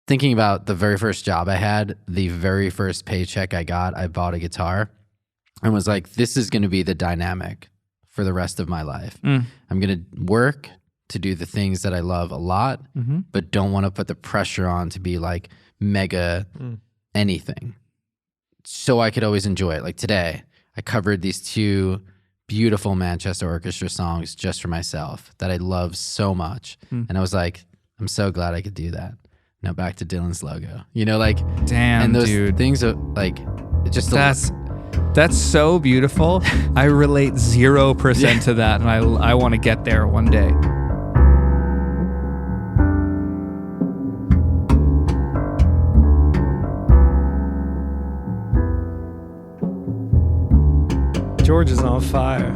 thinking about the very first job I had, the very first paycheck I got, I bought a guitar and was like, this is going to be the dynamic for the rest of my life. I'm going to work to do the things that I love a lot, but don't want to put the pressure on to be like mega anything. So I could always enjoy it. Like today, I covered these 2 beautiful Manchester Orchestra songs just for myself that I love so much. And I was like, I'm so glad I could do that. Now back to Dylan's logo. You know, like, damn, and those dude. things are like, it just that's so beautiful. I relate 0% to that, and I want to get there one day. George is on fire.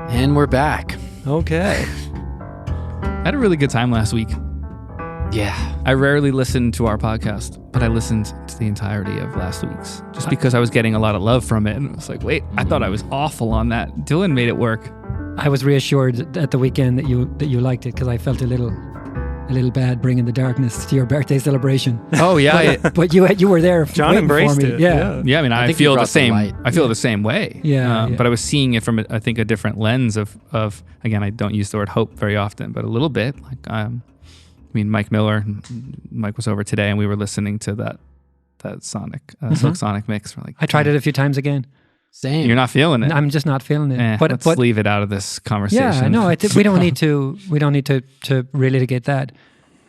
And we're back. Okay. I had a really good time last week. Yeah. I rarely listen to our podcast, but I listened to the entirety of last week's just because I was getting a lot of love from it. And I was like, wait, I thought I was awful on that. Dylan made it work. I was reassured at the weekend that you liked it because I felt a little bad bringing the darkness to your birthday celebration. Oh yeah, but you were there. John embraced it. Yeah. I mean, I think feel you the brought same. the light. I feel the same way. Yeah. But I was seeing it from I think a different lens of again, I don't use the word hope very often, but a little bit. Like Mike Miller, Mike was over today, and we were listening to that Silk Sonic mix. We're like, I tried it a few times again. Same. You're not feeling it. I'm just not feeling it. But let's leave it out of this conversation. Yeah, no, we don't need to really litigate that.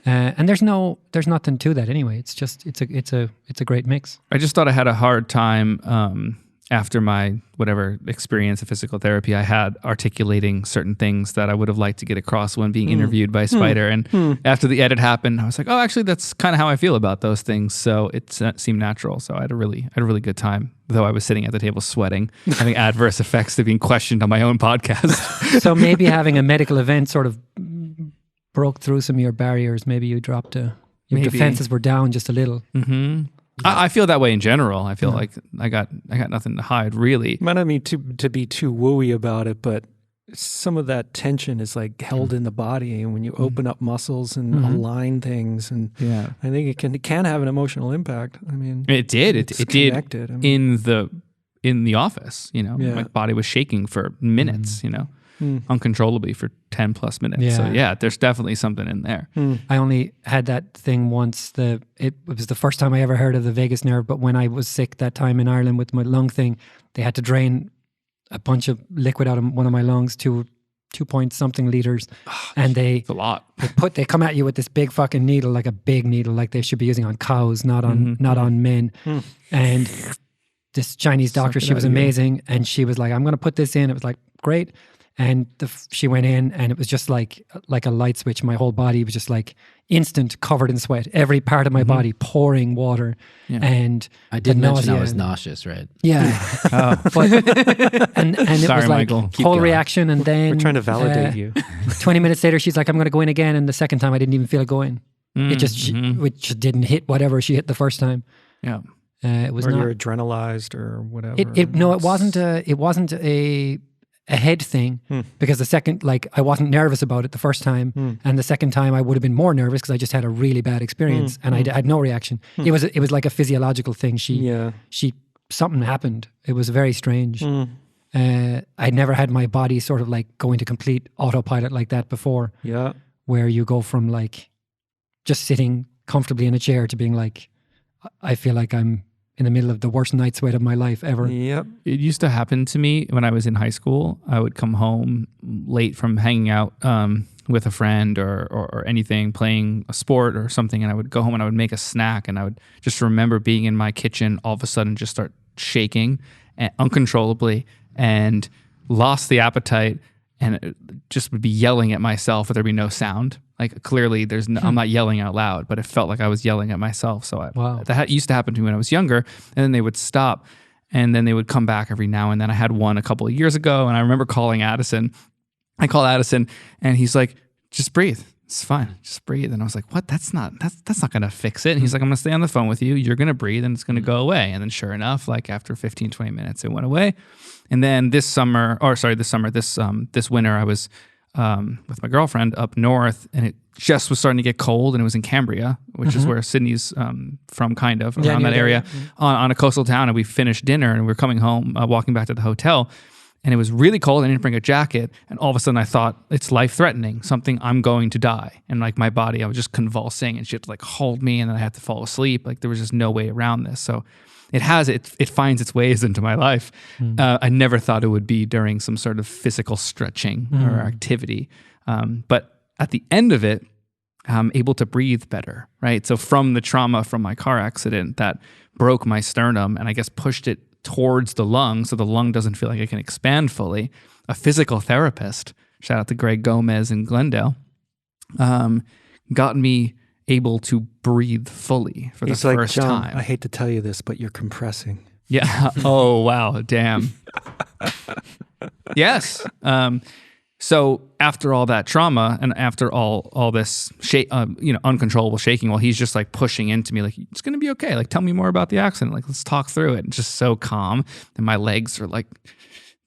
And there's nothing to that anyway. It's just it's a great mix. I just thought I had a hard time after my whatever experience of physical therapy I had articulating certain things that I would have liked to get across when being interviewed by Spider. And after the edit happened, I was like, oh, actually, that's kind of how I feel about those things. So it seemed natural. So I had a really good time, though I was sitting at the table sweating, having adverse effects to being questioned on my own podcast. So maybe having a medical event sort of broke through some of your barriers. Maybe you dropped your defenses were down just a little. Mm-hmm. I feel that way in general. I feel like I got nothing to hide, really. Might not mean to be too wooey about it, but some of that tension is like held in the body, and when you open up muscles and align things, and I think it can have an emotional impact. I mean, it did. It did connected. I mean, in the office. You know, my body was shaking for minutes. You know. Uncontrollably for 10 plus minutes. Yeah. So there's definitely something in there. I only had that thing once. It was the first time I ever heard of the vagus nerve, but when I was sick that time in Ireland with my lung thing, they had to drain a bunch of liquid out of one of my lungs, 2 point something liters. And It's a lot. they come at you with this big fucking needle, like a big needle, like they should be using on cows, not on men. And this Chinese doctor, she was amazing. And she was like, I'm going to put this in. It was like, great. And she went in, and it was just like a light switch. My whole body was just like instant, covered in sweat. Every part of my body pouring water. Yeah. And I did mention I was nauseous, right? Yeah. But, and it Sorry, was like Michael. whole reaction. And then we're trying to validate you. 20 minutes later, she's like, I'm going to go in again. And the second time, I didn't even feel it going. It just it just didn't hit whatever she hit the first time. Yeah. It was or not. You're adrenalized or whatever. It wasn't a head thing because the second, like, I wasn't nervous about it the first time, and the second time I would have been more nervous because I just had a really bad experience and I had no reaction. It was like a physiological thing. Something happened. It was very strange. I'd never had my body sort of like go into complete autopilot like that before. Yeah, where you go from like just sitting comfortably in a chair to being like, I feel like I'm in the middle of the worst night sweat of my life ever. Yep. It used to happen to me when I was in high school. I would come home late from hanging out with a friend or anything, playing a sport or something, and I would go home and I would make a snack, and I would just remember being in my kitchen, all of a sudden just start shaking uncontrollably and lost the appetite, and just would be yelling at myself, but there'd be no sound. Like clearly I'm not yelling out loud, but it felt like I was yelling at myself. So that used to happen to me when I was younger, and then they would stop and then they would come back every now and then. I had one a couple of years ago, and I remember calling Addison. I called Addison and he's like, just breathe. It's fine. Just breathe. And I was like, what? That's not going to fix it. And he's like, I'm going to stay on the phone with you. You're going to breathe and it's going to go away. And then sure enough, like after 15, 20 minutes, it went away. And then this winter, I was with my girlfriend up north, and it just was starting to get cold, and it was in Cambria, which is where Sydney's from, kind of around that area, on a coastal town. And we finished dinner, and we were coming home, walking back to the hotel, and it was really cold. I didn't bring a jacket, and all of a sudden I thought, it's life-threatening, something, I'm going to die. And like my body, I was just convulsing, and she had to like hold me, and then I had to fall asleep. Like there was just no way around this. So it finds its ways into my life. I never thought it would be during some sort of physical stretching or activity. But at the end of it, I'm able to breathe better, right? So from the trauma from my car accident that broke my sternum and I guess pushed it towards the lung so the lung doesn't feel like it can expand fully, a physical therapist, shout out to Greg Gomez in Glendale, got me able to breathe fully for the first John, time. I hate to tell you this, but you're compressing. Yeah. Oh, wow. Damn. Yes. So after all that trauma and after all this uncontrollable shaking, while he's just like pushing into me, like, it's going to be okay. Like, tell me more about the accident. Like, let's talk through it. And just so calm. And my legs are like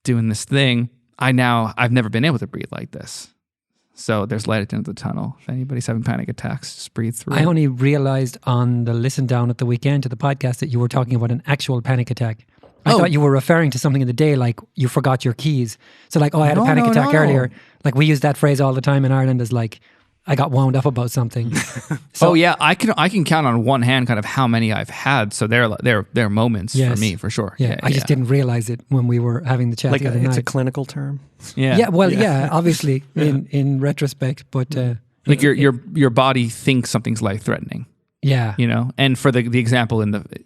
doing this thing. I've never been able to breathe like this. So there's light at the end of the tunnel. If anybody's having panic attacks, just breathe through. I only realized on the listen down at the weekend to the podcast that you were talking about an actual panic attack. I thought you were referring to something in the day, like you forgot your keys. So like, I had a panic attack earlier. Like we use that phrase all the time in Ireland as like, I got wound up about something. So, I can count on one hand kind of how many I've had. So they're moments for me, for sure. Yeah, I just didn't realize it when we were having the chat the other night. It's a clinical term. Yeah. Obviously in retrospect, but like your body thinks something's life threatening. Yeah, And for the example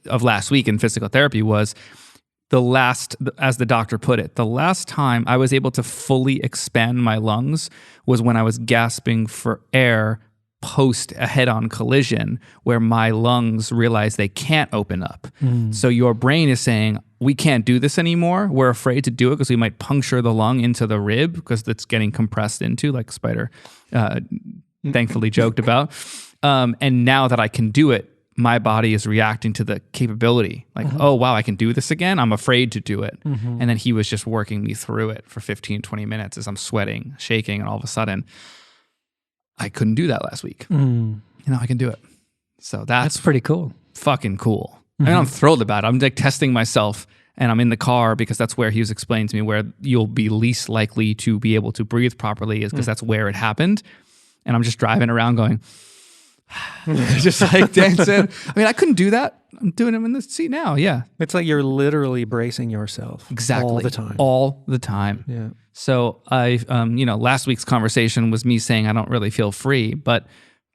of last week in physical therapy was as the doctor put it, the last time I was able to fully expand my lungs was when I was gasping for air post a head-on collision where my lungs realize they can't open up. So your brain is saying, we can't do this anymore. We're afraid to do it because we might puncture the lung into the rib because it's getting compressed into, like Spider thankfully joked about. And now that I can do it, my body is reacting to the capability. Like, oh, wow, I can do this again. I'm afraid to do it. And then he was just working me through it for 15, 20 minutes as I'm sweating, shaking, and all of a sudden, I couldn't do that last week. I can do it. So that's pretty cool. Fucking cool. I mean, I'm thrilled about it. I'm like testing myself, and I'm in the car because that's where he was explaining to me where you'll be least likely to be able to breathe properly is because that's where it happened. And I'm just driving around going, just like Dan said. I mean, I couldn't do that. I'm doing it in the seat now. Yeah. It's like you're literally bracing yourself. Exactly. All the time. Yeah. So last week's conversation was me saying I don't really feel free, but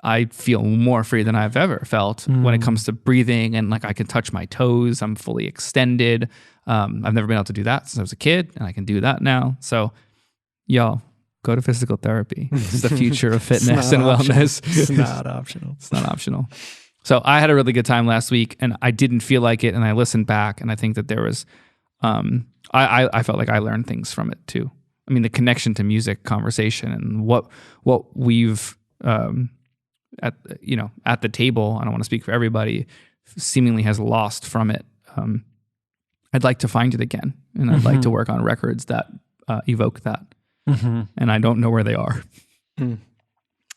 I feel more free than I've ever felt when it comes to breathing, and like I can touch my toes. I'm fully extended. I've never been able to do that since I was a kid, and I can do that now. So, y'all, go to physical therapy. It's the future of fitness and wellness. It's not optional. It's not optional. So I had a really good time last week, and I didn't feel like it, and I listened back, and I think that there was, I felt like I learned things from it too. I mean, the connection to music conversation and what we've at the table. I don't want to speak for everybody. Seemingly has lost from it. I'd like to find it again, and I'd like to work on records that evoke that. And I don't know where they are.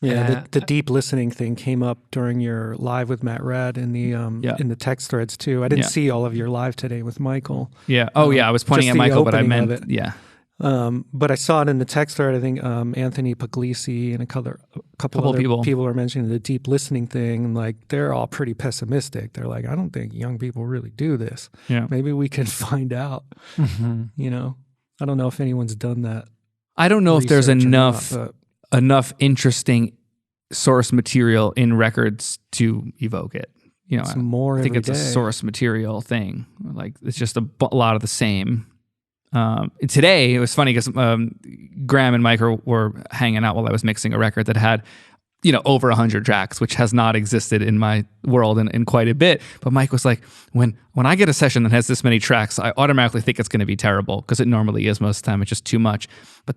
Yeah, the deep listening thing came up during your live with Matt Rad in the text threads too. I didn't see all of your live today with Michael. Yeah. Oh yeah, I was pointing at Michael, but I meant but I saw it in the text thread. I think Anthony Puglisi and a couple other people are mentioning the deep listening thing. And like, they're all pretty pessimistic. They're like, I don't think young people really do this. Yeah. Maybe we can find out. I don't know if anyone's done that. I don't know if there's enough interesting source material in records to evoke it. It's more I think it's day. A source material thing. Like, it's just a lot of the same. Today, it was funny because Graham and Mike were hanging out while I was mixing a record that had, over 100 tracks, which has not existed in my world in quite a bit. But Mike was like, when I get a session that has this many tracks, I automatically think it's going to be terrible because it normally is most of the time. It's just too much. But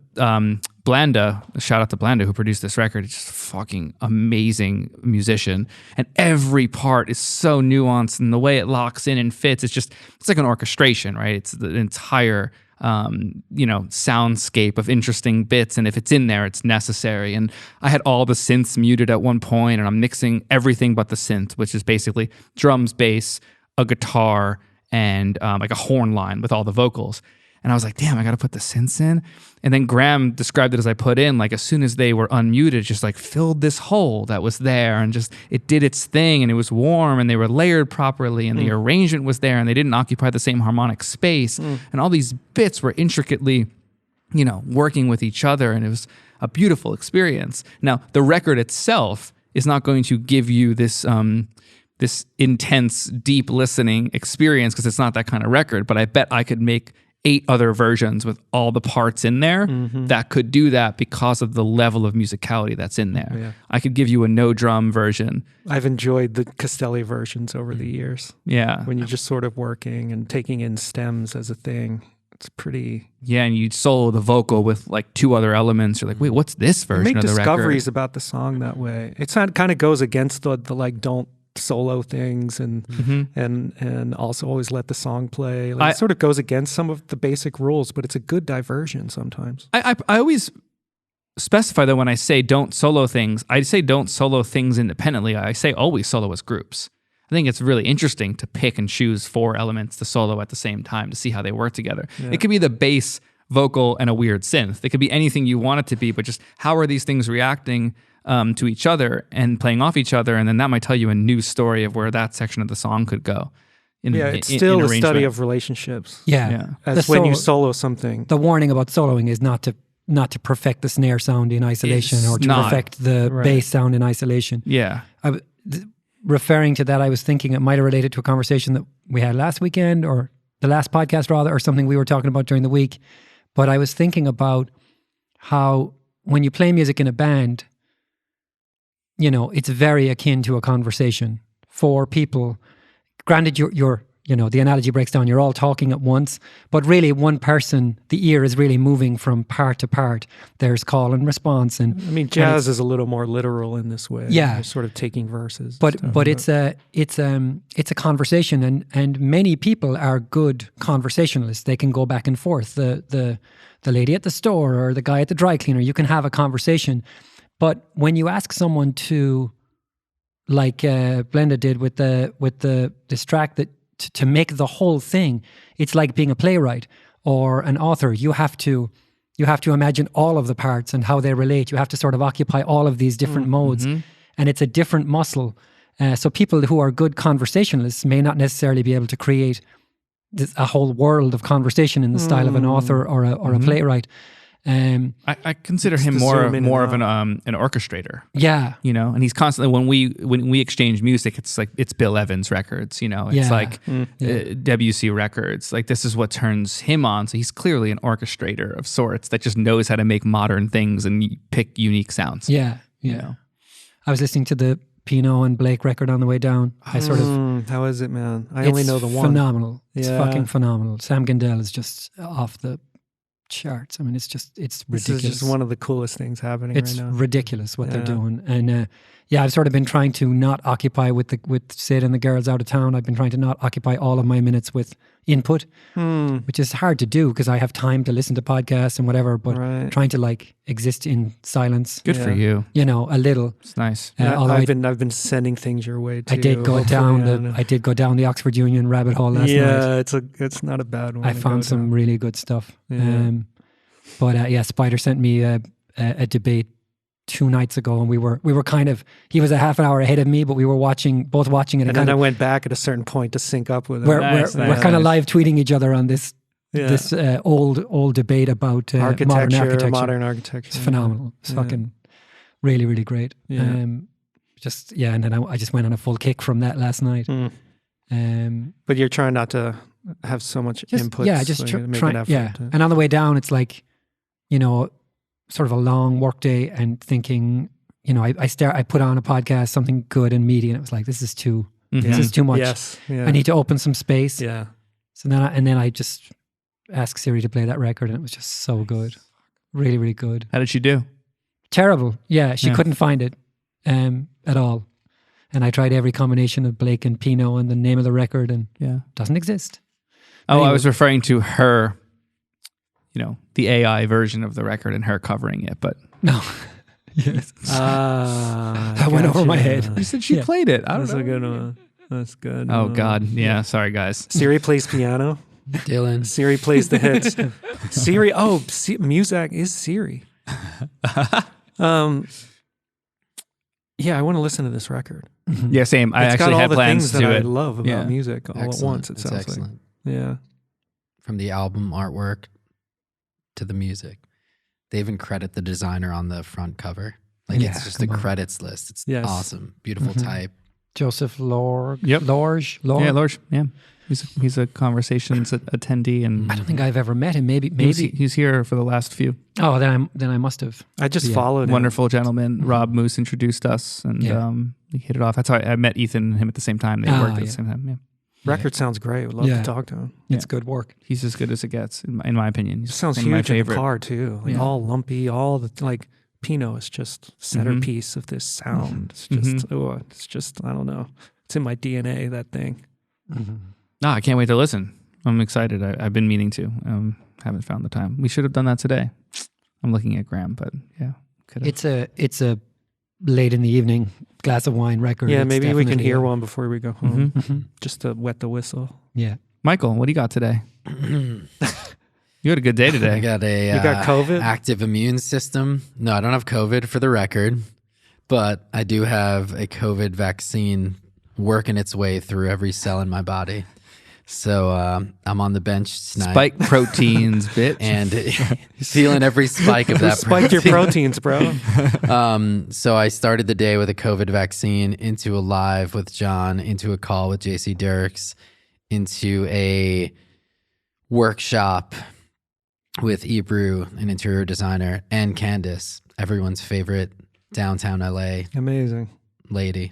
Blanda, shout out to Blanda who produced this record, it's just a fucking amazing musician. And every part is so nuanced, and the way it locks in and fits, it's like an orchestration, right? It's the entire soundscape of interesting bits, and if it's in there, it's necessary. And I had all the synths muted at one point, and I'm mixing everything but the synth, which is basically drums, bass, a guitar, and like a horn line with all the vocals. And I was like, damn, I got to put the synths in. And then Graham described it as I put in, like as soon as they were unmuted, just like filled this hole that was there, and just it did its thing, and it was warm, and they were layered properly, and the arrangement was there, and they didn't occupy the same harmonic space. And all these bits were intricately, working with each other, and it was a beautiful experience. Now, the record itself is not going to give you this this intense, deep listening experience because it's not that kind of record, but I bet I could make 8 other versions with all the parts in there that could do that because of the level of musicality that's in there. Yeah. I could give you a no drum version. I've enjoyed the Castelli versions over the years. Yeah. When you're just sort of working and taking in stems as a thing. It's pretty... Yeah, and you solo the vocal with like 2 other elements. You're like, wait, what's this version of the record? Make discoveries about the song that way. It's not kind of goes against the like don't solo things and also always let the song play. Like, it sort of goes against some of the basic rules, but it's a good diversion sometimes. I always specify that when I say don't solo things, I say don't solo things independently. I say always solo as groups. I think it's really interesting to pick and choose 4 elements to solo at the same time to see how they work together. Yeah. It could be the bass, vocal, and a weird synth. It could be anything you want it to be, but just how are these things reacting to each other and playing off each other, and then that might tell you a new story of where that section of the song could go. It's still a study of relationships. Yeah. As when you solo something. The warning about soloing is not to perfect the snare sound in isolation or to perfect the bass sound in isolation. Yeah. Referring to that, I was thinking it might have related to a conversation that we had last weekend or the last podcast rather, or something we were talking about during the week. But I was thinking about how when you play music in a band, it's very akin to a conversation for people. Granted, you're the analogy breaks down. You're all talking at once, but really one person, the ear is really moving from part to part. There's call and response. And I mean, jazz is a little more literal in this way. Yeah. You're sort of taking verses. But it's a conversation, and many people are good conversationalists. They can go back and forth. The lady at the store or the guy at the dry cleaner, you can have a conversation. But when you ask someone to, like Blenda did with this track, that to make the whole thing, it's like being a playwright or an author. You have to imagine all of the parts and how they relate. You have to sort of occupy all of these different modes, and it's a different muscle. So people who are good conversationalists may not necessarily be able to create a whole world of conversation in the style of an author or a playwright. I consider him more of an orchestrator. Yeah, and he's constantly when we exchange music, it's like it's Bill Evans records. It's like Debussy records. Like this is what turns him on. So he's clearly an orchestrator of sorts that just knows how to make modern things and pick unique sounds. Yeah. I was listening to the Pino and Blake record on the way down. I sort of how is it, man? I only know the one. Phenomenal. It's fucking phenomenal. Sam Gendel is just off the charts. I mean, it's ridiculous. This is just one of the coolest things happening right now. It's ridiculous what they're doing. And I've sort of been trying to not occupy with Sid and the girls out of town. I've been trying to not occupy all of my minutes with input, which is hard to do because I have time to listen to podcasts and whatever, but trying to like exist in silence. Good for you. A little. It's nice. I've been sending things your way too. I did go down the Oxford Union rabbit hole last night. Yeah, it's not a bad one. I found some really good stuff. Yeah. Spider sent me a debate 2 nights ago, and we were kind of, he was a half an hour ahead of me, but we were both watching it. And then I went back at a certain point to sync up with it. We're kind of live tweeting each other on this old debate about modern architecture. It's phenomenal. It's fucking really, really great. Yeah. And then I just went on a full kick from that last night. But you're trying not to have so much input. Yeah, just trying. Yeah, and on the way down, it's like, sort of a long work day and thinking, I put on a podcast, something good and meaty, and it was like, this is too much. Yes. Yeah. I need to open some space. Yeah. So then I just asked Siri to play that record, and it was just so good. Really, really good. How did she do? Terrible. Yeah, she couldn't find it at all. And I tried every combination of Blake and Pino and the name of the record, and doesn't exist. Oh, anyway. I was referring to her the AI version of the record and her covering it, but No. Yes. That went over my head. you said she played it. I don't That's know. a good one. That's good. Oh God, yeah. Sorry, guys. Siri plays piano. Dylan. Siri plays the hits. Siri. Oh, Muzak is Siri. Yeah, I want to listen to this record. Yeah, same. I It's actually got all had the plans things to that do I it. love about music all Excellent. at once. It It's sounds excellent. like. Yeah. From the album artwork to the music. They even credit the designer on the front cover. Like Yeah, it's just a come on. credits list. It's Yes. awesome. Beautiful type. Joseph Lorge. Yep. Lorge. Yeah, Lorge. Yeah, he's a conversations attendee, and I don't think I've ever met him. Maybe. he's here for the last few. Oh, then I must have. I just followed him. Wonderful gentleman. Rob Moose introduced us, and we hit it off. That's how I met Ethan and him at the same time. They worked at the same time. Yeah, Record sounds great. Would love to talk to him. It's good work. he's as good as it gets, in my opinion. He's Sounds one of my huge in the favorite. car too. Like all lumpy, all the like. Pinot is just centerpiece of this sound. It's just I don't know. It's in my DNA, that thing. No, I can't wait to listen. I'm excited. I've been meaning to. Haven't found the time. We should have done that today. I'm looking at Graham, but yeah, could have. It's a late in the evening glass of wine record. Yeah, It's maybe we can definitely hear one before we go home, just to wet the whistle. Yeah. Michael, what do you got today? You had a good day I today. got a You got COVID? active immune system. No, I don't have COVID for the record, but I do have a COVID vaccine working its way through every cell in my body. So I'm on the bench tonight. Spike proteins, bitch. And feeling every spike of that. Spike your proteins, bro. So I started the day with a COVID vaccine, into a live with John, into a call with JC Dirks, into a workshop with Ebru, an interior designer, and Candace, everyone's favorite downtown LA Amazing. lady.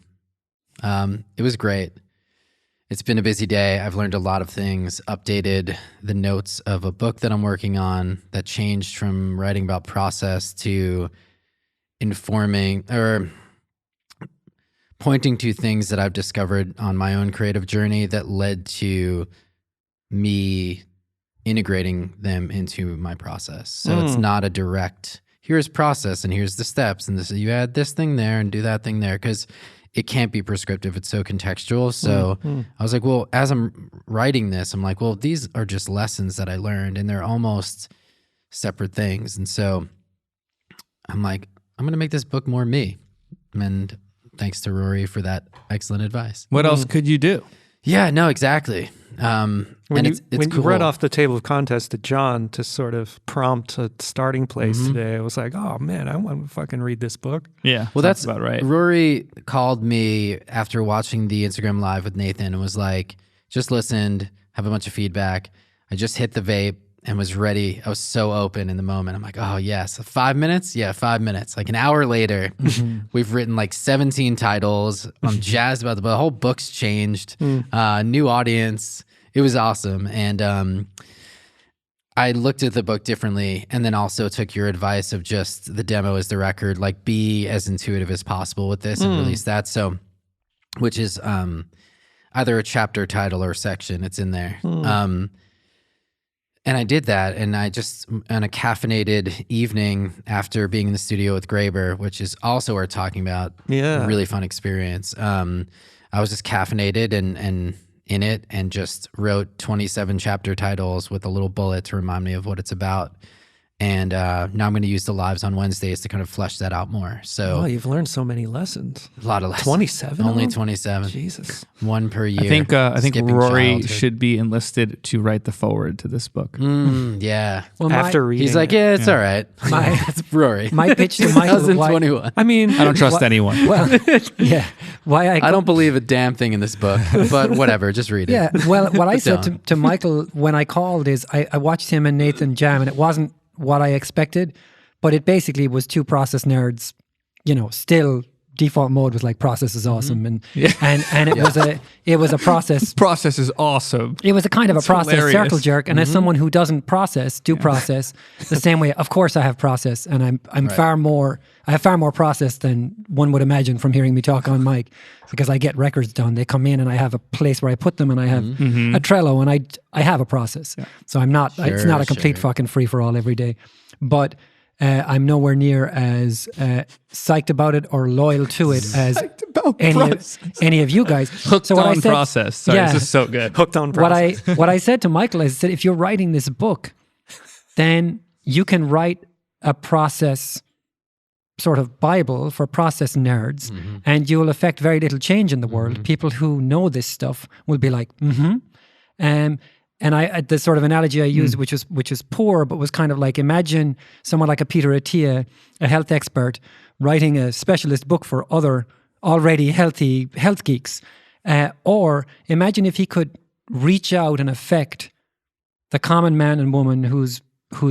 It was great. It's been a busy day. I've learned a lot of things, updated the notes of a book that I'm working on that changed from writing about process to informing or pointing to things that I've discovered on my own creative journey that led to me integrating them into my process. So it's not a direct, here's process and here's the steps and this, you add this thing there and do that thing there, because it can't be prescriptive. It's so contextual. So I was like, well, as I'm writing this, I'm like, well, these are just lessons that I learned and they're almost separate things. And so I'm like, I'm going to make this book more me. And thanks to Rory for that excellent advice. What else could you do? Yeah, no, exactly. When it's you cool. read off the table of contents to John to sort of prompt a starting place today, I was like, oh man, I want to fucking read this book. Yeah. Well, that's about right. Rory called me after watching the Instagram live with Nathan and was like, just listened, have a bunch of feedback. I just hit the vape and was ready. I was so open in the moment. I'm like, oh yes, 5 minutes? Yeah, 5 minutes. Like an hour later, we've written like 17 titles. I'm jazzed about the whole book's changed. New audience. It was awesome. And I looked at the book differently and then also took your advice of just the demo as the record, like be as intuitive as possible with this and release that. So, which is either a chapter title or section, it's in there. And I did that, and I just, on a caffeinated evening after being in the studio with Graeber, which is also we're talking about, a really fun experience. I was just caffeinated and in it, and just wrote 27 chapter titles with a little bullet to remind me of what it's about. And now I'm going to use the lives on Wednesdays to kind of flesh that out more. So Oh, you've learned so many lessons. a lot of lessons. 27? Only 27. Jesus. One per year. I think Skipping Rory childhood. should be enlisted to write the foreword to this book. Yeah. Well, After reading He's like, it. yeah, it's all right. It's Rory. my pitch to Michael. 2021. I mean, I don't trust anyone. Well, yeah. Why I don't believe a damn thing in this book, but whatever, just read it. Yeah. Well, what I said Don't. to Michael when I called is I watched him and Nathan jam, and it wasn't what I expected, but it basically was two process nerds, still default mode was like process is awesome, and it was a process. Process is awesome. It was a kind of a process hilarious. circle jerk, and as someone who doesn't process the same way. Of course, I have process, and I'm far more. I have far more process than one would imagine from hearing me talk on mic, because I get records done. They come in, and I have a place where I put them, and I have a Trello, and I have a process. Yeah. So I'm not. It's not a complete fucking free for all every day, but. I'm nowhere near as psyched about it or loyal to it as any of you guys. Hooked on process. Sorry, this is so good. Hooked on process. What I said to Michael, I said, if you're writing this book, then you can write a process sort of Bible for process nerds, and you will affect very little change in the world. People who know this stuff will be like, and the sort of analogy I used, which is poor, but was kind of like, imagine someone like a Peter Attia, a health expert, writing a specialist book for other already healthy health geeks. Or imagine if he could reach out and affect the common man and woman who's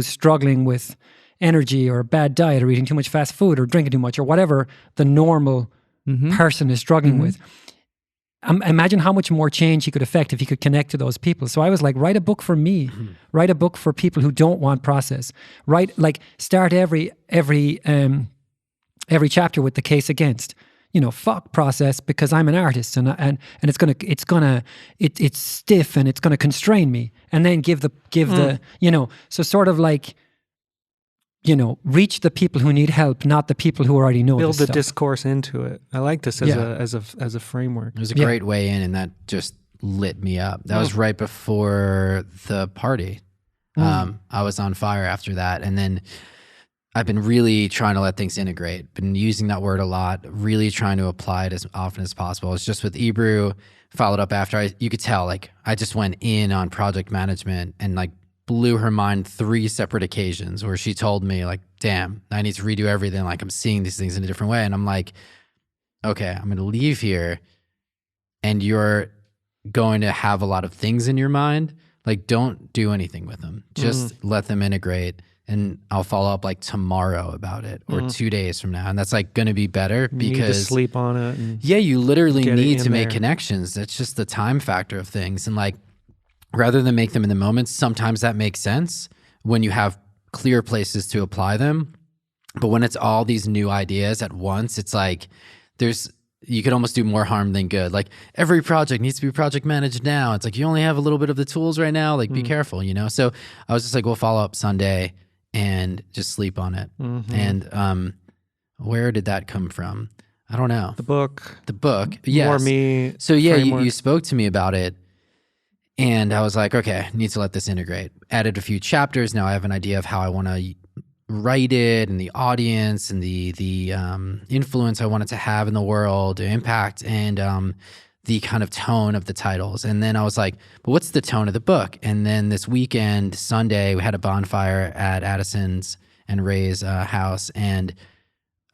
struggling with energy or a bad diet or eating too much fast food or drinking too much or whatever the normal person is struggling with. Imagine how much more change he could affect if he could connect to those people. So I was like, write a book for me. Write a book for people who don't want process. Start every chapter with the case against. Fuck process, because I'm an artist and it's stiff and it's gonna constrain me. And then give the so sort of like, reach the people who need help, not the people who already know. Build the stuff. Discourse into it. I like this as a framework. It was a great way in, and that just lit me up. That was right before the party. I was on fire after that, and then I've been really trying to let things integrate. Been using that word a lot. Really trying to apply it as often as possible. It's just with Ebru. Followed up after you could tell, like, I just went in on project management and like blew her mind 3 separate occasions where she told me like, damn, I need to redo everything. Like, I'm seeing these things in a different way. And I'm like, okay, I'm going to leave here and you're going to have a lot of things in your mind. Like, don't do anything with them. Just let them integrate, and I'll follow up like tomorrow about it or 2 days from now. And that's like going to be better because you need to sleep on it. You literally need to make connections. That's just the time factor of things. And like, rather than make them in the moment, sometimes that makes sense when you have clear places to apply them. But when it's all these new ideas at once, it's like you could almost do more harm than good. Like, every project needs to be project managed now. It's like, you only have a little bit of the tools right now. Like, be careful, So I was just like, we'll follow up Sunday and just sleep on it. And where did that come from? I don't know. The book. Yes. More me. So you spoke to me about it. And I was like, okay, I need to let this integrate. Added a few chapters. Now I have an idea of how I want to write it, and the audience, and the influence I want it to have in the world, the impact, and the kind of tone of the titles. And then I was like, but what's the tone of the book? And then this weekend, Sunday, we had a bonfire at Addison's and Ray's house. And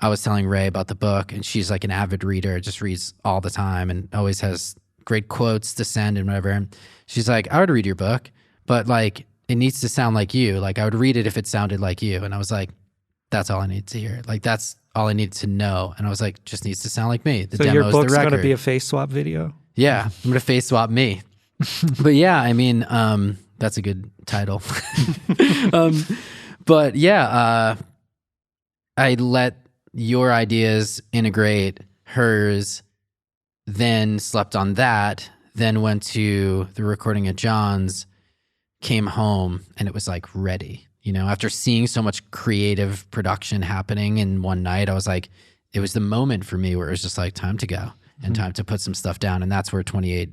I was telling Ray about the book, and she's like an avid reader, just reads all the time and always has great quotes to send and whatever. And she's like, I would read your book, but like, it needs to sound like you. Like, I would read it if it sounded like you. And I was like, that's all I need to hear. Like, that's all I needed to know. And I was like, just needs to sound like me. So your book's going to be a face swap video? Yeah, I'm going to face swap me. But yeah, I mean, that's a good title. But yeah, I let your ideas integrate hers, then slept on that, then went to the recording at John's, came home, and it was like ready. After seeing so much creative production happening in one night, I was like, it was the moment for me where it was just like, time to go and time to put some stuff down. And that's where 28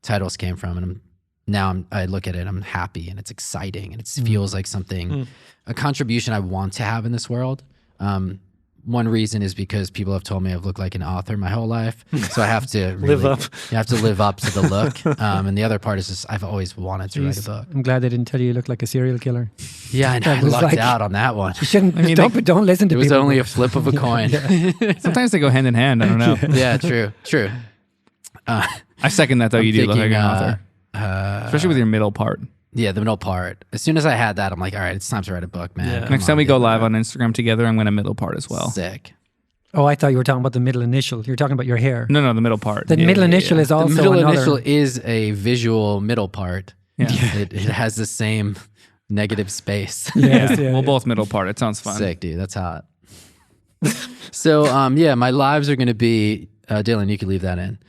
titles came from. And I look at it, I'm happy, and it's exciting, and it feels like something, a contribution I want to have in this world. One reason is because people have told me I've looked like an author my whole life, so I have to live up. You have to live up to the look. And the other part is just I've always wanted to write a book. I'm glad they didn't tell you look like a serial killer. Yeah, I know. I lucked out on that one. You shouldn't. Don't listen to people. It was only a flip of a coin. Sometimes they go hand in hand. I don't know. Yeah, true. I second that though. You do look like an author, especially with your middle part. Yeah, the middle part. As soon as I had that, I'm like, all right, it's time to write a book, man. Yeah. Next time we go live on Instagram together, I'm going to middle part as well. Sick. Oh, I thought you were talking about the middle initial. You're talking about your hair. No, the middle part. The middle initial is also the middle another... initial is a visual middle part. Yeah. It has the same negative space. Well, both middle part. It sounds fun. Sick, dude. That's hot. So, my lives are going to be, Dylan, you can leave that in.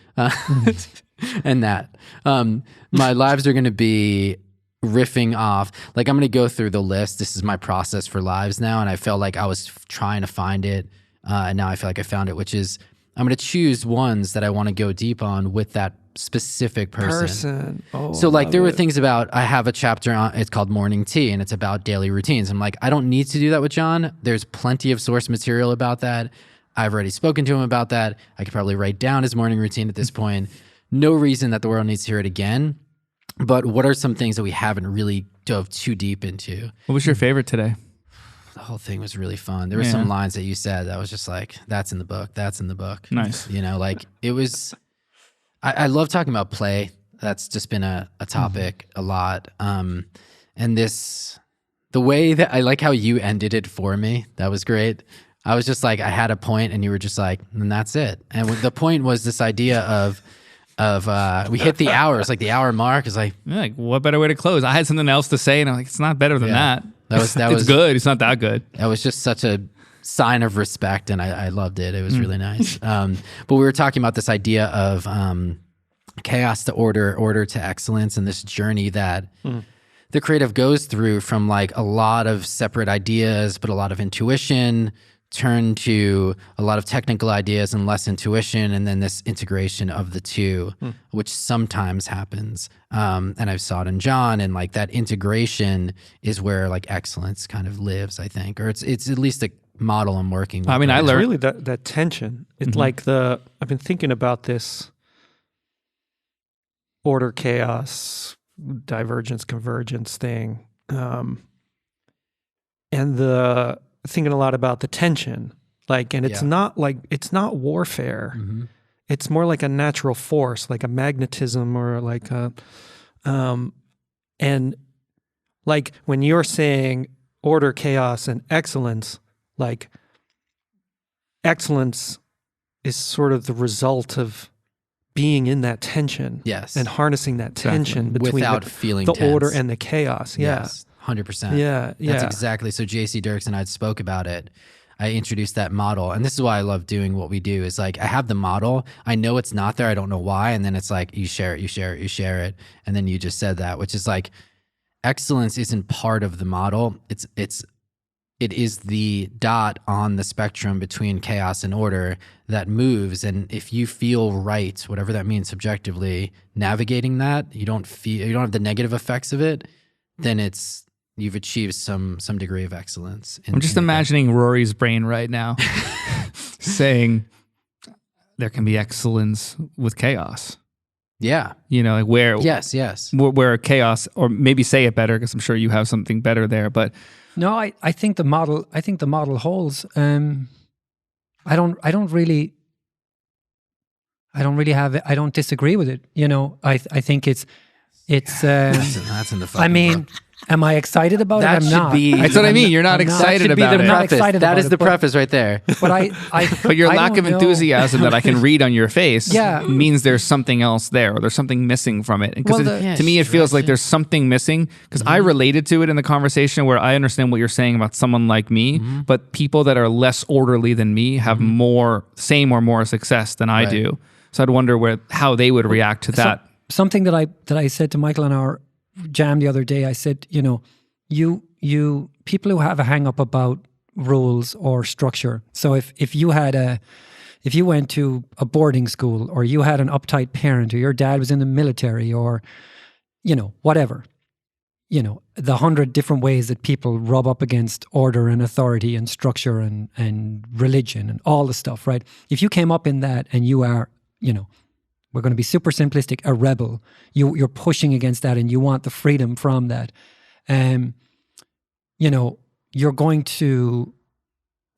And that. My lives are going to be riffing off. Like, I'm going to go through the list. This is my process for lives now. And I felt like I was trying to find it. And now I feel like I found it, which is I'm going to choose ones that I want to go deep on with that specific person. Oh, so like there were things about, I have a chapter on, it's called Morning Tea, and it's about daily routines. I'm like, I don't need to do that with John. There's plenty of source material about that. I've already spoken to him about that. I could probably write down his morning routine at this point. No reason that the world needs to hear it again. But what are some things that we haven't really dove too deep into? What was your favorite today? The whole thing was really fun. There were some lines that you said that was just like, that's in the book. That's in the book. Nice. You know, like it was, I love talking about play. That's just been a topic a lot. And the way that I like how you ended it for me, that was great. I was just like, I had a point and you were just like, and that's it. And the point was this idea of we hit the hours, like the hour mark is like, what better way to close? I had something else to say and I'm like, it's not better than that. It's good. It's not that good. That was just such a sign of respect, and I loved it. It was really nice. But we were talking about this idea of chaos to order, order to excellence, and this journey that the creative goes through from like a lot of separate ideas, but a lot of intuition, turn to a lot of technical ideas and less intuition, and then this integration of the two, which sometimes happens. And I saw it in John, and like that integration is where like excellence kind of lives, I think, or it's at least a model I'm working with. I mean, I learned really that tension. It's like I've been thinking about this order, chaos, divergence, convergence thing. And thinking a lot about the tension, like, and it's not warfare. It's more like a natural force, like a magnetism or like a, and like when you're saying order, chaos, and excellence, like excellence is sort of the result of being in that tension, and harnessing that tension between without feeling the tense. Order and the chaos. Yes, 100%. Yeah, That's exactly. So JC Dirks and I spoke about it. I introduced that model, and this is why I love doing what we do. Is like I have the model, I know it's not there, I don't know why, and then it's like you share it, and then you just said that, which is like excellence isn't part of the model. It is the dot on the spectrum between chaos and order that moves. And if you feel right, whatever that means subjectively, navigating that, you don't have the negative effects of it, then you've achieved some degree of excellence. I'm just imagining Rory's brain right now saying there can be excellence with chaos. Yeah. You know, like where yes. Where chaos, or maybe say it better, because I'm sure you have something better there, but no, I think the model holds. I don't really have it. I don't disagree with it. You know, I think it's that's in the fucking I mean, book. Am I excited about it? I'm not. That's what I mean. You're not excited about it. That is the preface right there. But but your lack of enthusiasm that I can read on your face means there's something else there, or there's something missing from it. Because to me, it feels like there's something missing, because I related to it in the conversation where I understand what you're saying about someone like me, but people that are less orderly than me have same or more success than I do. So I'd wonder how they would react to that. Something that I said to Michael on our jam the other day, I said, you know, you people who have a hang up about rules or structure. So if you went to a boarding school, or you had an uptight parent, or your dad was in the military, or, you know, whatever, you know, the 100 different ways that people rub up against order and authority and structure and religion and all the stuff, right? If you came up in that and you are, you know, we're going to be super simplistic, a rebel, you're pushing against that and you want the freedom from that. You know, you're going to,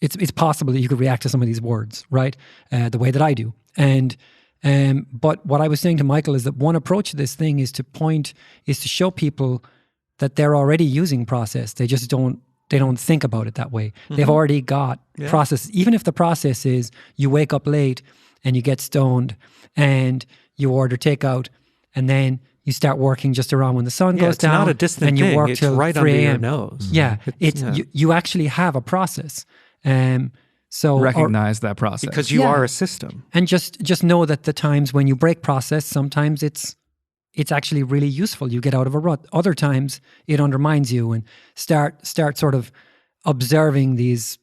it's possible that you could react to some of these words, right? The way that I do. But what I was saying to Michael is that one approach to this thing is to show people that they're already using process. They just don't think about it that way. They've already got process. Even if the process is you wake up late and you get stoned and you order takeout and then you start working just around when the sun goes down. It's not a distant and you thing. work It's till right 3 under your a.m. nose. Yeah, you actually have a process. So recognize that process because you are a system, and just know that the times when you break process, sometimes it's actually really useful. You get out of a rut. Other times it undermines you, and start sort of observing these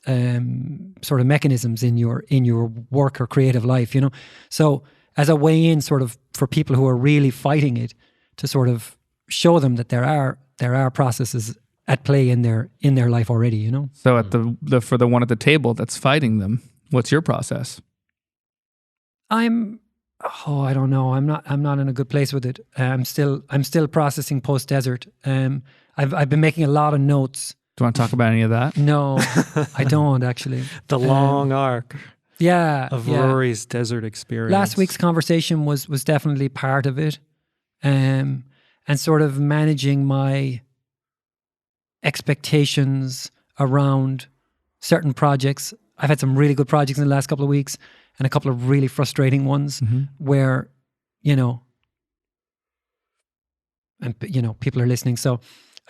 sort of mechanisms in your work or creative life. You know, so as a way in, sort of for people who are really fighting it, to sort of show them that there are processes at play in their life already, you know. So at for the one at the table that's fighting them, what's your process? I don't know. I'm not in a good place with it. I'm still processing post desert. I've been making a lot of notes. Do you want to talk about any of that? No, I don't actually. The long arc. Yeah. Of Rory's desert experience. Last week's conversation was definitely part of it. And sort of managing my expectations around certain projects. I've had some really good projects in the last couple of weeks and a couple of really frustrating ones where, and people are listening. So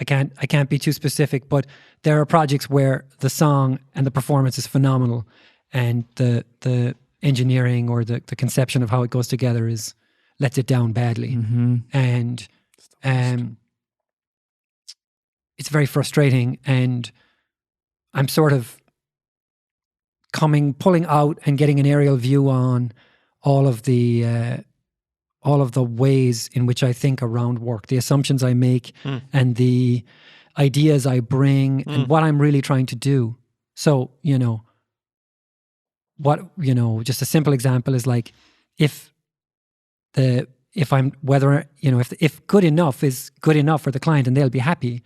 I can't be too specific, but there are projects where the song and the performance is phenomenal and the engineering or the conception of how it goes together lets it down badly. And it's very frustrating, and I'm sort of pulling out and getting an aerial view on all of the ways in which I think around work, the assumptions I make and the ideas I bring and what I'm really trying to do. So, just a simple example is like, if good enough is good enough for the client and they'll be happy,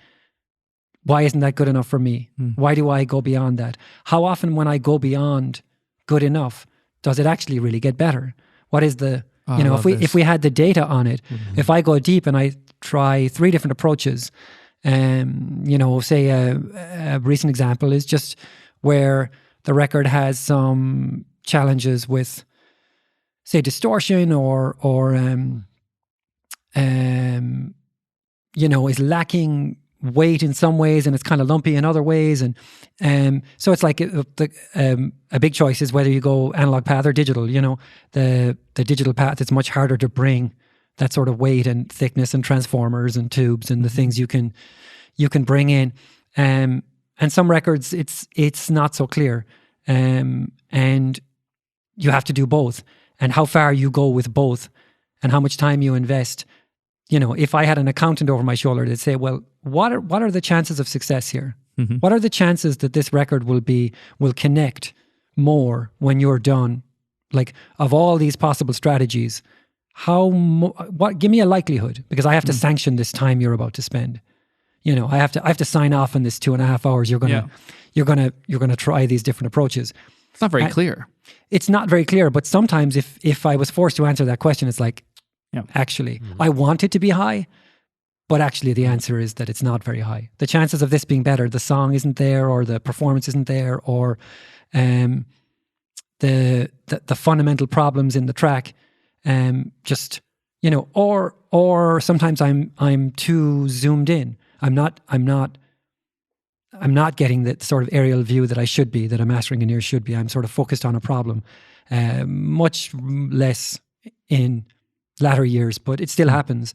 why isn't that good enough for me? Why do I go beyond that? How often when I go beyond good enough, does it actually really get better? What is the, if we had the data on it, if I go deep and I try 3 different approaches, say a recent example is just where the record has some challenges with, say, distortion or is lacking weight in some ways and it's kind of lumpy in other ways, and so it's like a big choice is whether you go analog path or digital. The digital path, it's much harder to bring that sort of weight and thickness and transformers and tubes and the things you can bring in, and some records it's not so clear, and you have to do both, and how far you go with both and how much time you invest. If I had an accountant over my shoulder, they'd say, well, what are the chances of success here? What are the chances that this record will connect more when you're done? Like, of all these possible strategies, give me a likelihood, because I have to sanction this time you're about to spend. I have to sign off on this 2.5 hours. You're gonna try these different approaches. It's not very clear. It's not very clear, but sometimes if I was forced to answer that question, it's like, actually, I want it to be high, but actually the answer is that it's not very high. The chances of this being better, the song isn't there, or the performance isn't there, or the fundamental problems in the track, or sometimes I'm too zoomed in. I'm not getting the sort of aerial view that I should be, that a mastering engineer should be. I'm sort of focused on a problem, much less in latter years, but it still happens.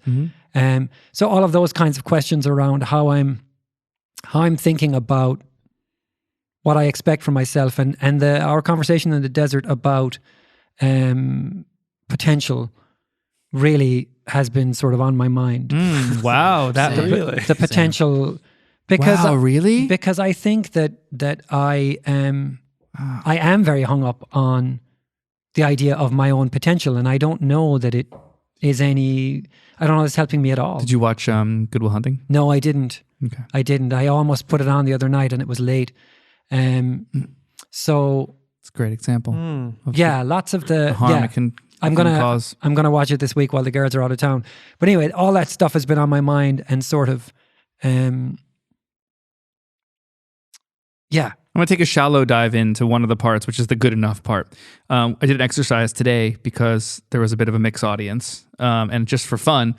So all of those kinds of questions around how I'm thinking about what I expect from myself, and our conversation in the desert about potential really has been sort of on my mind. Wow, the potential, because really? Because I think that I am very hung up on the idea of my own potential, and I don't know that it is I don't know if it's helping me at all. Did you watch Good Will Hunting? No, I didn't. Okay. I didn't. I almost put it on the other night and it was late. So it's a great example. Lots of the harm it can cause. I'm gonna watch it this week while the girls are out of town. But anyway, all that stuff has been on my mind, and sort of Yeah. I'm going to take a shallow dive into one of the parts, which is the good enough part. I did an exercise today because there was a bit of a mix audience. And just for fun,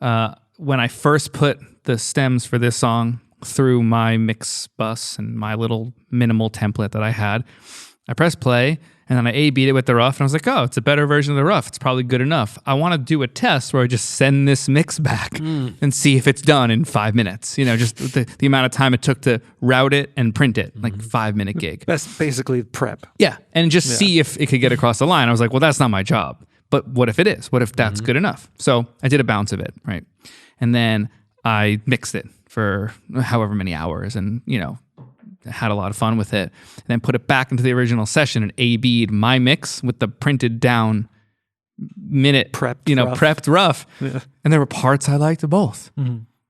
when I first put the stems for this song through my mix bus and my little minimal template that I had, I pressed play and then I A-beat it with the rough and I was like, oh, it's a better version of the rough. It's probably good enough. I want to do a test where I just send this mix back and see if it's done in 5 minutes. You know, just the amount of time it took to route it and print it, like 5-minute gig. That's basically prep. Yeah, and just see if it could get across the line. I was like, well, that's not my job. But what if it is? What if that's good enough? So I did a bounce of it, right? And then I mixed it for however many hours and, you know, had a lot of fun with it, and then put it back into the original session and A-B'd my mix with the printed down minute prepped rough. Yeah. And there were parts I liked of both.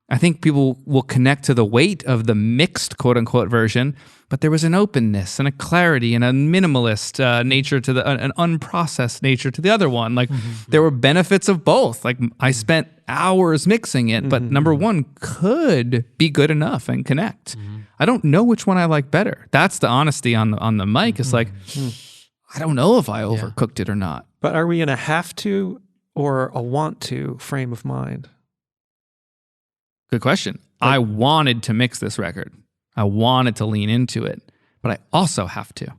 I think people will connect to the weight of the mixed quote unquote version, but there was an openness and a clarity and a minimalist nature to an unprocessed nature to the other one. Like there were benefits of both. Like I spent hours mixing it, but number one could be good enough and connect. I don't know which one I like better. That's the honesty on the mic. It's like, I don't know if I overcooked it or not. But are we in a have to or a want to frame of mind? Good question. I wanted to mix this record. I wanted to lean into it, but I also have to.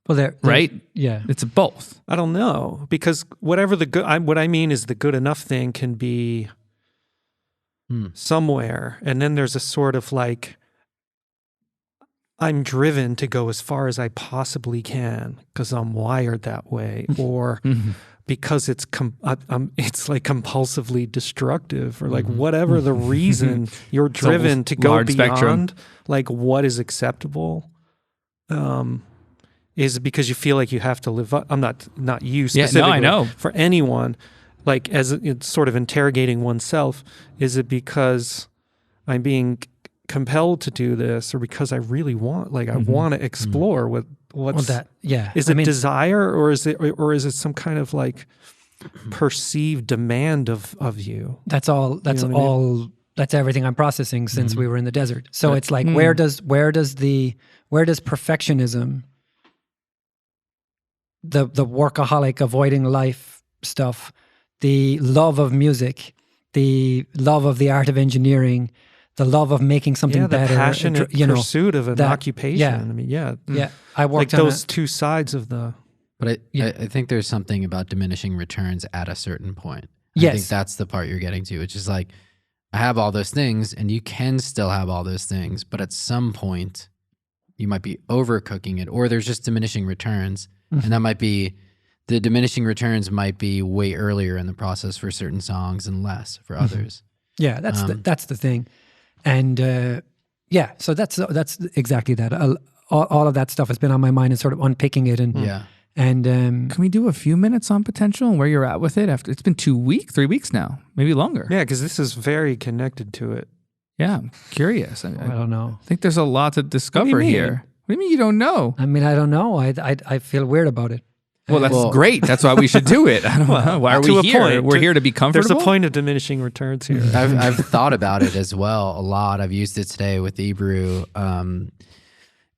Well, right? Yeah. It's both. I don't know, because whatever what I mean is the good enough thing can be somewhere, and then there's a sort of like, I'm driven to go as far as I possibly can because I'm wired that way, or because it's like compulsively destructive, or like whatever the reason you're driven to go beyond spectrum. Like what is acceptable. Is it because you feel like you have to live up? I'm not you specifically. Yeah, no, I know. For anyone, like as it's sort of interrogating oneself, is it because I'm being compelled to do this, or because I really want, like I want to explore what's that? Yeah. Is it desire, or is it some kind of like perceived demand of you? That's all. That's all. I mean? That's everything I'm processing since we were in the desert. So it's like, where does perfectionism, the workaholic, avoiding life stuff, the love of music, the love of the art of engineering, the love of making something better, the passionate pursuit of an occupation. Yeah. I mean, I worked like those two sides of the. But I think there's something about diminishing returns at a certain point. Yes. I think that's the part you're getting to, which is like, I have all those things, and you can still have all those things, but at some point, you might be overcooking it, or there's just diminishing returns, and that might be, the diminishing returns might be way earlier in the process for certain songs and less for others. Yeah, that's the thing. And so that's exactly that. All of that stuff has been on my mind and sort of unpicking it. And and can we do a few minutes on potential and where you're at with it? After it's been 3 weeks now, maybe longer. Yeah, because this is very connected to it. Yeah, I'm curious. I don't know. I think there's a lot to discover here. What do you mean you don't know? I mean, I don't know. I feel weird about it. Well, that's great. That's why we should do it. I don't know. Why are we here? We're here to be comfortable. There's a point of diminishing returns here. I've thought about it as well a lot. I've used it today with Ebru.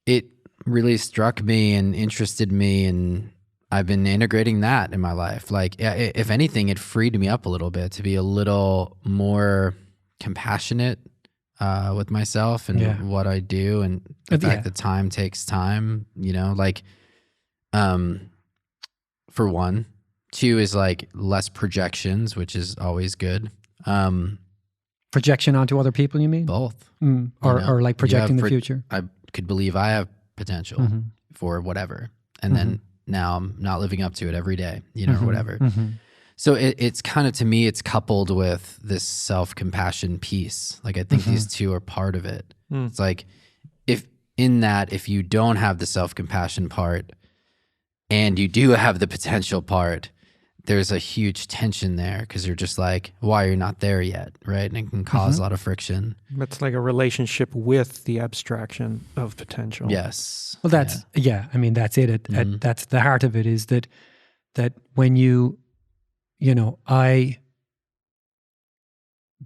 It really struck me and interested me, and I've been integrating that in my life. Like, if anything, it freed me up a little bit to be a little more compassionate with myself and what I do, and the fact that time takes time, like, for one. 2 is like less projections, which is always good. Projection onto other people, you mean? Both. Or like projecting the future. I could believe I have potential for whatever. And then now I'm not living up to it every day, or whatever. So it's kind of, to me, it's coupled with this self-compassion piece. Like, I think these two are part of it. It's like, if you don't have the self-compassion part and you do have the potential part, there's a huge tension there, because you're just like, why are you not there yet, right? And it can cause a lot of friction. It's like a relationship with the abstraction of potential. Yes. Well, that's I mean, that's it. That's the heart of it. Is that when I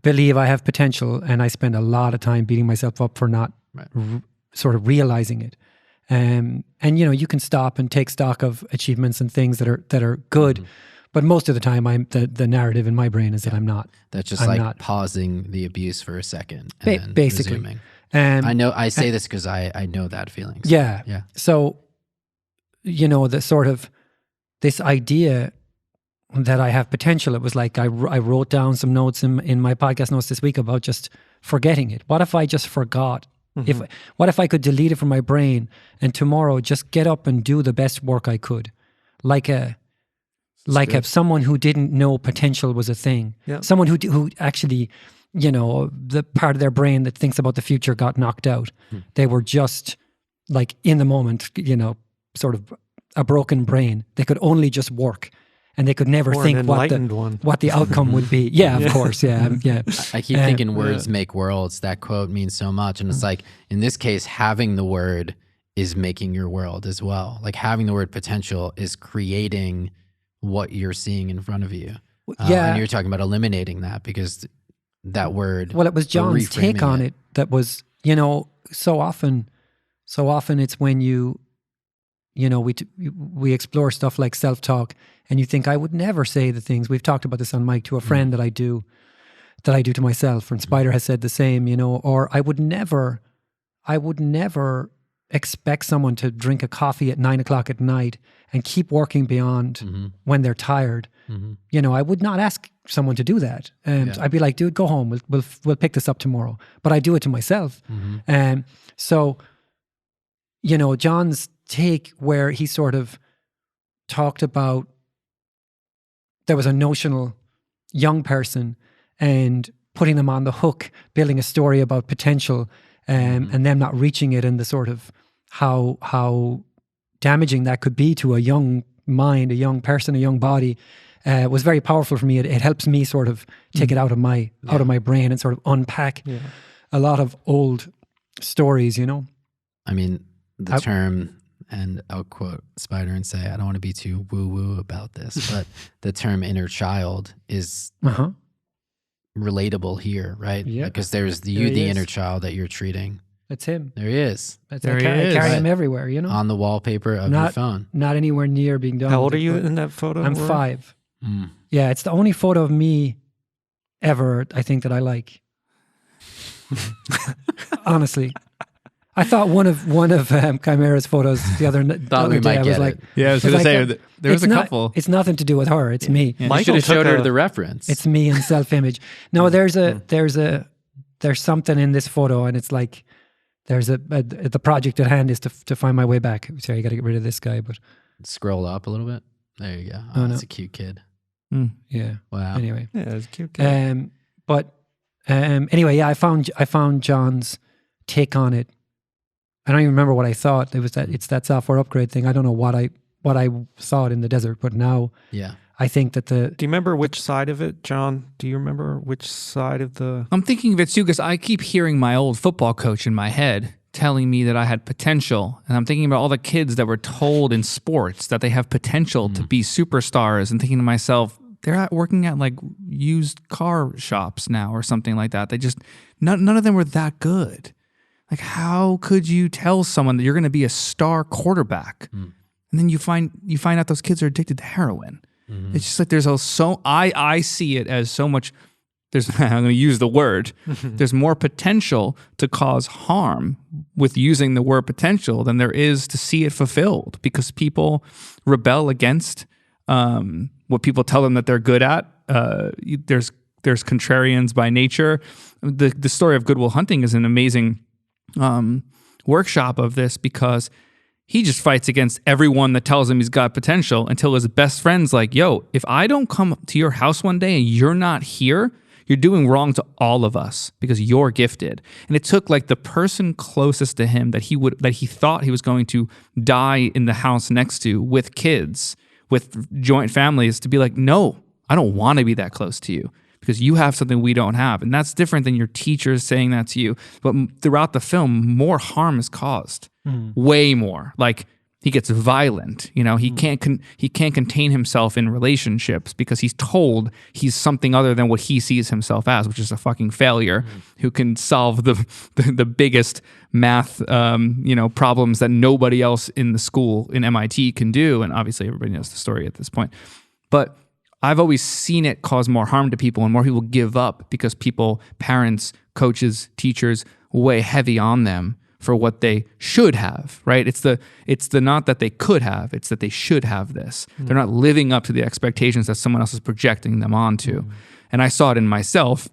believe I have potential, and I spend a lot of time beating myself up for not sort of realizing it. And you know, you can stop and take stock of achievements and things that are good, but most of the time, the narrative in my brain is that I'm not. That's just not pausing the abuse for a second and then basically. resuming. I say this because I know that feeling. So, yeah. So, you know, the sort of this idea that I have potential. It was like I wrote down some notes in my podcast notes this week about just forgetting it. What if I just forgot? What if I could delete it from my brain and tomorrow just get up and do the best work I could, like someone who didn't know potential was a thing, someone who actually, you know, the part of their brain that thinks about the future got knocked out. They were just like in the moment, you know, sort of a broken brain. They could only just work. And they could never think what the outcome would be. Yeah, of course. Yeah. I keep thinking words make worlds. That quote means so much. And it's like, in this case, having the word is making your world as well. Like having the word potential is creating what you're seeing in front of you. And you're talking about eliminating that because that word. Well, it was John's take on it that was, you know, so often it's when you know, we explore stuff like self-talk and you think, I would never say the things, we've talked about this on mic, to a friend that I do to myself, and Spider has said the same, you know, or I would never expect someone to drink a coffee at 9 o'clock at night and keep working beyond when they're tired. You know, I would not ask someone to do that. I'd be like, dude, go home. We'll pick this up tomorrow. But I do it to myself. So, you know, John's take where he sort of talked about there was a notional young person and putting them on the hook, building a story about potential and them not reaching it, and the sort of how damaging that could be to a young mind, a young person, a young body, was very powerful for me. It helps me sort of take it out of my brain and sort of unpack a lot of old stories, you know? I mean, the term, and I'll quote Spider and say, I don't want to be too woo-woo about this, but the term inner child is relatable here, right? Yeah. Because there's the inner child that you're treating. That's him. There he is. I carry him everywhere, you know? On the wallpaper of your phone. Not anywhere near being done. How old are you in that photo? I'm 5. Yeah, it's the only photo of me ever, I think, that I like. Honestly. I thought one of Chimera's photos the other day, I was like, I was going to say, there was a couple. It's nothing to do with her. It's me. Yeah. You should have showed her the reference. It's me and self-image. No, there's something in this photo, and it's like, the project at hand is to find my way back. Sorry, you got to get rid of this guy, but scroll up a little bit. There you go. Oh, that's a cute kid. Yeah. Wow. Anyway. Yeah, it's a cute kid. Anyway, I found John's take on it. I don't even remember what I thought. It's that software upgrade thing. I don't know what I saw it in the desert, but now I think that Do you remember which side of it, John? Do you remember which side of the... I'm thinking of it too, because I keep hearing my old football coach in my head telling me that I had potential. And I'm thinking about all the kids that were told in sports that they have potential to be superstars, and thinking to myself, they're working at like used car shops now or something like that. They just, none of them were that good. Like, how could you tell someone that you're going to be a star quarterback? And then you find out those kids are addicted to heroin. It's just like I see it as so much, I'm going to use the word, there's more potential to cause harm with using the word potential than there is to see it fulfilled, because people rebel against what people tell them that they're good at. There's contrarians by nature. The story of Good Will Hunting is an amazing workshop of this, because he just fights against everyone that tells him he's got potential, until his best friend's like, yo, if I don't come to your house one day and you're not here, you're doing wrong to all of us because you're gifted. And it took like the person closest to him that he thought he was going to die in the house next to with kids, with joint families, to be like, no, I don't want to be that close to you, because you have something we don't have. And that's different than your teachers saying that to you. But throughout the film, more harm is caused. Way more. Like, he gets violent. You know, he can't contain himself in relationships because he's told he's something other than what he sees himself as, which is a fucking failure who can solve the biggest math problems that nobody else in the school in MIT can do. And obviously everybody knows the story at this point. But I've always seen it cause more harm to people, and more people give up because parents, coaches, teachers weigh heavy on them for what they should have, right? It's the not that they could have, it's that they should have this. They're not living up to the expectations that someone else is projecting them onto. And I saw it in myself.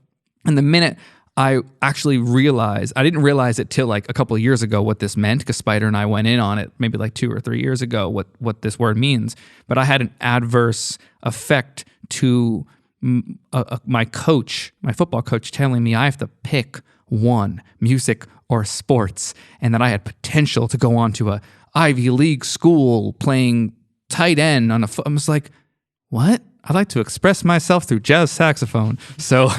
And the minute I actually realized, I didn't realize it till like a couple of years ago what this meant, because Spider and I went in on it maybe like 2 or 3 years ago, what this word means. But I had an adverse effect to my coach, my football coach, telling me I have to pick one, music or sports, and that I had potential to go on to a Ivy League school playing tight end on I was like, what? I'd like to express myself through jazz saxophone. So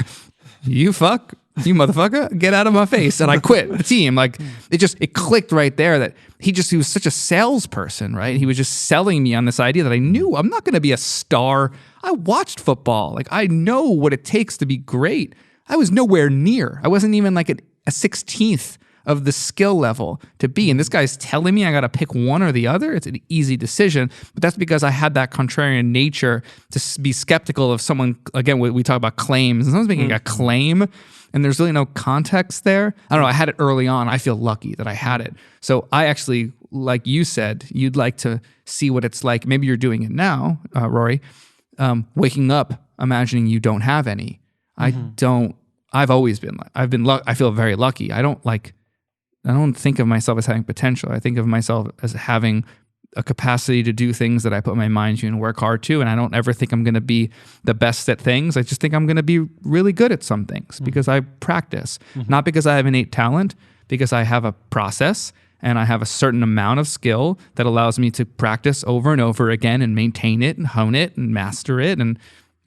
you motherfucker, get out of my face. And I quit the team. Like it clicked right there that he was such a salesperson, right? He was just selling me on this idea that I knew I'm not going to be a star. I watched football. Like I know what it takes to be great. I was nowhere near. I wasn't even like a 16th of the skill level to be. And this guy's telling me I got to pick one or the other. It's an easy decision, but that's because I had that contrarian nature to be skeptical of someone. Again, we talk about claims, and someone's making a claim and there's really no context there. I don't know. I had it early on. I feel lucky that I had it. So I actually, like you said, you'd like to see what it's like. Maybe you're doing it now, Rory, waking up, imagining you don't have any. I've always been I feel very lucky. I don't think of myself as having potential. I think of myself as having a capacity to do things that I put my mind to and work hard to. And I don't ever think I'm going to be the best at things. I just think I'm going to be really good at some things because I practice, not because I have innate talent, because I have a process and I have a certain amount of skill that allows me to practice over and over again and maintain it and hone it and master it and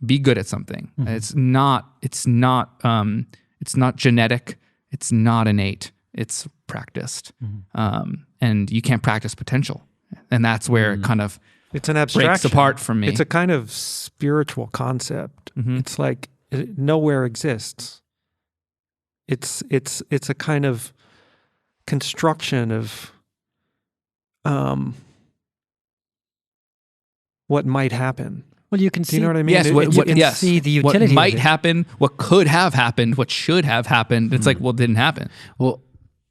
be good at something. It's not genetic. It's not innate. It's practiced. And you can't practice potential. And that's where it kind of it's an abstraction. Breaks apart from me. It's a kind of spiritual concept. It's like it nowhere exists. It's a kind of construction of what might happen. Well, you can see. Do you know what I mean? Yes, you can see the utility. What might happen, what could have happened, what should have happened. It's like, well, it didn't happen. Well,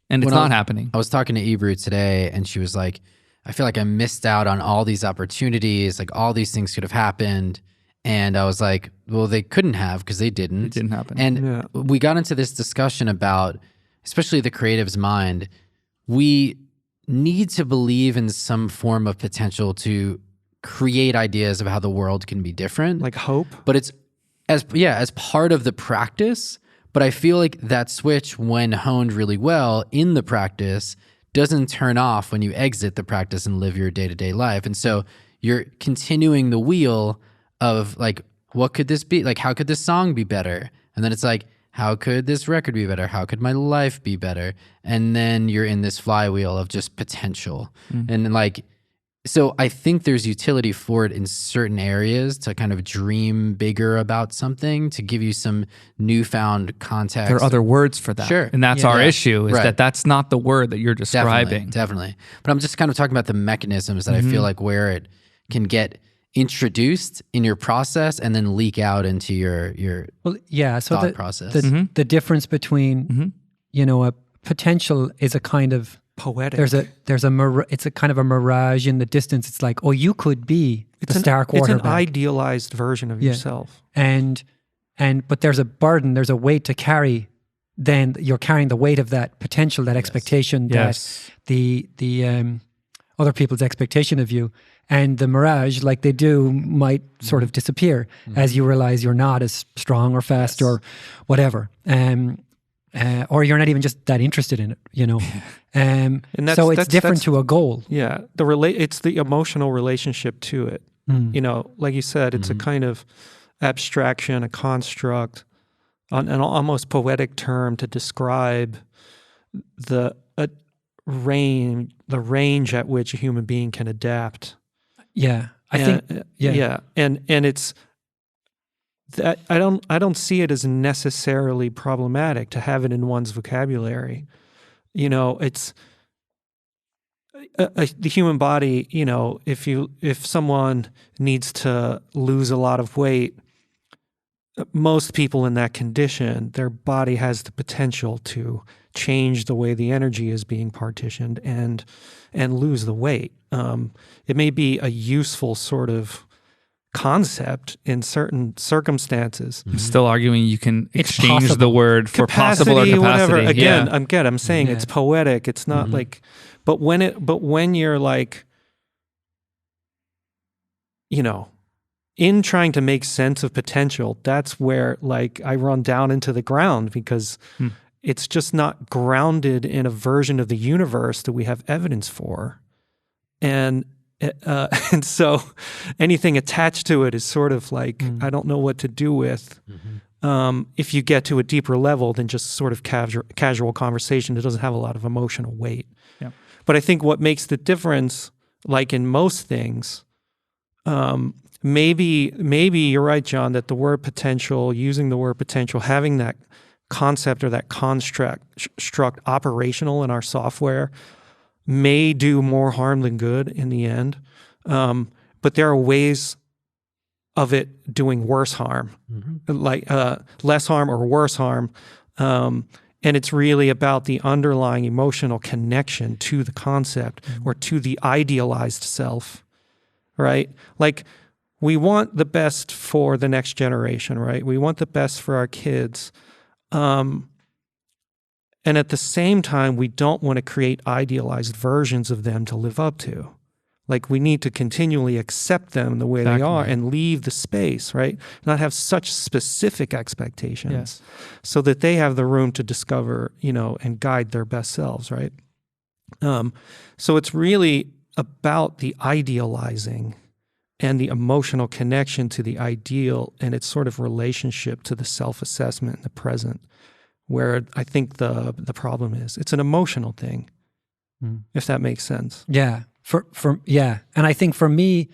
and it's not happening. I was talking to Ebru today, and she was like, I feel like I missed out on all these opportunities. Like all these things could have happened. And I was like, well, they couldn't have because they didn't. It didn't happen. And we got into this discussion about, especially the creative's mind, we need to believe in some form of potential to create ideas of how the world can be different. Like hope? But it's as part of the practice. But I feel like that switch, when honed really well in the practice, doesn't turn off when you exit the practice and live your day-to-day life. And so you're continuing the wheel of like, what could this be? Like, how could this song be better? And then it's like, how could this record be better? How could my life be better? And then you're in this flywheel of just potential. And like, so I think there's utility for it in certain areas to kind of dream bigger about something, to give you some newfound context. There are other words for that. Sure. And that's our issue, is that that's not the word that you're describing. Definitely. But I'm just kind of talking about the mechanisms that I feel like where it can get introduced in your process and then leak out into your thought process. The difference between, a potential is a kind of poetic. It's a kind of a mirage in the distance. It's like, oh, you could be the star quarterback. It's an idealized version of yourself. But there's a burden, there's a weight to carry. Then you're carrying the weight of that potential, that expectation, that the other people's expectation of you. And the mirage, like they do, might sort of disappear as you realize you're not as strong or fast or whatever. Or you're not even just that interested in it, And so it's different to a goal. Yeah, it's the emotional relationship to it. Like you said, it's a kind of abstraction, a construct, an almost poetic term to describe the range at which a human being can adapt. Yeah, and it's that I don't see it as necessarily problematic to have it in one's vocabulary. It's the human body. If someone needs to lose a lot of weight, most people in that condition, their body has the potential to change the way the energy is being partitioned and lose the weight. It may be a useful sort of concept in certain circumstances. I'm still arguing you can exchange the word for possible or capacity. Whatever. Again, I'm saying it's poetic. It's not like, but when you're like, in trying to make sense of potential, that's where like I run down into the ground, because it's just not grounded in a version of the universe that we have evidence for. And so anything attached to it is sort of like, I don't know what to do with. If you get to a deeper level than just sort of casual conversation, it doesn't have a lot of emotional weight. Yeah. But I think what makes the difference, like in most things, maybe you're right, John, that the word potential, using the word potential, having that concept or that construct operational in our software may do more harm than good in the end. But there are ways of it doing worse harm, like less harm or worse harm. And it's really about the underlying emotional connection to the concept or to the idealized self, right? Like, we want the best for the next generation, right? We want the best for our kids. And at the same time, we don't want to create idealized versions of them to live up to. Like, we need to continually accept them the way they are and leave the space, right? Not have such specific expectations so that they have the room to discover, and guide their best selves, right? So it's really about the idealizing and the emotional connection to the ideal and its sort of relationship to the self-assessment in the present, where I think the problem is. It's an emotional thing, if that makes sense. Yeah. And I think for me,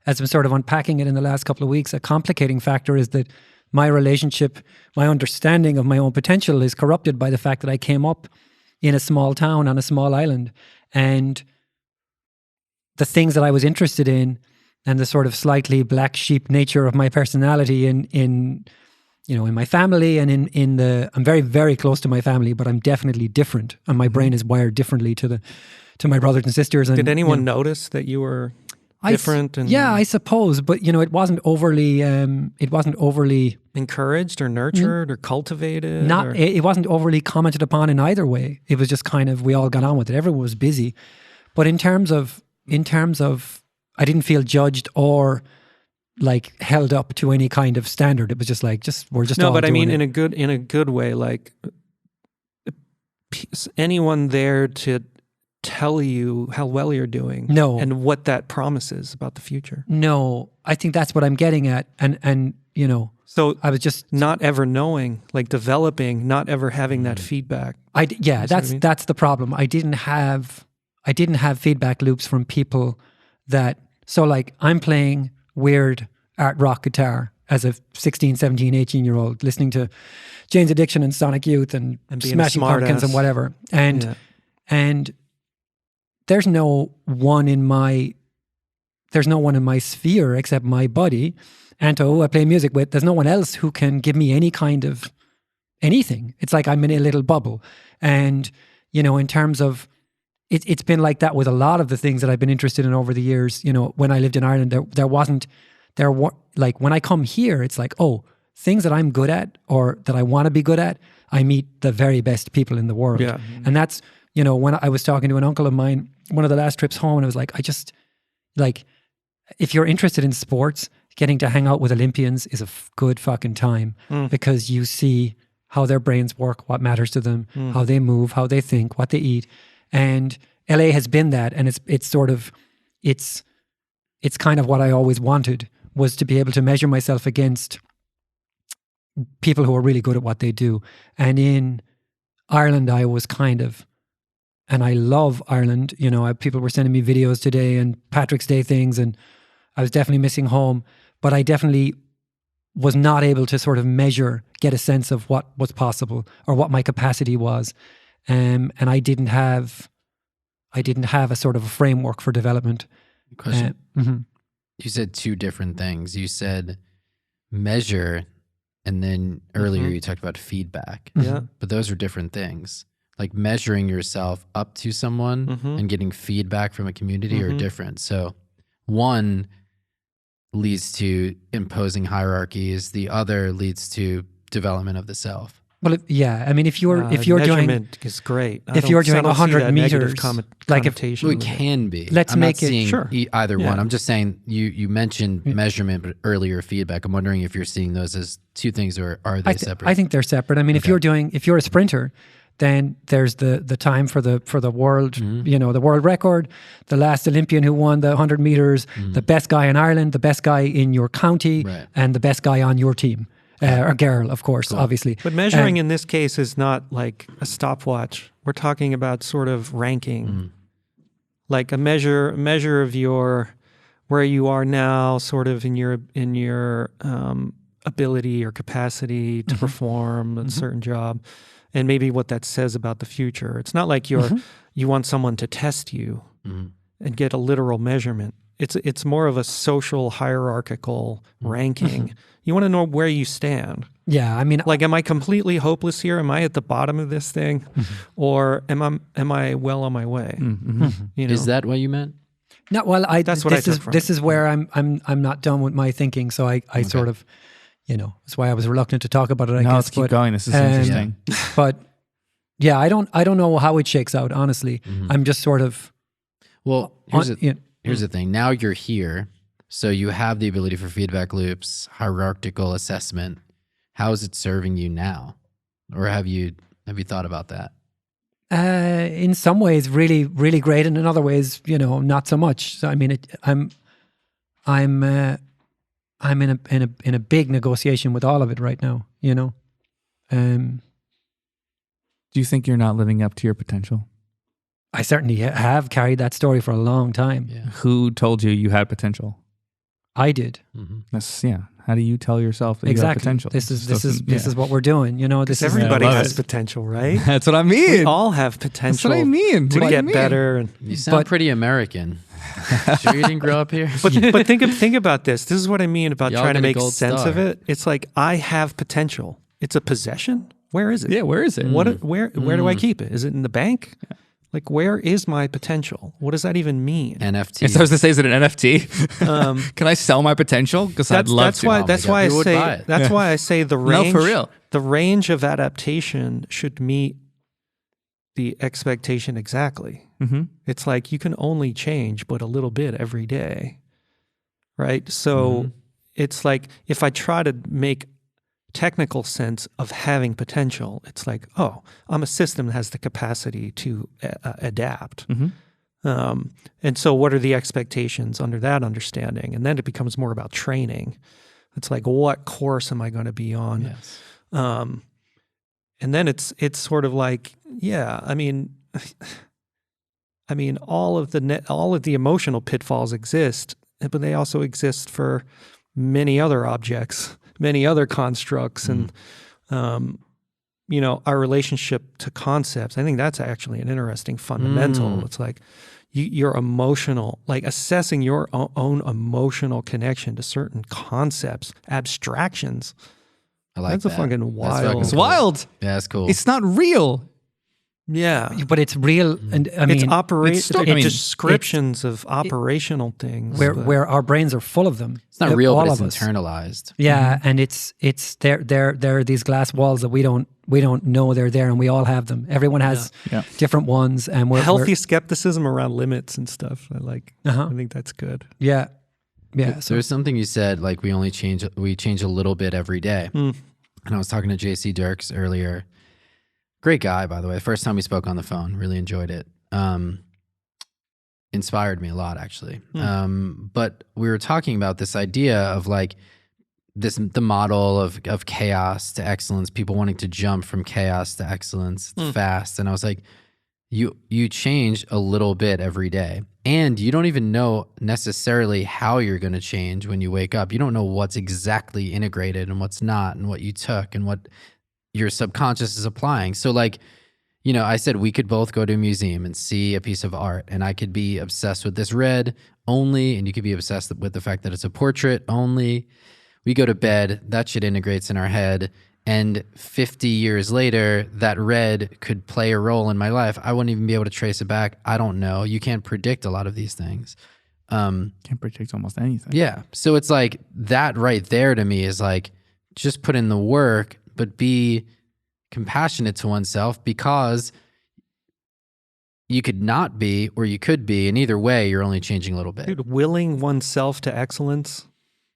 as I'm sort of unpacking it in the last couple of weeks, a complicating factor is that my relationship, my understanding of my own potential is corrupted by the fact that I came up in a small town on a small island, and the things that I was interested in and the sort of slightly black sheep nature of my personality in my family and I'm very, very close to my family, but I'm definitely different, and my brain is wired differently to my brothers and sisters. And did anyone notice that you were different? I suppose, but it wasn't overly encouraged or nurtured or cultivated. It wasn't overly commented upon in either way. It was just kind of, we all got on with it. Everyone was busy, but in terms of, I didn't feel judged or like held up to any kind of standard. It was just like, we're just no, all but I mean, it. in a good way, like anyone there to tell you how well you're doing, and what that promises about the future. No, I think that's what I'm getting at, and so I was just not ever knowing, like developing, not ever having that feedback. That's the problem. I didn't have feedback loops from people that. So like, I'm playing weird art rock guitar as a 16, 17, 18-year-old, listening to Jane's Addiction and Sonic Youth and Smashing Pumpkins and whatever. And there's no one in my sphere except my buddy, Anto, who I play music with. There's no one else who can give me any kind of anything. It's like I'm in a little bubble. And, in terms of, it's been like that with a lot of the things that I've been interested in over the years. When I lived in Ireland, like when I come here, it's like, things that I'm good at or that I want to be good at, I meet the very best people in the world. Yeah. And that's, when I was talking to an uncle of mine, one of the last trips home, and I was like, if you're interested in sports, getting to hang out with Olympians is a good fucking time, because you see how their brains work, what matters to them, how they move, how they think, what they eat. And LA has been that, and it's kind of what I always wanted, was to be able to measure myself against people who are really good at what they do. And in Ireland, I was kind of and I love Ireland. You know, people were sending me videos today and Patrick's Day things, and I was definitely missing home. But I definitely was not able to sort of get a sense of what was possible or what my capacity was, and I didn't have a sort of a framework for development. Question. You said two different things. You said measure, and then earlier you talked about feedback. Yeah. But those are different things. Like measuring yourself up to someone and getting feedback from a community are different. So one leads to imposing hierarchies. The other leads to development of the self. Well, yeah. I mean, if you're measurement doing is great. If you're doing 100 meters, like if it can be. Let's I'm make not it seeing either one. I'm just saying you mentioned measurement, but earlier feedback. I'm wondering if you're seeing those as two things, or are they separate? I think they're separate. I mean, if you're a sprinter, then there's the time for the world, you know, the world record, the last Olympian who won the 100 meters, the best guy in Ireland, the best guy in your county, and the best guy on your team. Or girl, of course, obviously. But measuring in this case is not like a stopwatch. We're talking about sort of ranking, like a measure of where you are now, sort of in your ability or capacity to perform a certain job, and maybe what that says about the future. It's not like you want someone to test you and get a literal measurement. It's more of a social hierarchical ranking. You want to know where you stand. Yeah, I mean, like, am I completely hopeless here? Am I at the bottom of this thing, or am I well on my way? You know? Is that what you meant? No, well, that's what I took from this is where I'm not done with my thinking. So I sort of, you know, that's why I was reluctant to talk about it. I guess. Let's keep going. This is interesting. But yeah, I don't know how it shakes out. Honestly, I'm just sort of. Well, here's the thing. Now you're here. So you have the ability for feedback loops, hierarchical assessment. How is it serving you now? Or have you thought about that? In some ways, really, really great, and in other ways, you know, not so much. So I mean, I'm in a big negotiation with all of it right now. You know. Do you think you're not living up to your potential? I certainly have carried that story for a long time. Yeah. Who told you had potential? I did. That's How do you tell yourself that you have potential? This is what we're doing. You know, everybody has potential, right? That's what I mean. We all have potential. That's what I mean. To get better. And you sound pretty American. Sure, you didn't grow up here. But think about this. This is what I mean about trying to make sense of it. It's like, I have potential. It's a possession. Where is it? Yeah, where is it? Where do I keep it? Is it in the bank? Yeah. Like, where is my potential? What does that even mean? NFT. So I was to say, is it an NFT? Can I sell my potential? Because I'd love to. That's why I say the range. No, for real. The range of adaptation should meet the expectation exactly. It's like, you can only change but a little bit every day, right? So it's like, if I try to make technical sense of having potential, it's like, oh, I'm a system that has the capacity to adapt. And so what are the expectations under that understanding? And then it becomes more about training. It's like, what course am I going to be on? Yes. And then it's sort of like, yeah, I mean, all of the emotional pitfalls exist, but they also exist for many other objects, many other constructs, and you know, our relationship to concepts. I think that's actually an interesting fundamental. It's like your emotional, like assessing your own emotional connection to certain concepts, abstractions. I like that's that. A fucking wild. It's wild. Yeah, that's cool. It's not real. Yeah, but it's real, and I mean, it's descriptions of operational things where our brains are full of them. It's not real, but it's internalized. Yeah, and it's there are these glass walls that we don't know they're there, and we all have them. Everyone has different ones, and we're healthy skepticism around limits and stuff. I like. I think that's good. Yeah, yeah. So there's something you said, like we change a little bit every day. And I was talking to JC Dirks earlier. Great guy, by the way. First time we spoke on the phone, really enjoyed it. Inspired me a lot, actually. But we were talking about this idea of like the model of chaos to excellence, people wanting to jump from chaos to excellence fast. And I was like, you change a little bit every day. And you don't even know necessarily how you're going to change when you wake up. You don't know what's exactly integrated and what's not, and what you took and what your subconscious is applying. So like, I said we could both go to a museum and see a piece of art, and I could be obsessed with this red only, and you could be obsessed with the fact that it's a portrait only. We go to bed, that shit integrates in our head. And 50 years later, that red could play a role in my life. I wouldn't even be able to trace it back. I don't know. You can't predict a lot of these things. Can't predict almost anything. Yeah. So it's like that right there to me is like, just put in the work, but be compassionate to oneself, because you could not be, or you could be, and either way, you're only changing a little bit. Dude, willing oneself to excellence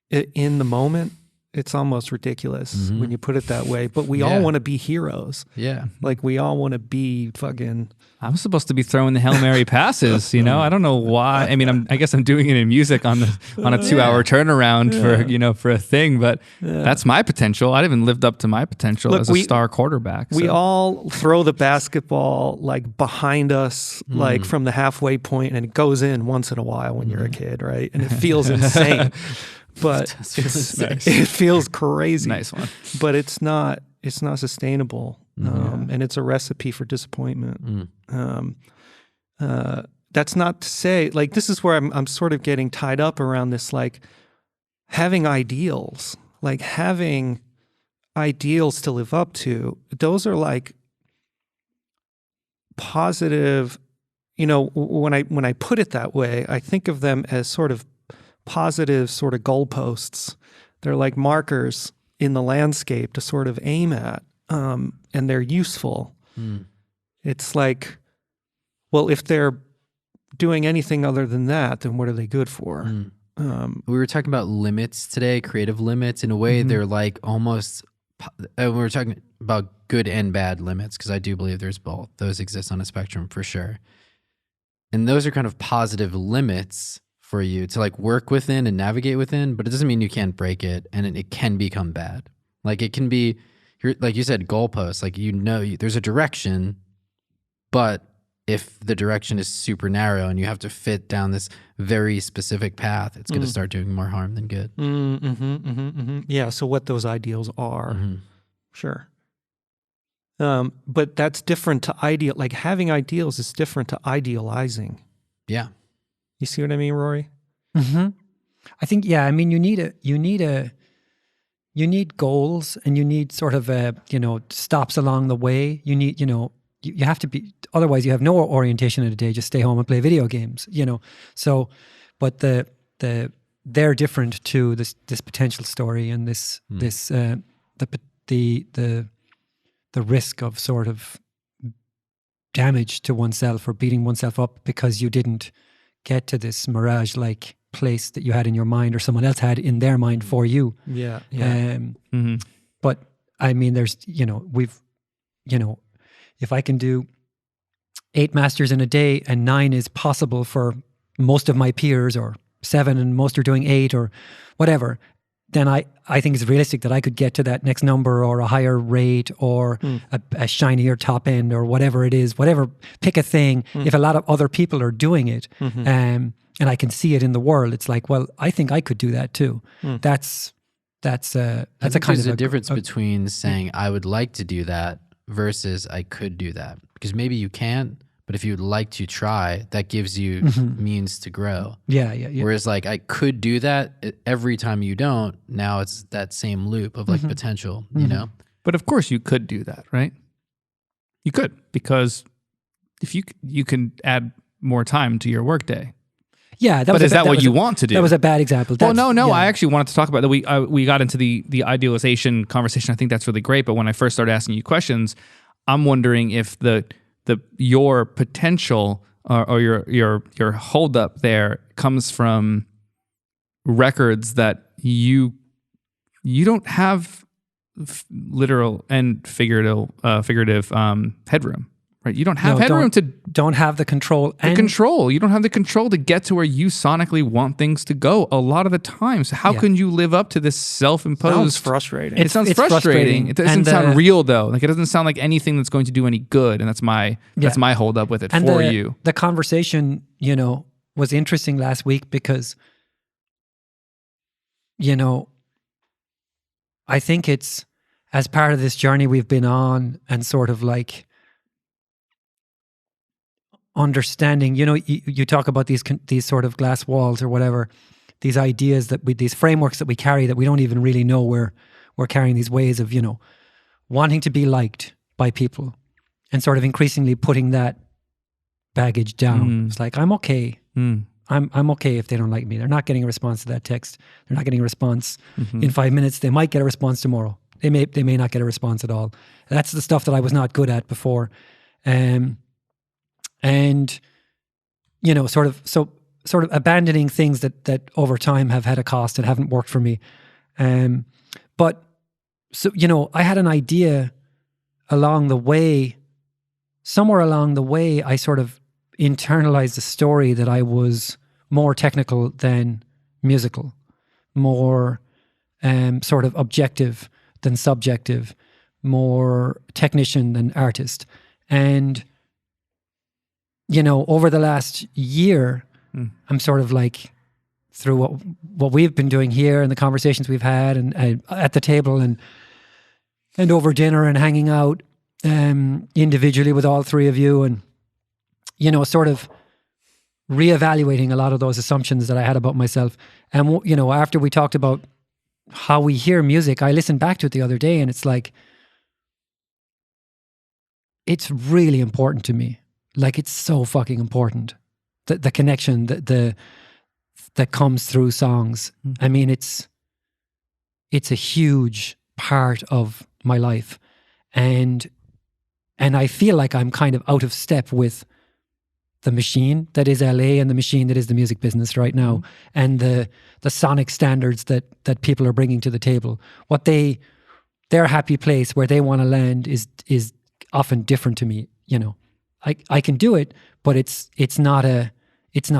in the moment, it's almost ridiculous when you put it that way. But we all want to be heroes. Yeah. Like we all want to be fucking... I'm supposed to be throwing the Hail Mary passes, I don't know why. I mean, I guess I'm doing it in music on a 2-hour turnaround for a thing, but that's my potential. I haven't lived up to my potential as a star quarterback. We all throw the basketball like behind us, like from the halfway point, and it goes in once in a while when you're a kid, right? And it feels insane. But it feels crazy. Nice one. But it's not sustainable. And it's a recipe for disappointment. That's not to say, like, this is where I'm sort of getting tied up around this, like having ideals to live up to. Those are like positive, when I put it that way, I think of them as sort of positive sort of goalposts. They're like markers in the landscape to sort of aim at, and they're useful. It's like, well, if they're doing anything other than that, then what are they good for? We were talking about limits today, creative limits. In a way, they're like almost, we were talking about good and bad limits, because I do believe there's both. Those exist on a spectrum for sure. And those are kind of positive limits for you to like work within and navigate within, but it doesn't mean you can't break it, and it can become bad. Like it can be, like you said, goalposts. Like there's a direction, but if the direction is super narrow and you have to fit down this very specific path, it's going to start doing more harm than good. Yeah. So what those ideals are, sure. But that's different to like having ideals is different to idealizing. Yeah. You see what I mean, Rory? I think, I mean, you need goals, and you need sort of stops along the way. You need, you have to be, otherwise you have no orientation in the day, just stay home and play video games, So, but they're different to this potential story, and the risk of sort of damage to oneself or beating oneself up because you didn't get to this mirage-like place that you had in your mind, or someone else had in their mind for you. Yeah. But I mean, there's, if I can do 8 masters in a day and 9 is possible for most of my peers, or 7 and most are doing 8 or whatever, then I think it's realistic that I could get to that next number, or a higher rate, or a shinier top end, or whatever it is, pick a thing. If a lot of other people are doing it, and I can see it in the world, it's like, well, I think I could do that too. That's a kind of a difference between saying I would like to do that versus I could do that, because maybe you can't, but if you'd like to try, that gives you means to grow. Yeah. Whereas like I could do that, every time you don't, now it's that same loop of like potential, But of course you could do that, right? You could, because if you can add more time to your workday. Yeah, but is that what you want to do? That was a bad example. Well, no. Yeah. I actually wanted to talk about that. We got into the idealization conversation. I think that's really great. But when I first started asking you questions, I'm wondering if your potential or your holdup there comes from records that you don't have literal and figurative headroom, right? You don't have headroom to don't have the control and control. You don't have the control to get to where you sonically want things to go a lot of the time. So how can you live up to this self-imposed? Sounds frustrating. It sounds frustrating. It doesn't sound real though. Like it doesn't sound like anything that's going to do any good. And that's my hold up with it for you. The conversation, was interesting last week because, I think it's as part of this journey we've been on and sort of like understanding, you talk about these sort of glass walls or whatever, these ideas these frameworks that we carry that we don't even really know we're carrying, these ways of, wanting to be liked by people and sort of increasingly putting that baggage down. It's like, I'm okay. I'm okay if they don't like me. They're not getting a response to that text. They're not getting a response in 5 minutes. They might get a response tomorrow. They may not get a response at all. That's the stuff that I was not good at before. And sort of abandoning things that over time have had a cost and haven't worked for me. But so, I had an idea somewhere along the way, I sort of internalized a story that I was more technical than musical, more sort of objective than subjective, more technician than artist. And, over the last year, I'm sort of like, through what we've been doing here and the conversations we've had and at the table and over dinner and hanging out individually with all three of you and, sort of reevaluating a lot of those assumptions that I had about myself. And, after we talked about how we hear music, I listened back to it the other day and it's like, it's really important to me. Like, it's so fucking important. The connection that comes through songs. I mean, it's a huge part of my life. And I feel like I'm kind of out of step with the machine that is LA and the machine that is the music business right now, and the sonic standards that people are bringing to the table. What their happy place where they want to land is often different to me. I can do it, but it's not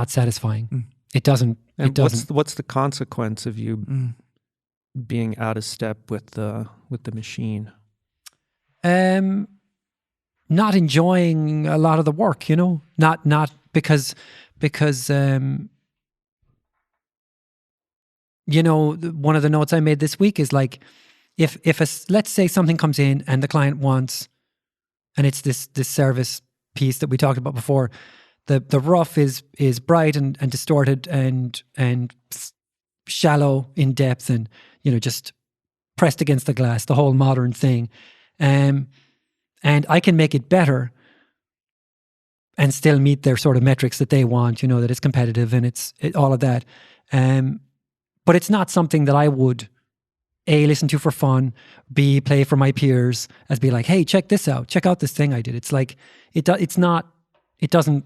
satisfying. It doesn't. What's the consequence of you being out of step with the machine? Not enjoying a lot of the work, not because one of the notes I made this week is like, if let's say something comes in and the client wants, and it's this service piece that we talked about before, the rough is bright and distorted and shallow in depth and just pressed against the glass, the whole modern thing. And I can make it better and still meet their sort of metrics that they want, that it's competitive and it's all of that. But it's not something that I would A, listen to for fun, B, play for my peers, as be like, hey, check this out. Check out this thing I did. It's like, it doesn't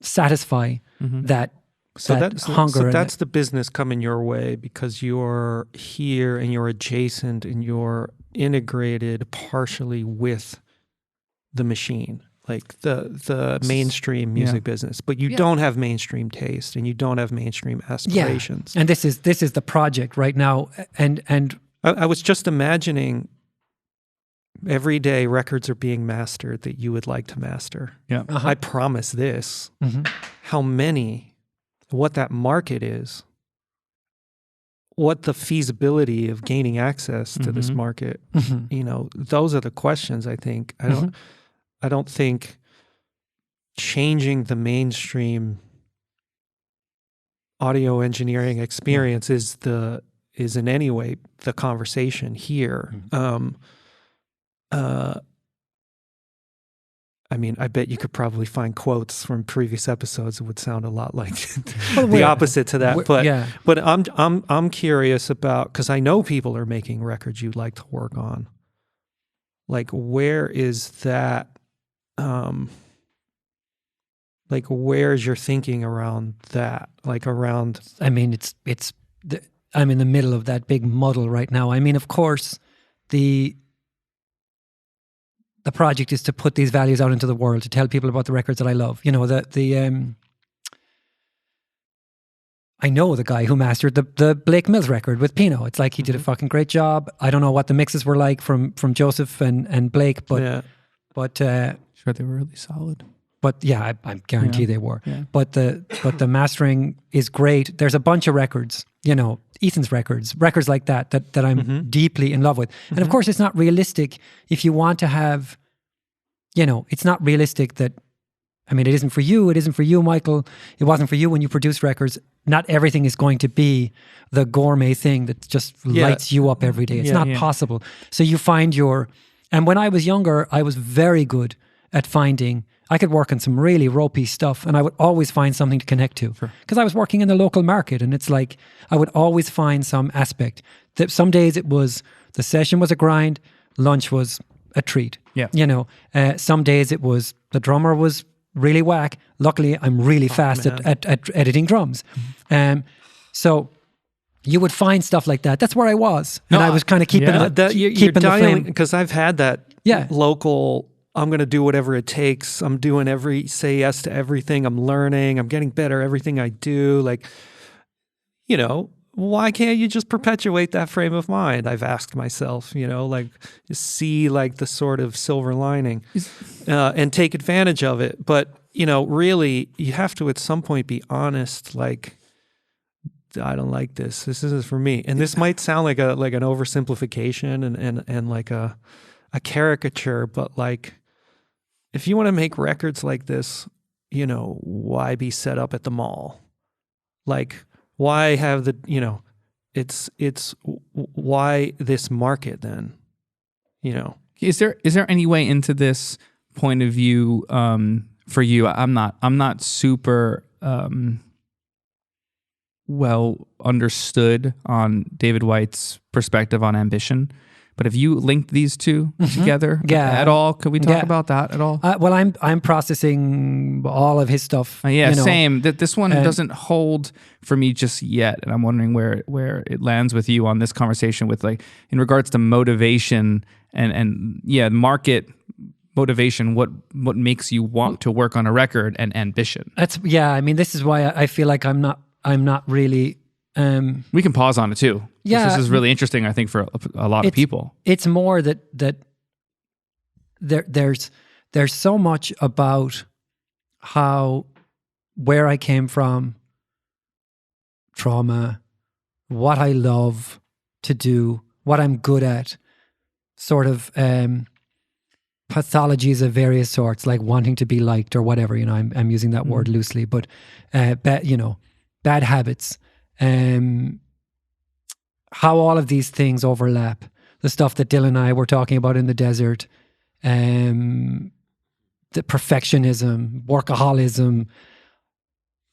satisfy that hunger. So that's the business coming your way because you're here and you're adjacent and you're integrated partially with the machine, like the mainstream music business, but you don't have mainstream taste and you don't have mainstream aspirations. And this is the project right now. And I was just imagining every day records are being mastered that you would like to master. Yeah. I promise this, how many, what that market is, what the feasibility of gaining access to this market, those are the questions. I think I don't think changing the mainstream audio engineering experience is in any way the conversation here. I mean, I bet you could probably find quotes from previous episodes that would sound a lot like the opposite to that. But I'm curious about, because I know people are making records you'd like to work on. Like, where is that? Like, where's your thinking around that? Like around. I mean, I'm in the middle of that big muddle right now. I mean, of course, the the project is to put these values out into the world, to tell people about the records that I love. You know, I know the guy who mastered the Blake Mills record with Pino. It's like he did a fucking great job. I don't know what the mixes were like from Joseph and Blake, but sure, they were really solid. But yeah, I guarantee they were. Yeah. But the mastering is great. There's a bunch of records, you know, Ethan's records like that I'm deeply in love with. And of course, it's not realistic if you want to have, you know, it's not realistic that, I mean, it isn't for you. It isn't for you, Michael. It wasn't for you when you produce records. Not everything is going to be the gourmet thing that just lights you up every day. It's not possible. So you find and when I was younger, I was very good at finding, I could work on some really ropey stuff and I would always find something to connect to. Because I was working in the local market and it's like, I would always find some aspect. That some days it was, the session was a grind, lunch was a treat. Yeah. You know, some days it was, the drummer was really whack. Luckily, I'm really fast at editing drums. So you would find stuff like that. That's where I was. And I was kind of keeping keeping the flame. Because I've had that local, I'm going to do whatever it takes. I'm doing say yes to everything. I'm learning. I'm getting better everything I do. Like, you know, why can't you just perpetuate that frame of mind? I've asked myself, you know, like see like the sort of silver lining and take advantage of it. But, you know, really you have to at some point be honest, like, I don't like this. This isn't for me. And this might sound like an oversimplification and like a caricature, but like, if you want to make records like this, you know, why be set up at the mall? Like, why have you know, it's why this market then, you know? Is there any way into this point of view for you? I'm not super well understood on David White's perspective on ambition. But have you linked these two together at all? Could we talk about that at all? Well, I'm processing all of his stuff. You know. Same. This one doesn't hold for me just yet, and I'm wondering where it lands with you on this conversation with like in regards to motivation and market motivation. What makes you want to work on a record and ambition? I mean, this is why I feel like I'm not really. We can pause on it too. Yeah, this is really interesting. I think for a lot of people, it's more that there's so much about where I came from, trauma, what I love to do, what I'm good at, sort of pathologies of various sorts, like wanting to be liked or whatever. You know, I'm using that word loosely, but bad habits. How all of these things overlap. The stuff that Dylan and I were talking about in the desert, the perfectionism, workaholism,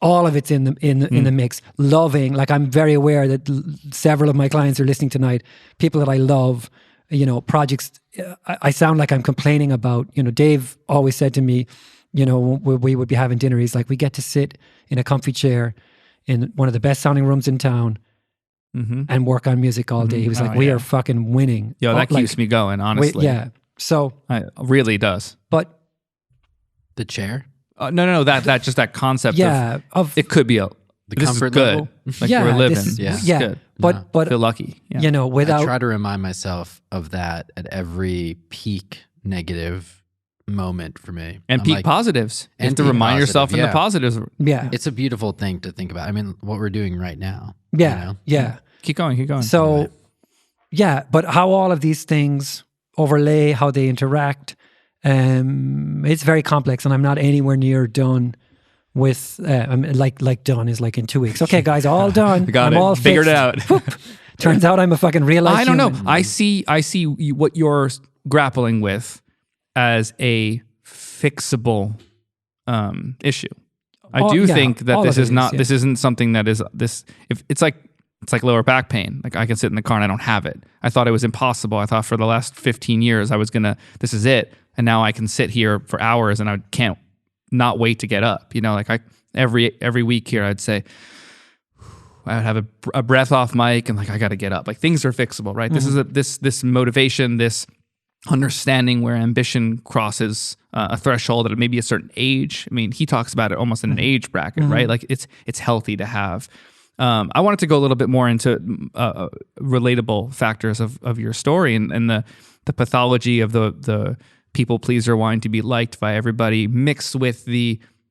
all of it's in the mix. Loving, like I'm very aware that several of my clients are listening tonight, people that I love, you know, projects. I sound like I'm complaining about, you know, Dave always said to me, you know, we would be having dinner, he's like, we get to sit in a comfy chair in one of the best sounding rooms in town and work on music all day. He was like, we are fucking winning. Yo, that keeps me going, honestly. So it really does. But the chair? No, that concept of it could be the comfort good. level. Like we're living. This is good. But feel lucky. Yeah. You know, without I try to remind myself of that at every peak negative moment for me. And peak positives. You have to remind yourself in the positives. Yeah. It's a beautiful thing to think about. I mean, what we're doing right now. Yeah. You know? Yeah. Keep going. So, but how all of these things overlay, how they interact, it's very complex, and I'm not anywhere near done with, like done is like in 2 weeks. Okay, guys, all done. I'm all figured it out. Turns out I'm a fucking real life I don't human. know. I see what you're grappling with as a fixable issue. I do think that this isn't something that is this. If it's like lower back pain. Like I can sit in the car and I don't have it. I thought it was impossible. I thought for the last 15 years this is it. And now I can sit here for hours and I can't not wait to get up. You know, like every week here I'd say, I would have a breath off mic and like I got to get up. Like things are fixable, right? This is this motivation, this understanding where ambition crosses a threshold at maybe a certain age. I mean, he talks about it almost in an age bracket, right? Like it's healthy to have. I wanted to go a little bit more into relatable factors of your story and the pathology of the people pleaser wanting to be liked by everybody, mixed with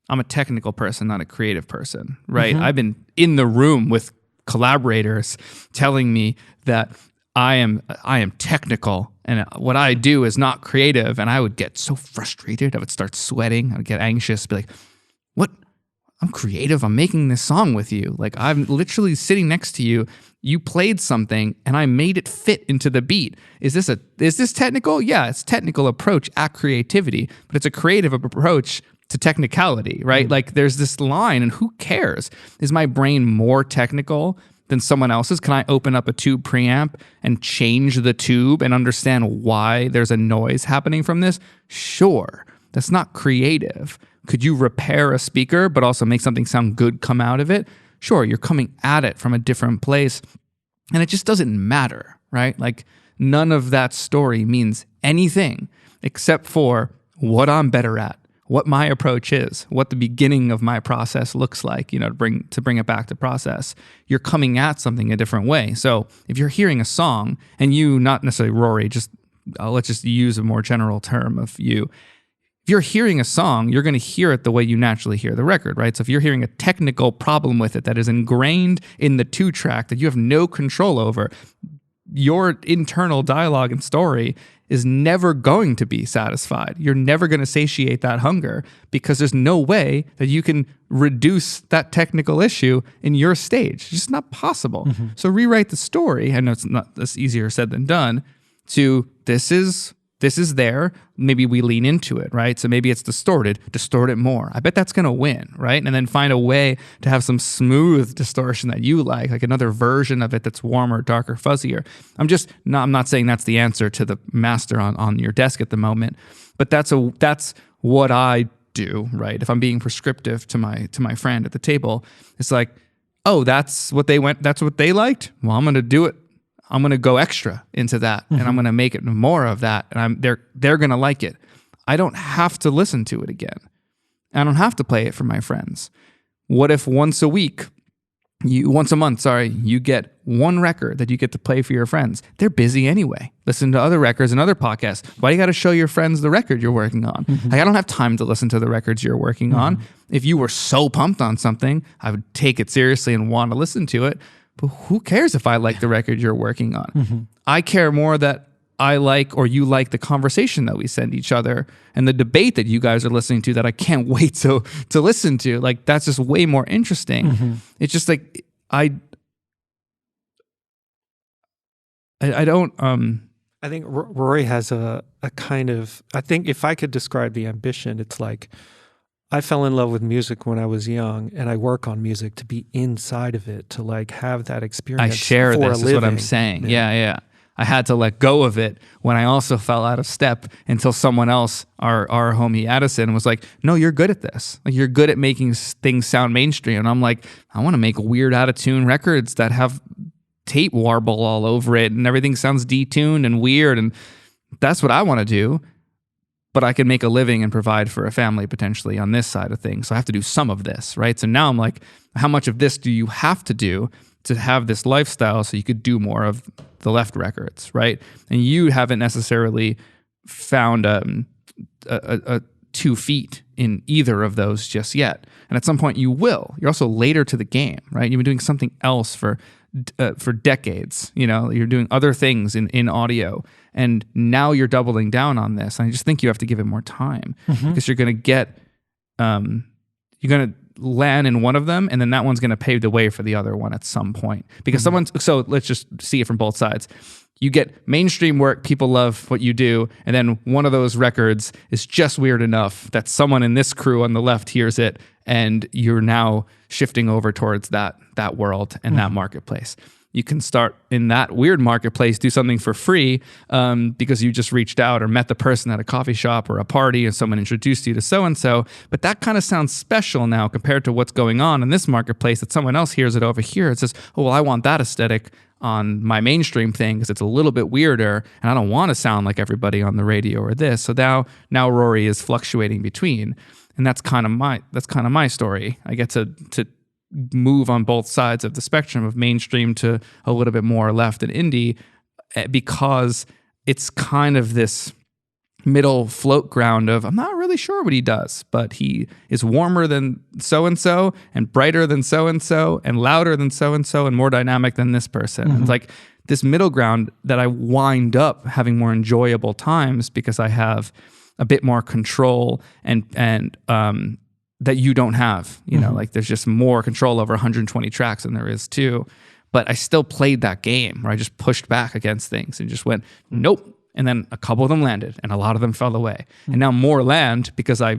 I'm a technical person, not a creative person, right? I've been in the room with collaborators telling me that I am technical and what I do is not creative, and I would get so frustrated. I would start sweating. I would get anxious, be like, "What? I'm creative. I'm making this song with you. Like, I'm literally sitting next to you. You played something and I made it fit into the beat. Is this technical? Yeah, it's technical approach at creativity, but it's a creative approach to technicality, right? Like there's this line, and who cares? Is my brain more technical than someone else's? Can I open up a tube preamp and change the tube and understand why there's a noise happening from this? Sure. That's not creative. Could you repair a speaker but also make something sound good come out of it? Sure, you're coming at it from a different place, and it just doesn't matter, right? Like none of that story means anything except for what I'm better at, what my approach is, what the beginning of my process looks like, to bring it back to process. You're coming at something a different way. So if you're hearing a song, and you, not necessarily Rory, let's just use a more general term of you. If you're hearing a song, you're going to hear it the way you naturally hear the record, right? So if you're hearing a technical problem with it that is ingrained in the 2-track that you have no control over, your internal dialogue and story is never going to be satisfied. You're never going to satiate that hunger because there's no way that you can reduce that technical issue in your stage. It's just not possible. So rewrite the story. I know that's easier said than done. To this is there. Maybe we lean into it, right? So maybe it's distort it more. I bet that's going to win, right? And then find a way to have some smooth distortion that you like another version of it that's warmer, darker, fuzzier. I'm not saying that's the answer to the master on your desk at the moment, but that's what I do, right? If I'm being prescriptive to my friend at the table, it's like, oh, that's what they liked. Well, I'm going to do it. I'm going to go extra into that, and I'm going to make it more of that, and they're going to like it. I don't have to listen to it again. I don't have to play it for my friends. What if once a month, you get one record that you get to play for your friends? They're busy anyway. Listen to other records and other podcasts. Why do you got to show your friends the record you're working on? Like, I don't have time to listen to the records you're working on. If you were so pumped on something, I would take it seriously and want to listen to it. But who cares if I like the record you're working on? I care more that I like or you like the conversation that we send each other and the debate that you guys are listening to that I can't wait to listen to. Like, that's just way more interesting. It's just like I don't. I think Rory has a kind of. I think if I could describe the ambition, it's like, I fell in love with music when I was young, and I work on music to be inside of it, to like have that experience. I share this, is what I'm saying. Yeah. I had to let go of it when I also fell out of step until someone else, our homie Addison, was like, no, you're good at this. Like, you're good at making things sound mainstream. And I'm like, I want to make weird out-of-tune records that have tape warble all over it and everything sounds detuned and weird. And that's what I want to do. But I can make a living and provide for a family potentially on this side of things. So I have to do some of this, right? So now I'm like, how much of this do you have to do to have this lifestyle so you could do more of the left records, right? And you haven't necessarily found a 2 feet in either of those just yet. And at some point you will. You're also later to the game, right? You've been doing something else for decades. You're doing other things in audio, and now you're doubling down on this. And I just think you have to give it more time because you're going to land in one of them, and then that one's going to pave the way for the other one at some point. Because so let's just see it from both sides. You get mainstream work, people love what you do, and then one of those records is just weird enough that someone in this crew on the left hears it, and you're now shifting over towards that world and that marketplace. You can start in that weird marketplace, do something for free because you just reached out or met the person at a coffee shop or a party, and someone introduced you to so-and-so. But that kind of sounds special now compared to what's going on in this marketplace that someone else hears it over here. It says, oh, well, I want that aesthetic. on my mainstream thing because it's a little bit weirder and I don't want to sound like everybody on the radio or this. So now Rory is fluctuating between, and that's kind of my story. I get to move on both sides of the spectrum of mainstream to a little bit more left and indie because it's kind of this middle float ground of I'm not really sure what he does, but he is warmer than so-and-so and brighter than so-and-so and louder than so-and-so and more dynamic than this person. It's like this middle ground that I wind up having more enjoyable times because I have a bit more control and that you don't have, you know, like there's just more control over 120 tracks than there is too. But I still played that game where I just pushed back against things and just went, nope. And then a couple of them landed and a lot of them fell away. And now more land because I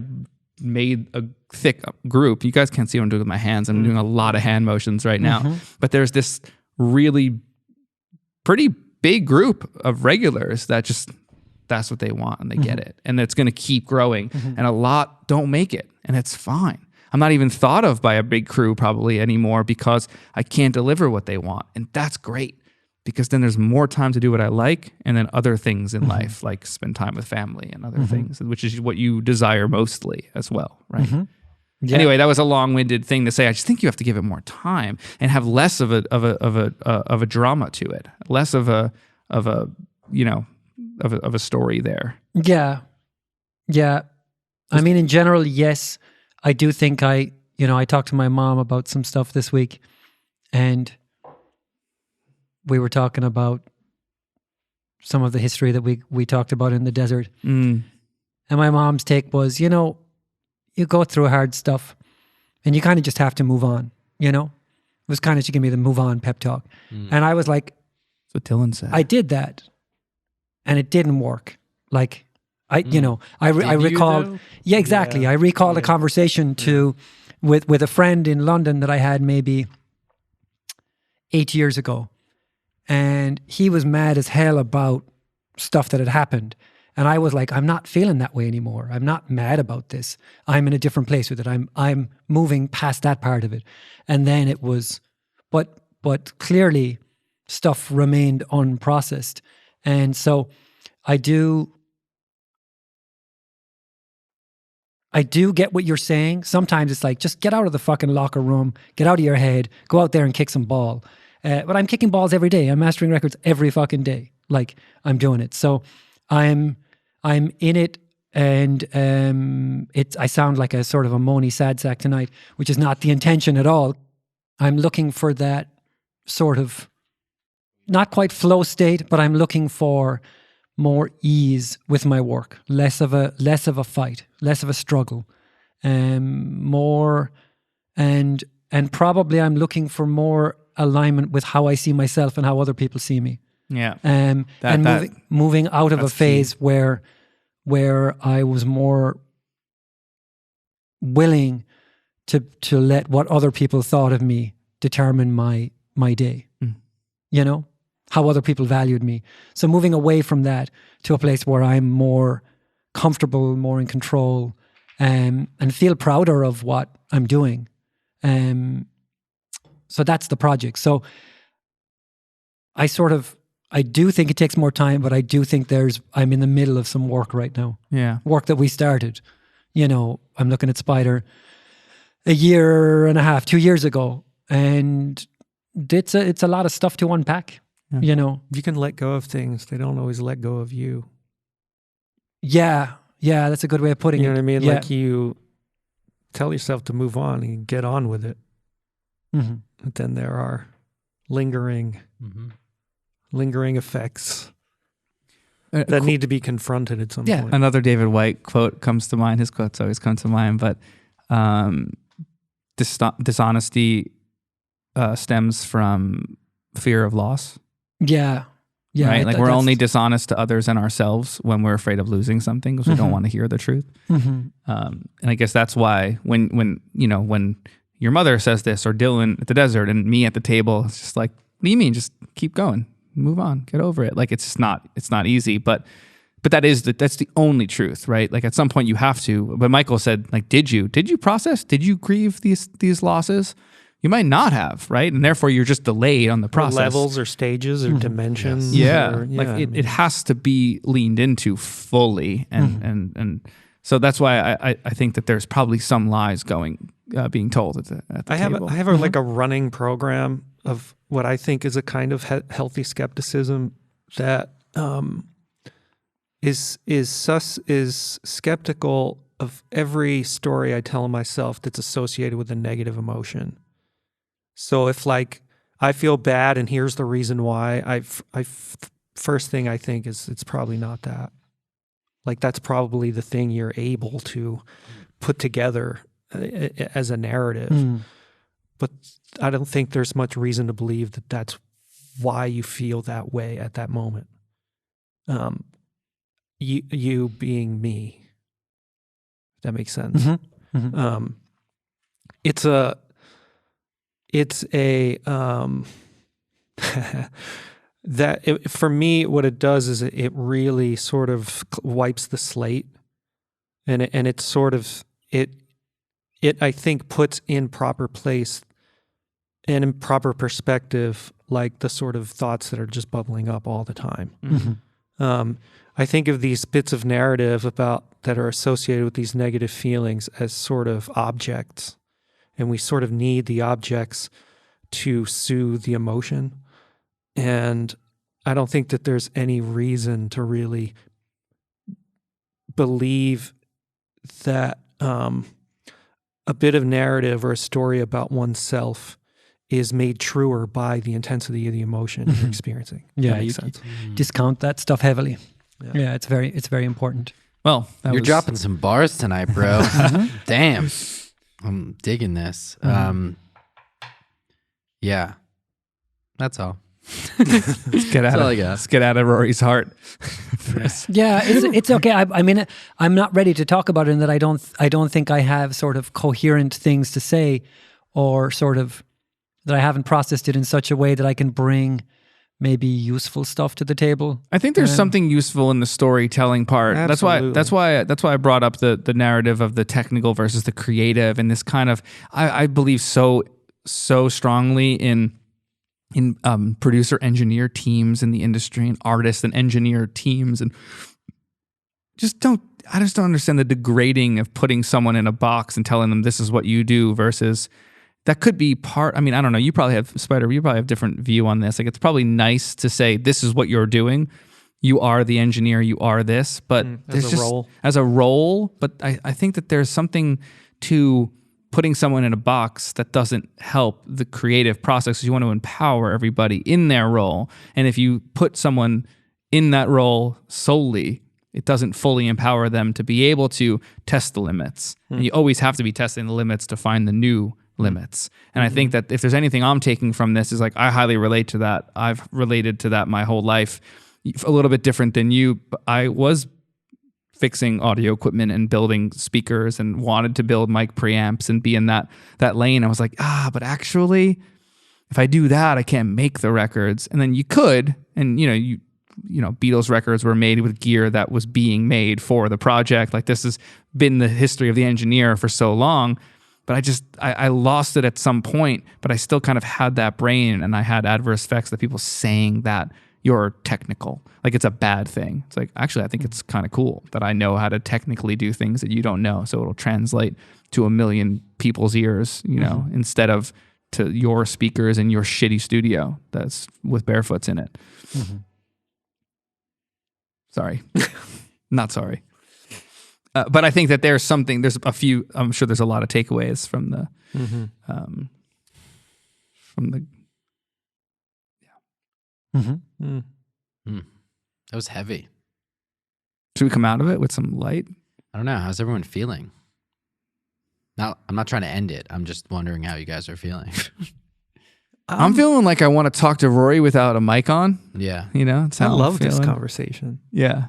made a thick group. You guys can't see what I'm doing with my hands. I'm doing a lot of hand motions right now. But there's this really pretty big group of regulars that just, that's what they want and they get it. And it's going to keep growing. And a lot don't make it. And it's fine. I'm not even thought of by a big crew probably anymore because I can't deliver what they want. And that's great. Because then there's more time to do what I like and then other things in life, like spend time with family and other things, which is what you desire mostly as well, right? Yeah. Anyway, that was a long-winded thing to say. I just think you have to give it more time and have less of a drama to it, less of a story there. Yeah. I mean, in general, yes, I do think I talked to my mom about some stuff this week and we were talking about some of the history that we talked about in the desert. And my mom's take was, you go through hard stuff and you kind of just have to move on, It was kind of, she gave me the move on pep talk. And I was like, that's what Dylan said. I did that and it didn't work. Like, I recalled, yeah, exactly. Yeah. I recalled a conversation with a friend in London that I had maybe 8 years ago. And he was mad as hell about stuff that had happened. And I was like, I'm not feeling that way anymore. I'm not mad about this. I'm in a different place with it. I'm moving past that part of it. And then it was, but clearly stuff remained unprocessed. And so I do get what you're saying. Sometimes it's like, just get out of the fucking locker room, get out of your head, go out there and kick some ball. But I'm kicking balls every day. I'm mastering records every fucking day. Like I'm doing it. So I'm in it, and I sound like a sort of a moany sad sack tonight, which is not the intention at all. I'm looking for that sort of not quite flow state, but I'm looking for more ease with my work, less of a fight, less of a struggle, more and probably I'm looking for more alignment with how I see myself and how other people see me. Yeah. Moving out of a phase where I was more willing to let what other people thought of me determine my day. How other people valued me. So moving away from that to a place where I'm more comfortable, more in control, and feel prouder of what I'm doing. So that's the project. So I do think it takes more time, but I do think I'm in the middle of some work right now. Yeah. Work that we started. I'm looking at Spider a year and a half, 2 years ago. And it's a lot of stuff to unpack, If you can let go of things, they don't always let go of you. Yeah. Yeah, that's a good way of putting it. You know what I mean? Yeah. Like you tell yourself to move on and get on with it. But then there are lingering effects that need to be confronted at some point. Another David White quote comes to mind. His quotes always come to mind, but dishonesty stems from fear of loss. Yeah. Right? Like we're only dishonest to others and ourselves when we're afraid of losing something because we don't want to hear the truth. And I guess that's why when your mother says this, or Dylan at the desert and me at the table, it's just like, what do you mean? Just keep going, move on, get over it. Like it's not easy, but that's the only truth, right? Like at some point you have to. But Michael said, like, did you process? Did you grieve these losses? you might not have, right? And therefore you're just delayed on the process. Or levels or stages or dimensions. Yeah. It has to be leaned into fully. And so that's why I think that there's probably some lies being told at the table. I have like a running program of what I think is a kind of healthy skepticism that is skeptical of every story I tell myself that's associated with a negative emotion. So if like I feel bad and here's the reason why, first thing I think is it's probably not that. Like that's probably the thing you're able to put together as a narrative. But I don't think there's much reason to believe that that's why you feel that way at that moment. You being me. If that makes sense. For me, what it does is it really sort of wipes the slate, and it sort of it I think puts in proper place and in proper perspective like the sort of thoughts that are just bubbling up all the time. I think of these bits of narrative that are associated with these negative feelings as sort of objects, and we sort of need the objects to soothe the emotion. And I don't think that there's any reason to really believe that a bit of narrative or a story about oneself is made truer by the intensity of the emotion you're experiencing. Yeah, you discount that stuff heavily. Yeah, it's very important. Well, you're dropping some bars tonight, bro. Damn, I'm digging this. Yeah, that's all. Let's get out of Rory's heart. Yeah, it's okay. I mean, I'm not ready to talk about it, in that I don't think I have sort of coherent things to say, or sort of that I haven't processed it in such a way that I can bring maybe useful stuff to the table. I think there's something useful in the storytelling part. Absolutely. That's why I brought up the narrative of the technical versus the creative, and this kind of I believe so strongly in producer engineer teams in the industry, and artists and engineer teams, and I just don't understand the degrading of putting someone in a box and telling them this is what you do versus that could be part. I mean, I don't know. You probably have a different view on this. Like, it's probably nice to say this is what you're doing. You are the engineer. You are this, but there's as a role. But I think that there's something to putting someone in a box that doesn't help the creative process. You want to empower everybody in their role. And if you put someone in that role solely, it doesn't fully empower them to be able to test the limits. And you always have to be testing the limits to find the new limits. And I think that if there's anything I'm taking from this is like, I highly relate to that. I've related to that my whole life. A little bit different than you, but I was fixing audio equipment and building speakers and wanted to build mic preamps and be in that lane. I was like, but actually, if I do that, I can't make the records. And then you could, and you know, Beatles records were made with gear that was being made for the project. Like, this has been the history of the engineer for so long. But I lost it at some point, but I still kind of had that brain, and I had adverse effects that people saying that you're technical. Like, it's a bad thing. It's like, actually, I think it's kind of cool that I know how to technically do things that you don't know. So it'll translate to a million people's ears, instead of to your speakers in your shitty studio that's with Barefoots in it. Sorry. Not sorry. But I think that there's I'm sure there's a lot of takeaways from the, That was heavy. Should we come out of it with some light? I don't know. How's everyone feeling? Now, I'm not trying to end it. I'm just wondering how you guys are feeling. I'm feeling like I want to talk to Rory without a mic on. Yeah. It's how I love this feeling. conversation. Yeah.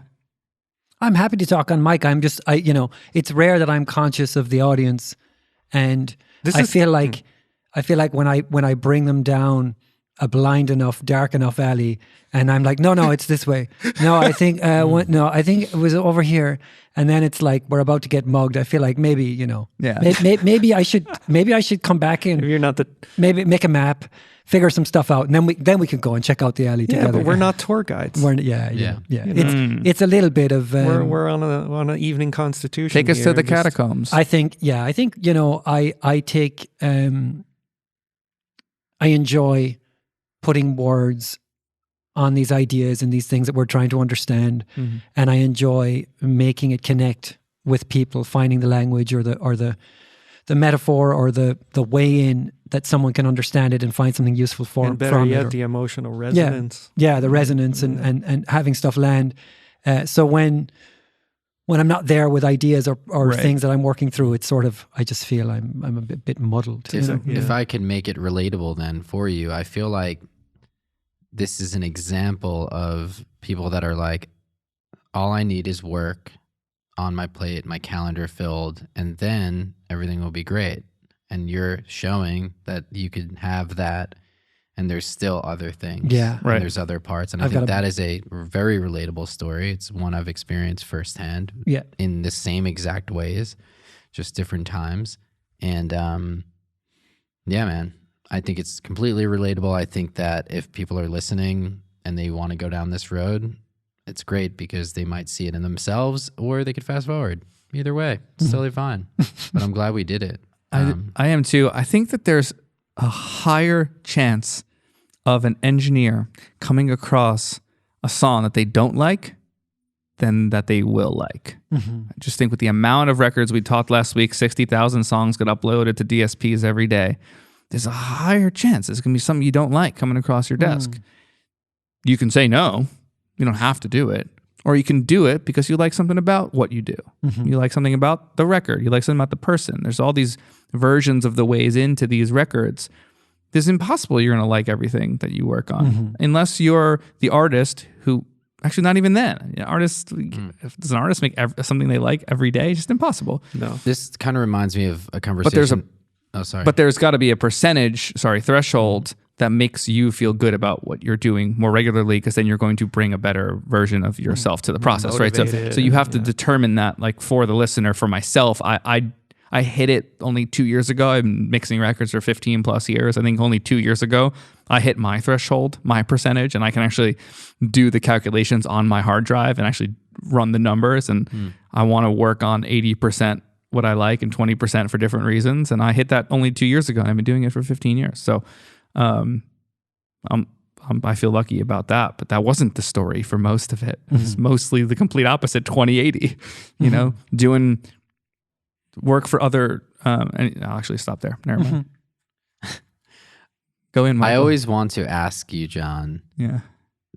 I'm happy to talk on mic. It's rare that I'm conscious of the audience, and I feel like when I bring them down, blind enough, dark enough alley, and I'm like, no, it's this way. No, I think I think it was over here, and then it's like we're about to get mugged. I feel like maybe maybe I should come back in. If you're not maybe make a map, figure some stuff out, and then we can go and check out the alley together. Yeah, but we're not tour guides. It's a little bit of we're on an evening constitution. Take us to the catacombs. I think I take I enjoy putting words on these ideas and these things that we're trying to understand, and I enjoy making it connect with people, finding the language or the metaphor or the way in that someone can understand it and find something useful for. And better yet, the emotional resonance. Yeah, the resonance and having stuff land. So when I'm not there with ideas or things that I'm working through, it's sort of, I just feel I'm a bit muddled. If I could make it relatable then for you, I feel like this is an example of people that are like, all I need is work on my plate, my calendar filled, and then everything will be great. And you're showing that you can have that, and there's still other things. Yeah, right. And there's other parts. And I think that is a very relatable story. It's one I've experienced firsthand in the same exact ways, just different times. And yeah, man, I think it's completely relatable. I think that if people are listening and they want to go down this road, it's great because they might see it in themselves, or they could fast forward. Either way, it's totally fine. But I'm glad we did it. I am too. I think that there's a higher chance of an engineer coming across a song that they don't like than that they will like. I just think with the amount of records we talked last week, 60,000 songs get uploaded to DSPs every day. There's a higher chance there's going to be something you don't like coming across your desk. You can say no. You don't have to do it. Or you can do it because you like something about what you do. You like something about the record. You like something about the person. There's all these versions of the ways into these records. It's impossible you're going to like everything that you work on unless you're the artist who, actually not even then. Does an artist make something they like every day? It's just impossible. No. This kind of reminds me of a conversation. But there's got to be a threshold that makes you feel good about what you're doing more regularly, because then you're going to bring a better version of yourself to the process, right? So you have to determine that, like for the listener, for myself, I hit it only 2 years ago. I've been mixing records for 15 plus years. I think only 2 years ago, I hit my threshold, my percentage, and I can actually do the calculations on my hard drive and actually run the numbers. And I want to work on 80% what I like and 20% for different reasons. And I hit that only 2 years ago, and I've been doing it for 15 years. So I feel lucky about that, but that wasn't the story for most of it. It's mostly the complete opposite, 2080, you know, doing work for other, and I'll actually stop there. Never mind. Go in, Michael. I always want to ask you, John,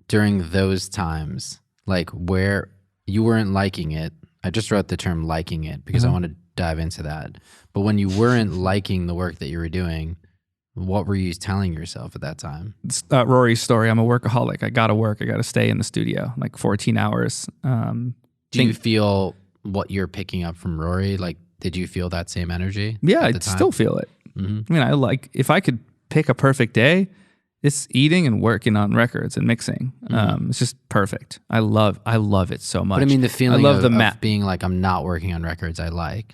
during those times, like where you weren't liking it, I just wrote the term liking it because I want to dive into that. But when you weren't liking the work that you were doing, what were you telling yourself at that time? It's Rory's story. I'm a workaholic. I got to work. I got to stay in the studio like 14 hours. Do you feel what you're picking up from Rory? Like, did you feel that same energy? Yeah, I still feel it. I mean, if I could pick a perfect day, it's eating and working on records and mixing. It's just perfect. I love it so much. But I mean, the feeling of being like, I'm not working on records I like.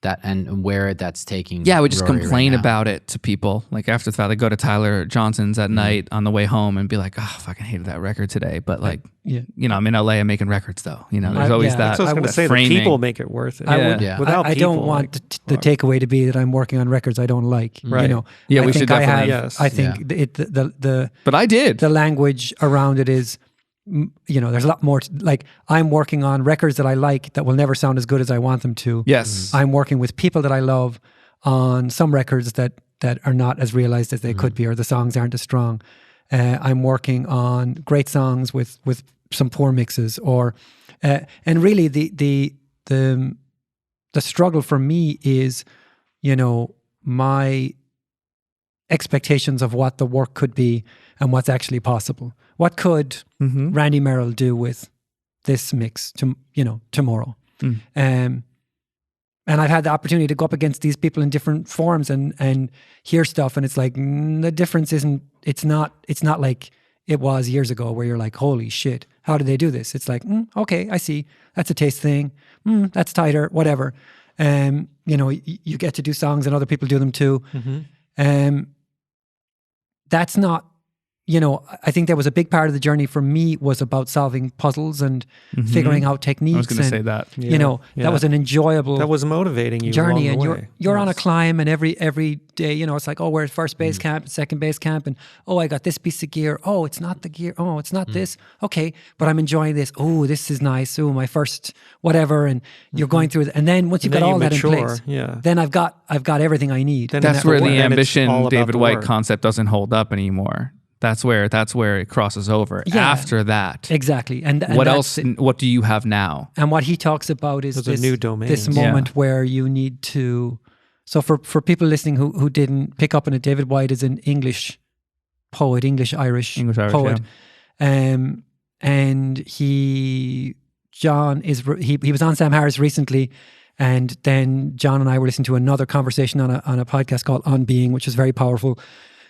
That and where that's taking. Yeah, I would just Rory complain right about it to people. Like after the fact, I go to Tyler Johnson's at night on the way home and be like, "Oh, I fucking hated that record today." But like, you know, I'm in LA. I'm making records though. You know, there's always that. I was going to say the people make it worth it. I don't want the takeaway to be that I'm working on records I don't like. Right. You know. Yeah, we should definitely. I think the But I did. The language around it is. You know, there's a lot more like I'm working on records that I like that will never sound as good as I want them to. Yes. I'm working with people that I love on some records that are not as realized as they could be, or the songs aren't as strong. I'm working on great songs with some poor mixes, or and really the struggle for me is, you know, my expectations of what the work could be and what's actually possible. What could Randy Merrill do with this mix tomorrow? And I've had the opportunity to go up against these people in different forms and hear stuff, and it's like the difference isn't. It's not like it was years ago where you're like, holy shit, how did they do this? It's like, okay, I see. That's a taste thing. That's tighter, whatever. You get to do songs and other people do them too. That's not, I think that was a big part of the journey for me, was about solving puzzles and figuring out techniques. I was going to say that. That was an enjoyable. That was motivating you journey, along the and way. you're on a climb, and every day, it's like, oh, we're at first base camp, second base camp, and oh, I got this piece of gear. Oh, it's not the gear. Oh, it's not this. Okay, but I'm enjoying this. Oh, this is nice. Oh, my first whatever, and you're going through it, and then once you've got all that in place, then I've got everything I need. Then that's where the ambition David White concept doesn't hold up anymore. That's where it crosses over. After that, exactly. And what else? What do you have now? And what he talks about is a new domain. This moment where you need to. So for people listening who didn't pick up on it, David White is an English poet, English-Irish poet, and he was on Sam Harris recently, and then John and I were listening to another conversation on a podcast called On Being, which is very powerful,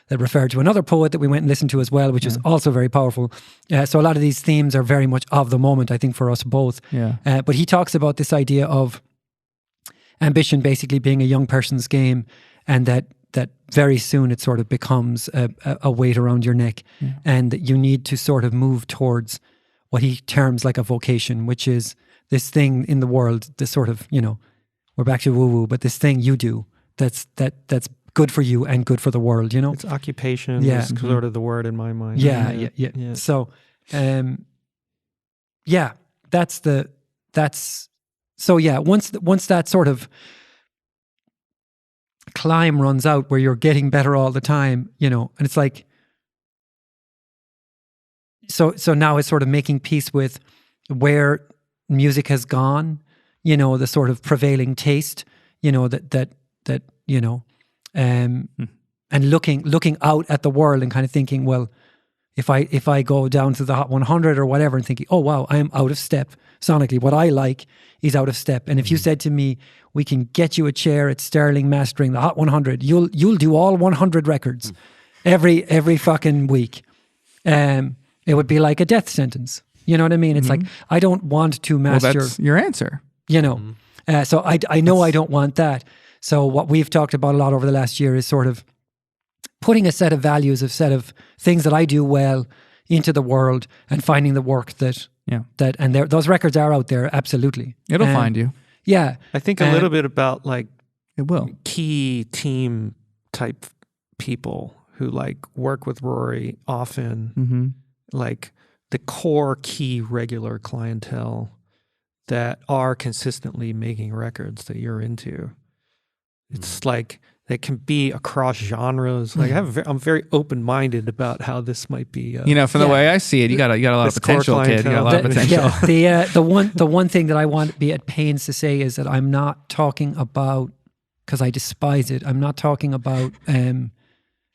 that referred to another poet that we went and listened to as well, which is also very powerful. So a lot of these themes are very much of the moment, I think, for us both. But he talks about this idea of ambition basically being a young person's game, and that very soon it sort of becomes a weight around your neck, and that you need to sort of move towards what he terms like a vocation, which is this thing in the world, this sort of, we're back to woo-woo, but this thing you do that's good for you and good for the world, It's occupation is sort of the word in my mind. Yeah. So, once that sort of climb runs out where you're getting better all the time, and it's like, so now it's sort of making peace with where music has gone, the sort of prevailing taste, and looking out at the world and kind of thinking, well, if I go down to the Hot 100 or whatever and thinking, oh wow, I am out of step sonically. What I like is out of step. And if you said to me, we can get you a chair at Sterling Mastering, the Hot 100, you'll do all 100 records every fucking week. It would be like a death sentence. You know what I mean? It's like, I don't want to master. Well, that's your answer. So I know I don't want that. So what we've talked about a lot over the last year is sort of putting a set of values, a set of things that I do well into the world, and finding the work that those records are out there. Absolutely. It'll find you. Yeah. I think a little bit about like it will key team type people who like work with Rory often, like the core key regular clientele that are consistently making records that you're into. It's like they can be across genres. Like I'm very open-minded about how this might be. From the way I see it, you got a lot of potential, kid. You got a lot of potential. The one thing that I want to be at pains to say is that I'm not talking about, because I despise it, I'm not talking about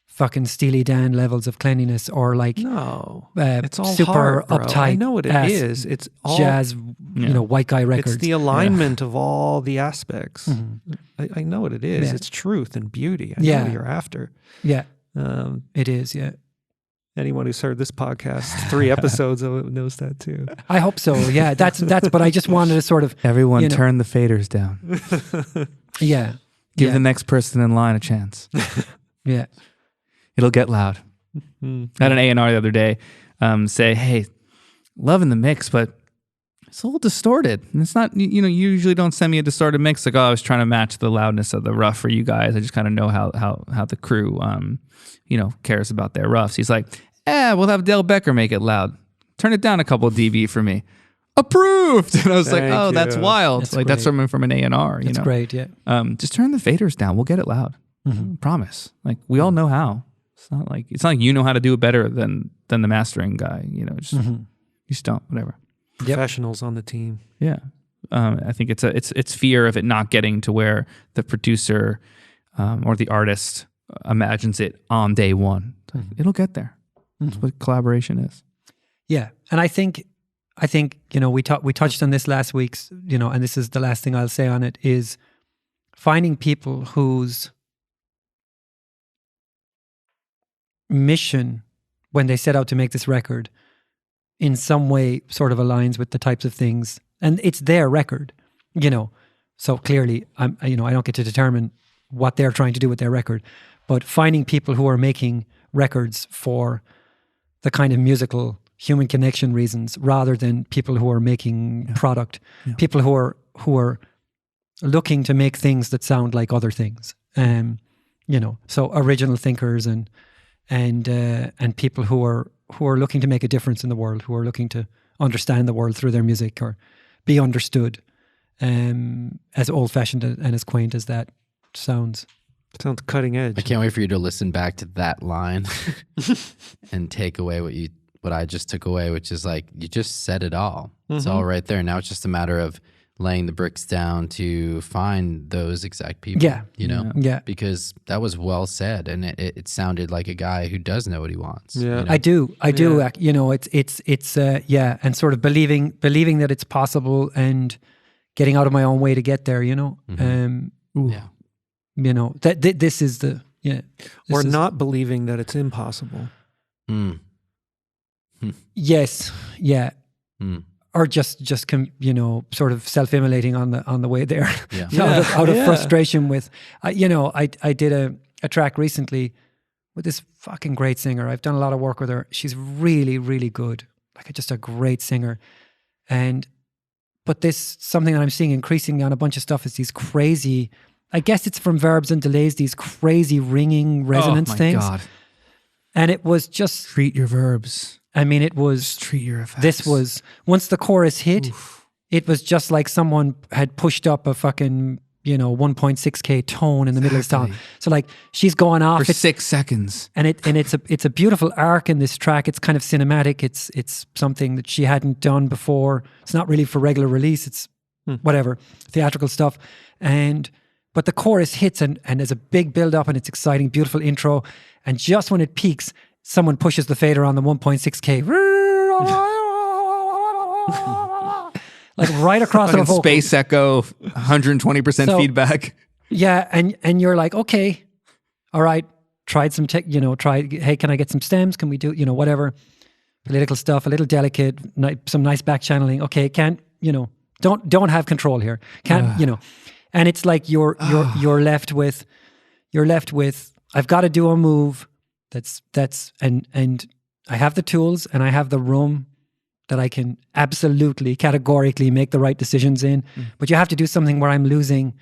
fucking Steely Dan levels of cleanliness or like it's all super hard, bro. uptight. I know what it is. It's all jazz, white guy records. It's the alignment of all the aspects. I know what it is. It's truth and beauty. I know what you're after. Yeah, it is. Yeah. Anyone who's heard this podcast 3 episodes of it knows that too. I hope so. Yeah, that's. But I just wanted to sort of everyone turn the faders down. Give the next person in line a chance. Yeah. It'll get loud. I had an A&R the other day say, hey, loving the mix, but it's a little distorted. And it's not, you usually don't send me a distorted mix. Like, I was trying to match the loudness of the rough for you guys. I just kind of know how the crew, cares about their roughs. He's like, we'll have Dale Becker make it loud. Turn it down a couple dB for me. Approved. And I was like, oh, that's wild. That's like, great. That's something from an A&R, That's great, yeah. Just turn the faders down. We'll get it loud. Promise. Like, we all know how. It's not like you know how to do it better than the mastering guy. You just don't. Whatever. Professionals on the team. Yeah, I think it's fear of it not getting to where the producer or the artist imagines it on day one. It'll get there. That's what collaboration is. Yeah, and I think we touched on this last week's. And this is the last thing I'll say on it is finding people whose mission when they set out to make this record in some way sort of aligns with the types of things, and it's their record, you know. So clearly, I don't get to determine what they're trying to do with their record, but finding people who are making records for the kind of musical human connection reasons, rather than people who are making product, people who are looking to make things that sound like other things, you know. So original thinkers and people who are looking to make a difference in the world, who are looking to understand the world through their music or be understood. As old-fashioned and as quaint as that sounds. Sounds cutting edge. I can't wait for you to listen back to that line and take away what I just took away, which is like, you just said it all. It's all right there. Now it's just a matter of laying the bricks down to find those exact people. Yeah. You know? Yeah. Because that was well said, and it sounded like a guy who does know what he wants. Yeah. You know? I do. You know, it's and sort of believing that it's possible and getting out of my own way to get there, you know. Yeah. You know, this is the or not believing that it's impossible. Yes, yeah. Or just you know, sort of self-immolating on the way there. Yeah. out of frustration with you know, I did a track recently with this fucking great singer. I've done a lot of work with her. She's really, really good. Like, just a great singer. But this, something that I'm seeing increasingly on a bunch of stuff, is these crazy, I guess it's from verbs and delays, these crazy ringing resonance things. Oh my God. And it was just... Treat your verbs. I mean, it was... Just treat your effects. This was... Once the chorus hit, it was just like someone had pushed up a fucking, you know, 1.6K tone in the middle of the song. So like, she's going off... For 6 seconds. And it's a beautiful arc in this track. It's kind of cinematic. It's something that she hadn't done before. It's not really for regular release. It's whatever, theatrical stuff. But the chorus hits and there's a big build up and it's exciting, beautiful intro. And just when it peaks, someone pushes the fader on the 1.6K. Like right across the vocal. Space echo, 120% feedback. Yeah, and you're like, okay, all right, tried some tech, you know, hey, can I get some stems? Can we do, you know, whatever, political stuff, a little delicate, some nice back channeling. Okay, can't, you know, don't have control here. Can't, you know, and it's like you're left with, I've got to do a move that's and I have the tools and I have the room that I can absolutely, categorically make the right decisions in. But you have to do something where I'm losing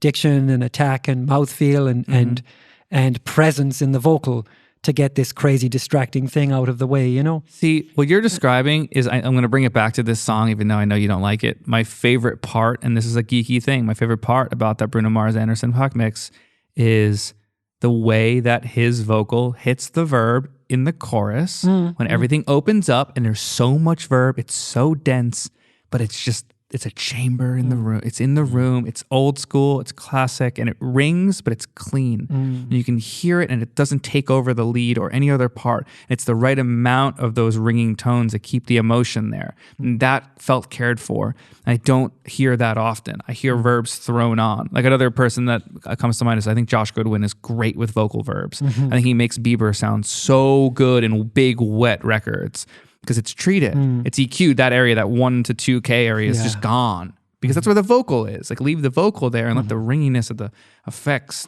diction and attack and mouthfeel and presence in the vocal to get this crazy distracting thing out of the way, you know? See, what you're describing is, I'm going to bring it back to this song, even though I know you don't like it. My favorite part, and this is a geeky thing, my favorite part about that Bruno Mars Anderson .Paak mix is the way that his vocal hits the verb in the chorus when everything opens up and there's so much verb, it's so dense, but it's a chamber in the room. It's in the room. It's old school. It's classic, and it rings, but it's clean. And you can hear it, and it doesn't take over the lead or any other part. It's the right amount of those ringing tones that keep the emotion there. And that felt cared for. And I don't hear that often. I hear verbs thrown on. Like, another person that comes to mind is, I think Josh Goodwin is great with vocal verbs. I think he makes Bieber sound so good in big, wet records. Because it's treated, it's EQ'd. That area, that 1 to 2K area, is just gone because that's where the vocal is. Like, leave the vocal there and let the ringiness of the effects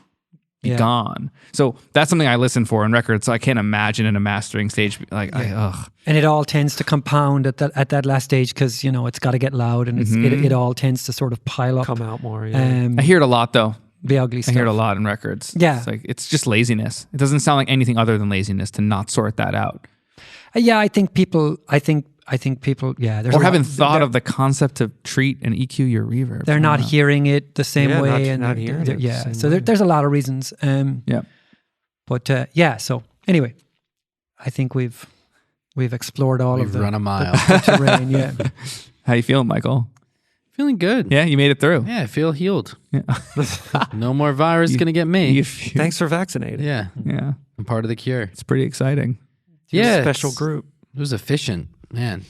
be gone. So that's something I listen for in records. So I can't imagine in a mastering stage, like, And it all tends to compound at that last stage because, you know, it's got to get loud and it all tends to sort of pile up, come out more. Yeah. I hear it a lot though. The ugly stuff. I hear it a lot in records. Yeah, it's just laziness. It doesn't sound like anything other than laziness to not sort that out. Yeah, I think people, there's or haven't thought of the concept to treat and EQ your reverb. They're not hearing it the same way. Not hearing it. Yeah, so there's a lot of reasons. But so anyway, I think we've explored all of the... We've run a mile. The terrain, yeah. How you feeling, Michael? Feeling good. Yeah, you made it through. Yeah, I feel healed. Yeah. No more virus going to get me. Thanks for vaccinating. Yeah. Yeah. I'm part of the cure. It's pretty exciting. Yeah, special group. It was efficient, man.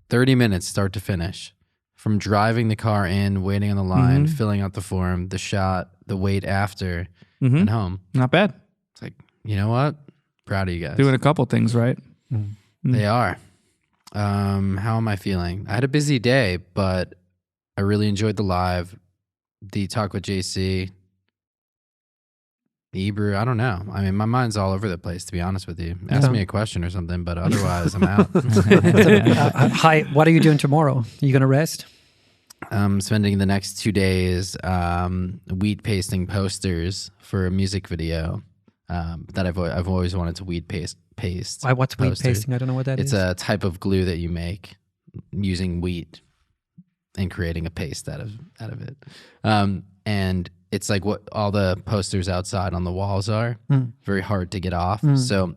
30 minutes start to finish. from driving the car in, waiting on the line, filling out the form, the shot, the wait after, and home. Not bad. It's like, you know what? Proud of you guys. Doing a couple things right. They are. How am I feeling? I had a busy day, but I really enjoyed the live, the talk with JC, the Ebrew. I don't know. I mean, my mind's all over the place, to be honest with you. Ask me a question or something, but otherwise I'm out. Hi, what are you doing tomorrow? Are you going to rest? I'm spending the next 2 days wheat pasting posters for a music video that I've always wanted to wheat paste. What's wheat pasting? I don't know what that is. It's a type of glue that you make using wheat and creating a paste out of it. And it's like what all the posters outside on the walls are. Very hard to get off. So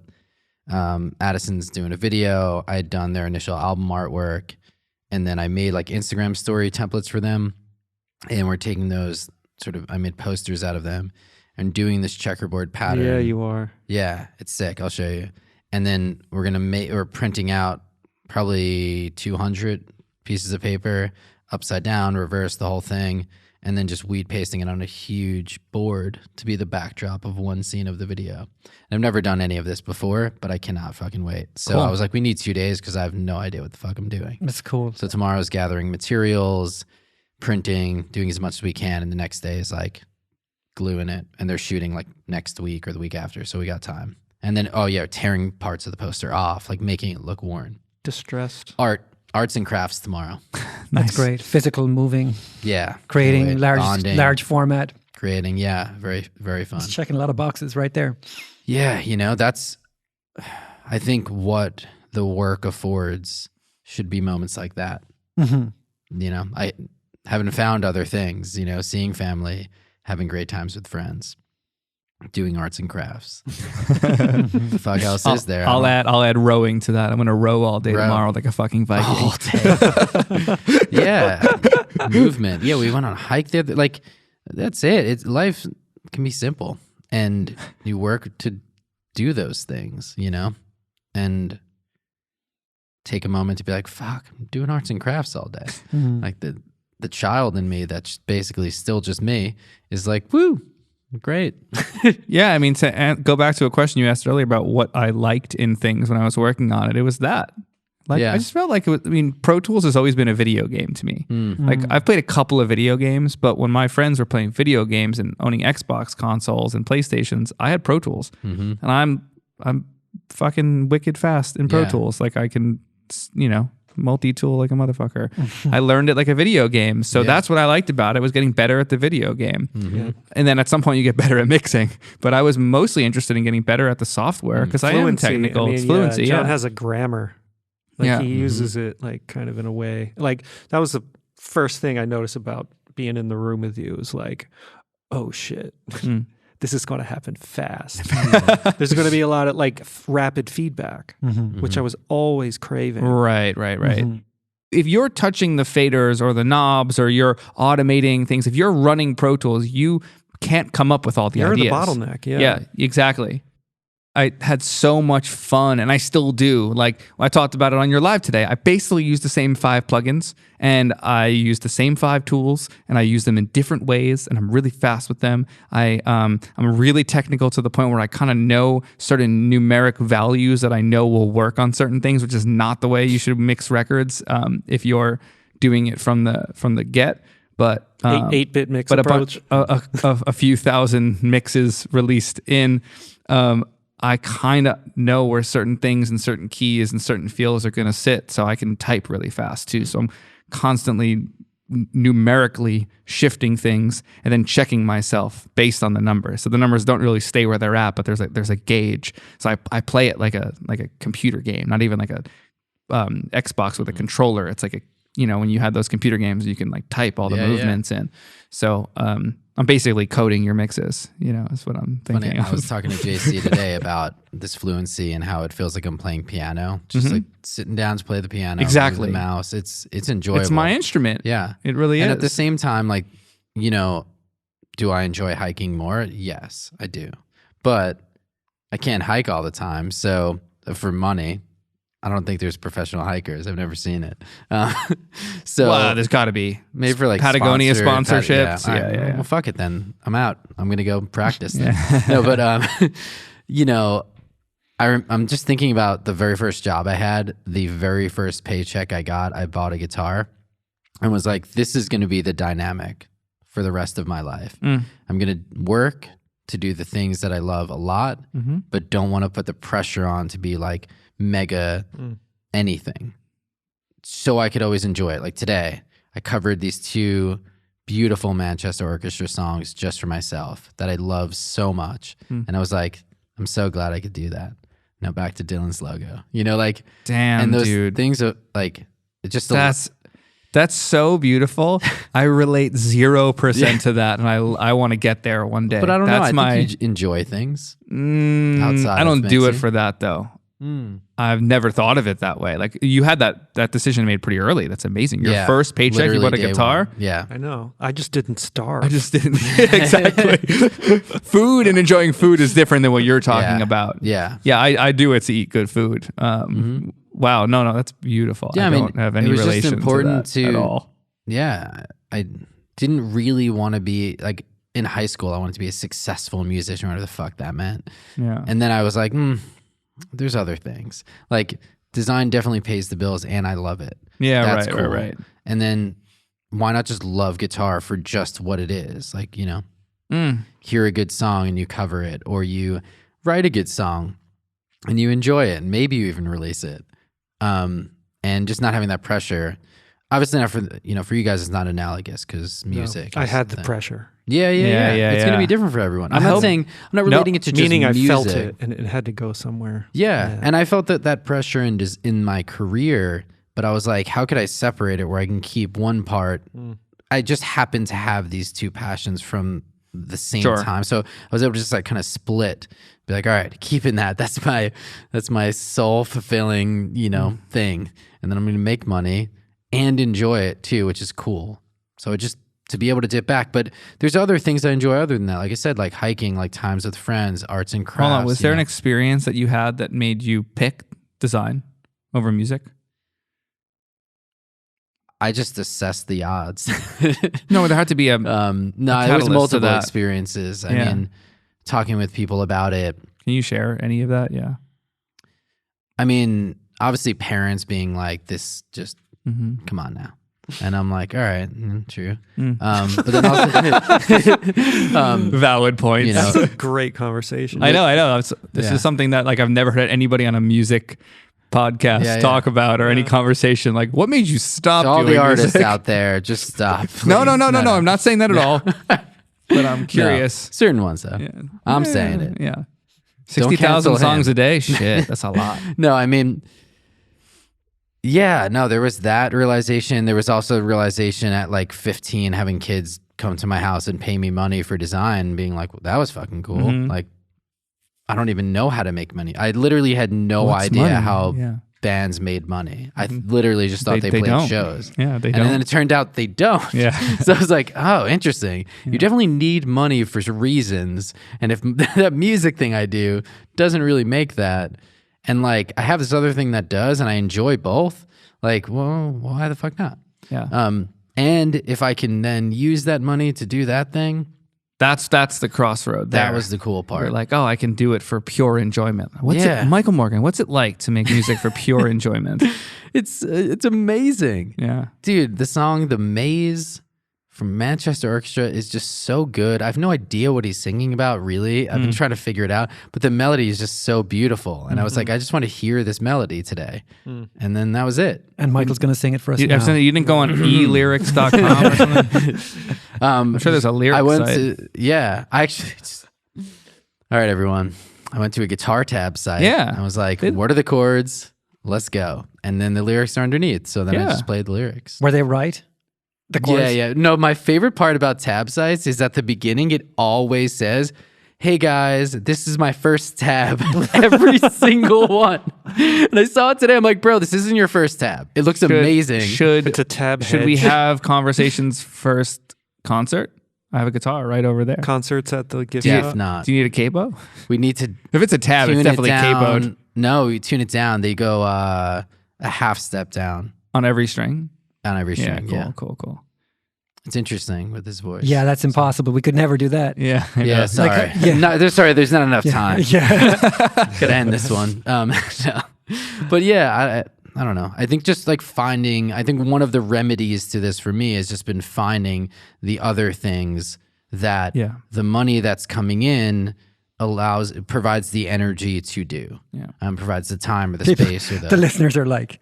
Addison's doing a video. I had done their initial album artwork, and then I made like Instagram story templates for them. And we're taking those I made posters out of them and doing this checkerboard pattern. Yeah, you are. Yeah, it's sick. I'll show you. And then we're printing out probably 200 pieces of paper, upside down, reverse the whole thing, and then just wheat pasting it on a huge board to be the backdrop of one scene of the video. And I've never done any of this before, but I cannot fucking wait. So cool. I was like, we need 2 days because I have no idea what the fuck I'm doing. That's cool. So tomorrow's gathering materials, printing, doing as much as we can, and the next day is like gluing it. And they're shooting like next week or the week after, so we got time. And then, tearing parts of the poster off, like making it look worn. Distressed. Arts and crafts tomorrow. That's great. Physical, moving. Yeah. Creating large format. Creating, very, very fun. Just checking a lot of boxes right there. Yeah, that's, I think what the work affords should be moments like that. I haven't found other things, seeing family, having great times with friends. Doing arts and crafts. The fuck else is there? I'll add rowing to that. I'm gonna row all day tomorrow like a fucking Viking. All day. Yeah. Movement. Yeah, we went on a hike there. Like, that's it. Life can be simple. And you work to do those things, and take a moment to be like, fuck, I'm doing arts and crafts all day. Like the child in me that's basically still just me is like, woo. Great. Yeah, I mean, to go back to a question you asked earlier about what I liked in things when I was working on it was that. I just felt like Pro Tools has always been a video game to me. Like, I've played a couple of video games, but when my friends were playing video games and owning Xbox consoles and PlayStations, I had Pro Tools. And I'm fucking wicked fast in Pro Tools. Like, I can, multi-tool like a motherfucker. I learned it like a video game. So that's what I liked about it, was getting better at the video game. And then at some point you get better at mixing. But I was mostly interested in getting better at the software because I am technical. It's fluency. John has a grammar. Like he uses it like kind of in a way. Like that was the first thing I noticed about being in the room with you is like, oh shit. This is going to happen fast. There's going to be a lot of like rapid feedback, which I was always craving. Right. If you're touching the faders or the knobs or you're automating things, if you're running Pro Tools, you can't come up with all the ideas. You're the bottleneck, Yeah, exactly. I had so much fun, and I still do. Like, I talked about it on your live today. I basically use the same 5 plugins, and I use the same 5 tools, and I use them in different ways, and I'm really fast with them. I'm really technical to the point where I kind of know certain numeric values that I know will work on certain things, which is not the way you should mix records if you're doing it from the get. But 8-bit mix approach. A few thousand mixes released in. I kind of know where certain things and certain keys and certain feels are going to sit, so I can type really fast too. So I'm constantly numerically shifting things and then checking myself based on the numbers. So the numbers don't really stay where they're at, but there's a gauge. So I play it like a computer game, not even like a Xbox with a controller. It's like when you had those computer games, you can like type all the movements in. So I'm basically coding your mixes, is what I'm thinking. Funny, I was talking to JC today about this fluency and how it feels like I'm playing piano, just like sitting down to play the piano. Exactly. The mouse. It's enjoyable. It's my instrument. Yeah. It really is. And at the same time, like, do I enjoy hiking more? Yes, I do. But I can't hike all the time. So for money, I don't think there's professional hikers. I've never seen it. So well, there's got to be. maybe for like Patagonia sponsorships. Yeah. Well, fuck it then. I'm out. I'm gonna go practice. Then. No, but you know, I'm just thinking about the very first job I had. The very first paycheck I got, I bought a guitar, and was like, this is gonna be the dynamic for the rest of my life. I'm gonna work to do the things that I love a lot, but don't want to put the pressure on to be like mega anything. So I could always enjoy it. Like today, I covered these 2 beautiful Manchester Orchestra songs just for myself that I love so much. And I was like, I'm so glad I could do that. Now back to Dylan's logo. You know, like, damn, and those dude. things are like, it just that's so beautiful. I relate 0% to that, and I want to get there one day. But I don't know. I think you enjoy things outside. I don't do it for that though. I've never thought of it that way. Like you had that decision made pretty early. That's amazing. Your first paycheck, you bought a guitar. Yeah, I know. I just didn't starve. I just didn't. Exactly. Food and enjoying food is different than what you're talking about. Yeah. I do it to eat good food. Wow. No, that's beautiful. Yeah, I don't have any relation to that at all. Yeah, I didn't really want to be like in high school. I wanted to be a successful musician, whatever the fuck that meant. Yeah. And then I was like, there's other things. Like design definitely pays the bills, and I love it. Yeah, That's right, cool. right. And then why not just love guitar for just what it is? Like, you know, hear a good song and you cover it, or you write a good song and you enjoy it, and maybe you even release it. And just not having that pressure. Obviously not for you guys it's not analogous because music. I had the pressure. Yeah. It's going to be different for everyone. I'm not relating it to just meaning music. I felt it and it had to go somewhere. Yeah. And I felt that pressure in my career, but I was like, how could I separate it where I can keep one part? I just happen to have these 2 passions from the same time. So I was able to just like kind of split, be like, all right, keeping that. That's my soul fulfilling, thing. And then I'm going to make money and enjoy it too, which is cool. So just to be able to dip back. But there's other things I enjoy other than that. Like I said, like hiking, like times with friends, arts and crafts. Hold on, was there an experience that you had that made you pick design over music? I just assessed the odds. No, there had to be a no, there was multiple experiences. I mean, talking with people about it. Can you share any of that? Yeah. I mean, obviously parents being like, this just, come on now. And I'm like, all right, true. But then also, valid points. That's a great conversation. I know. This is something that like I've never heard anybody on a music podcast talk about or any conversation. Like, what made you stop? All doing the artists music? out there, just stop. Please. No. I'm not saying that at all. But I'm curious. No, certain ones though. Yeah. I'm saying it. Yeah. 60,000 songs a day. Shit, that's a lot. No, I mean. Yeah, no, there was that realization. There was also realization at like 15, having kids come to my house and pay me money for design, being like, well, that was fucking cool. Like, I don't even know how to make money. I literally had no idea how bands made money. I literally just thought they played don't. shows. Yeah, they and don't. And then it turned out they don't. Yeah. So I was like, oh, interesting. Yeah. You definitely need money for reasons. And if that music thing I do doesn't really make that, and like I have this other thing that does, and I enjoy both. Like, well, why the fuck not? Yeah. And if I can then use that money to do that thing, that's the crossroad. That was the cool part. You're like, oh, I can do it for pure enjoyment. What's it, Michael Morgan? What's it like to make music for pure enjoyment? It's amazing. Yeah, dude. The song "The Maze" from Manchester Orchestra is just so good. I have no idea what he's singing about, really. I've been trying to figure it out, but the melody is just so beautiful. And I was like, I just want to hear this melody today. And then that was it. And Michael's going to sing it for us now. You didn't go onelyrics.com or something? I'm sure there's a lyric site. I actually all right, everyone. I went to a guitar tab site. Yeah. I was like, what are the chords? Let's go. And then the lyrics are underneath. So then I just played the lyrics. Were they right? Yeah. No, my favorite part about tab sites is at the beginning, it always says, hey guys, this is my first tab. Every single one. And I saw it today. I'm like, bro, this isn't your first tab. It looks amazing. It's a tab Should we have Conversations first concert? I have a guitar right over there. Concerts at the gift If shop? not. Do you need a capo? We need to If it's a tab, it's definitely capoed. No, you tune it down. They go a half step down on every string. On every string. Cool. It's interesting with his voice. Yeah, that's impossible. We could never do that. Yeah. Sorry. No, there's not enough time. Yeah. Could end this one. No. But yeah, I don't know. I think just like I think one of the remedies to this for me has just been finding the other things that the money that's coming in provides the energy to do. Yeah. Provides the time or the space or the listeners are like,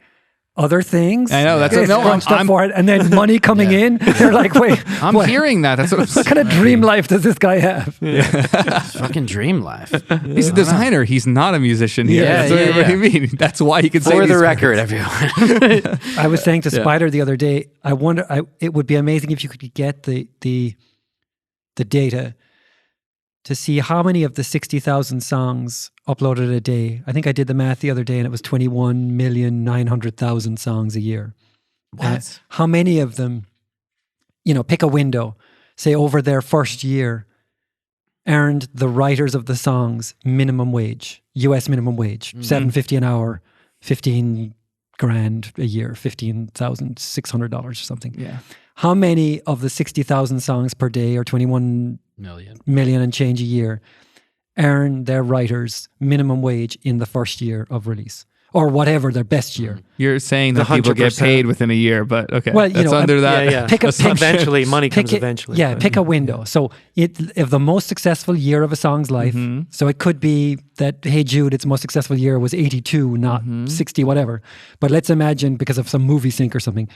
other things. I know that's stuff for it, and then money coming in. They're like, wait, I'm hearing that. That's what kind of dream life does this guy have? Fucking dream life. He's a designer. He's not a musician. That's what I mean. That's why he can say for the record, everyone. I was saying to Spider the other day, I wonder. It would be amazing if you could get the data to see how many of the 60,000 songs uploaded a day. I think I did the math the other day and it was 21,900,000 songs a year. What? How many of them, pick a window, say over their first year, earned the writers of the songs minimum wage, US minimum wage, $7.50 an hour, 15 grand a year, $15,600 or something. Yeah. How many of the 60,000 songs per day or 21 million and change a year earn their writers minimum wage in the first year of release or whatever their best year? You're saying that people get paid within a year, but okay. Well, that's under that. Yeah. Eventually, money comes eventually. Yeah, pick a window. So if the most successful year of a song's life, so it could be that Hey Jude, its most successful year was 82, not 60, whatever. But let's imagine because of some movie sync or something,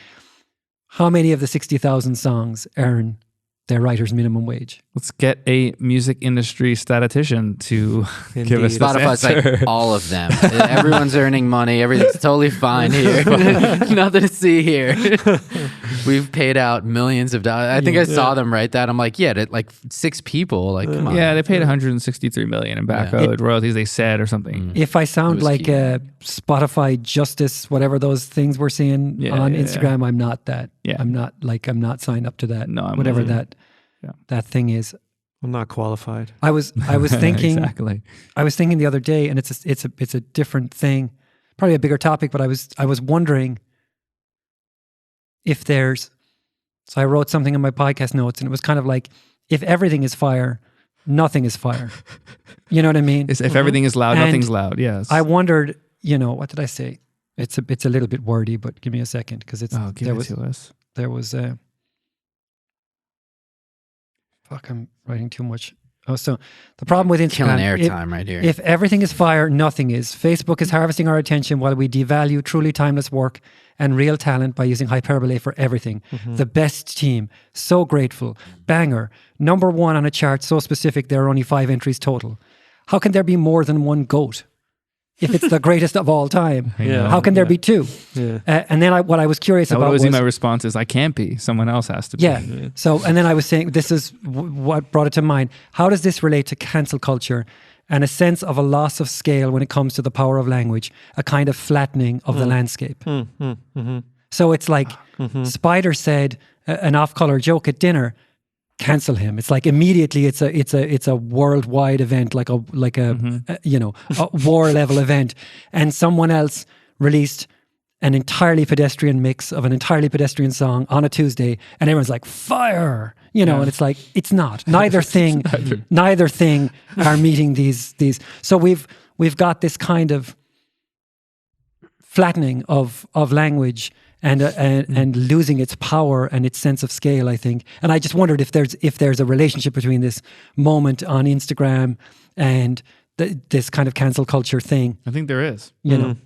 how many of the 60,000 songs earn their writer's minimum wage? Let's get a music industry statistician to give us Spotify's like all of them. Everyone's earning money. Everything's totally fine here. Nothing to see here. We've paid out millions of dollars. I think I saw them write that. I'm like, like 6 people. Like, come on. Yeah, they paid $163 million in back owed royalties, they said, or something. If I sound like a Spotify Justice, whatever those things we're seeing on Instagram, I'm not that. Yeah. I'm not signed up to that. No, I'm whatever that thing is. I'm not qualified. I was thinking exactly. I was thinking the other day, and it's a different thing, probably a bigger topic. But I was wondering if there's. So I wrote something in my podcast notes, and it was kind of like, if everything is fire, nothing is fire. You know what I mean? If everything is loud, nothing's loud. Yes. I wondered. What did I say? It's a little bit wordy, but give me a second because there was a. Fuck, I'm writing too much. Oh, so the problem with Instagram... Killing airtime right here. If everything is fire, nothing is. Facebook is harvesting our attention while we devalue truly timeless work and real talent by using hyperbole for everything. The best team. So grateful. Banger. Number 1 on a chart so specific there are only 5 entries total. How can there be more than one GOAT? If it's the greatest of all time, how can there be 2? Yeah. And then what I was curious about was... my response is, I can't be. Someone else has to be. Yeah. So, and then I was saying, this is what brought it to mind. How does this relate to cancel culture and a sense of a loss of scale when it comes to the power of language, a kind of flattening of the landscape? So it's like Spider said an off-color joke at dinner, cancel him. It's like immediately it's a worldwide event, like a war level event, and someone else released an entirely pedestrian mix of an entirely pedestrian song on a Tuesday, and everyone's like, fire, and it's like, it's not. Neither thing are meeting these. So we've got this kind of flattening of language and losing its power and its sense of scale, I think. And I just wondered if there's a relationship between this moment on Instagram and this kind of cancel culture thing. I think there is. I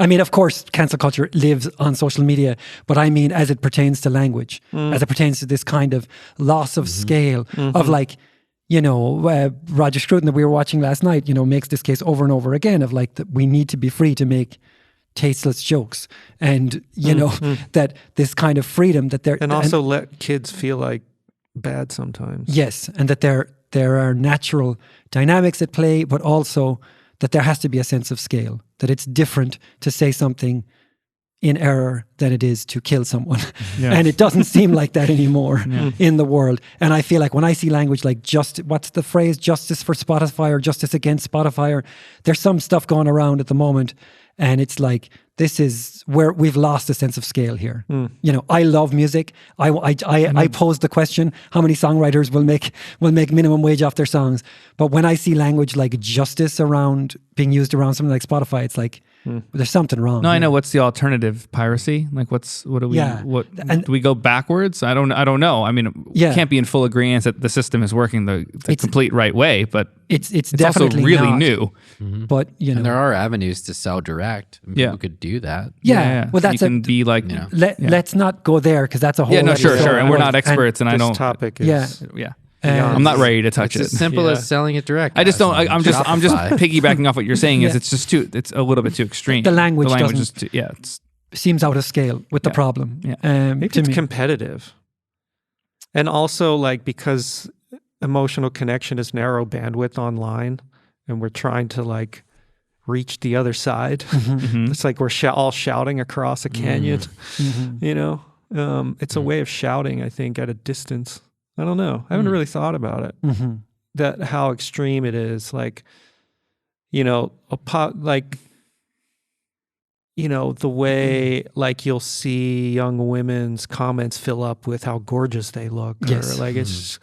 mean, of course, cancel culture lives on social media, but I mean, as it pertains to language, as it pertains to this kind of loss of scale of like, Roger Scruton that we were watching last night, makes this case over and over again of like, that we need to be free to make tasteless jokes, and that this kind of freedom that they're, and also let kids feel like bad sometimes. Yes, and that there are natural dynamics at play, but also that there has to be a sense of scale, that it's different to say something in error than it is to kill someone. And it doesn't seem like that anymore in the world. And I feel like when I see language like what's the phrase, justice for Spotify or justice against Spotify, or there's some stuff going around at the moment. And it's like, this is where we've lost a sense of scale here. You know, I love music. I pose the question, how many songwriters will make minimum wage off their songs? But when I see language like justice being used around something like Spotify, it's like, there's something wrong. No, I know. What's the alternative? Piracy? Like, what do we? Do we go backwards? I don't know. I mean, we can't be in full agreement that the system is working the complete right way, but it's also definitely really not. new. But you know, and there are avenues to sell direct. And people could do that. Yeah. Well, that's you can be like. Let's not go there because that's a whole. Yeah, no, sure, and we're not experts, and I don't. This topic is I'm not ready to touch It's as simple as selling it direct. I just don't. I'm just piggybacking off what you're saying. Is it's just too. It's a little bit too extreme. The language is too, seems out of scale with the problem. Maybe it's competitive, and also like because emotional connection is narrow bandwidth online, and we're trying to like reach the other side. It's like we're all shouting across a canyon. You know, it's a way of shouting. I think at a distance. I don't know. I haven't really thought about it. That how extreme it is. Like, you know, the way like you'll see young women's comments fill up with how gorgeous they look. Yes. Or like it's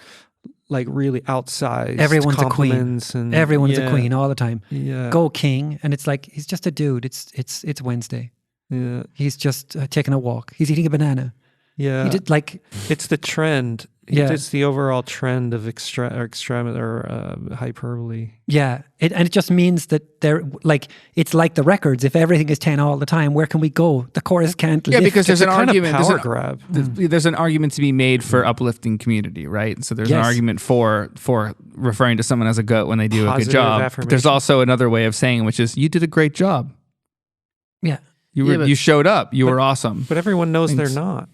like really outsized. Everyone's a queen. And, Everyone's a queen all the time. Yeah. Go king, and it's like he's just a dude. It's Wednesday. Yeah. He's just taking a walk. He's eating a banana. Yeah. He did like it's the trend. Yeah. It's the overall trend of hyperbole. Yeah. It just means that they're like, it's like the records. If everything is 10 all the time, where can we go? The chorus can't lift. Because there's an argument. Power grab. There's an argument to be made for uplifting community, right? So there's an argument for referring to someone as a goat when they do a good job. But there's also another way of saying, which is, you did a great job. Yeah. You showed up. You were awesome. But everyone knows they're not.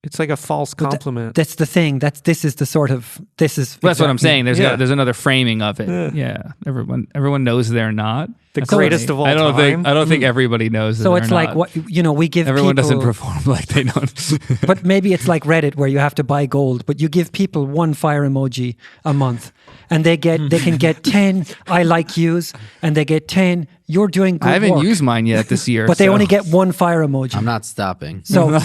It's like a false compliment. That's the thing. That's what I'm saying. There's another framing of it. Yeah. Everyone knows they're not. The greatest of all time. I don't think everybody knows. So it's like what we give. Everyone people, doesn't perform like they don't. But maybe it's like Reddit where you have to buy gold, but you give people one fire emoji a month, and they can get 10 I like yous, and they get 10 you're doing good work. I haven't used mine yet this year, but they only get one fire emoji. I'm not stopping. So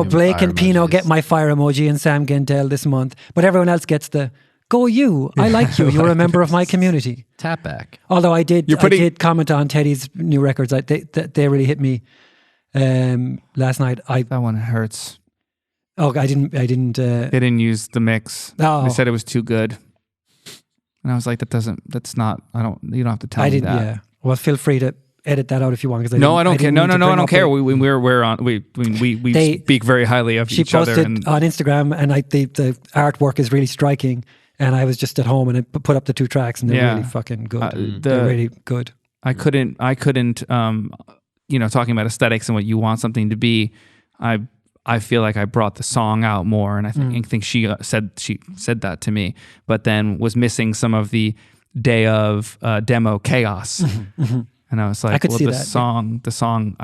Blake and Pino get my fire emoji, and Sam Gendel this month, but everyone else gets the go you. I like you. You're a member of my community. Tap back. Although I did comment on Teddy's new records. They really hit me last night. That one hurts. Oh, I didn't. They didn't use the mix. Oh. They said it was too good, and I was like, that's not. You don't have to tell me that. Yeah. Well, feel free to edit that out if you want. Because I don't care. No, I don't care. We speak very highly of each other. She posted on Instagram, and the artwork is really striking. And I was just at home, and I put up the 2 tracks, and they're really fucking good. They're really good. I couldn't. Talking about aesthetics and what you want something to be, I feel like I brought the song out more, and I think she said that to me, but then was missing some of the day of demo chaos, and I was like, the song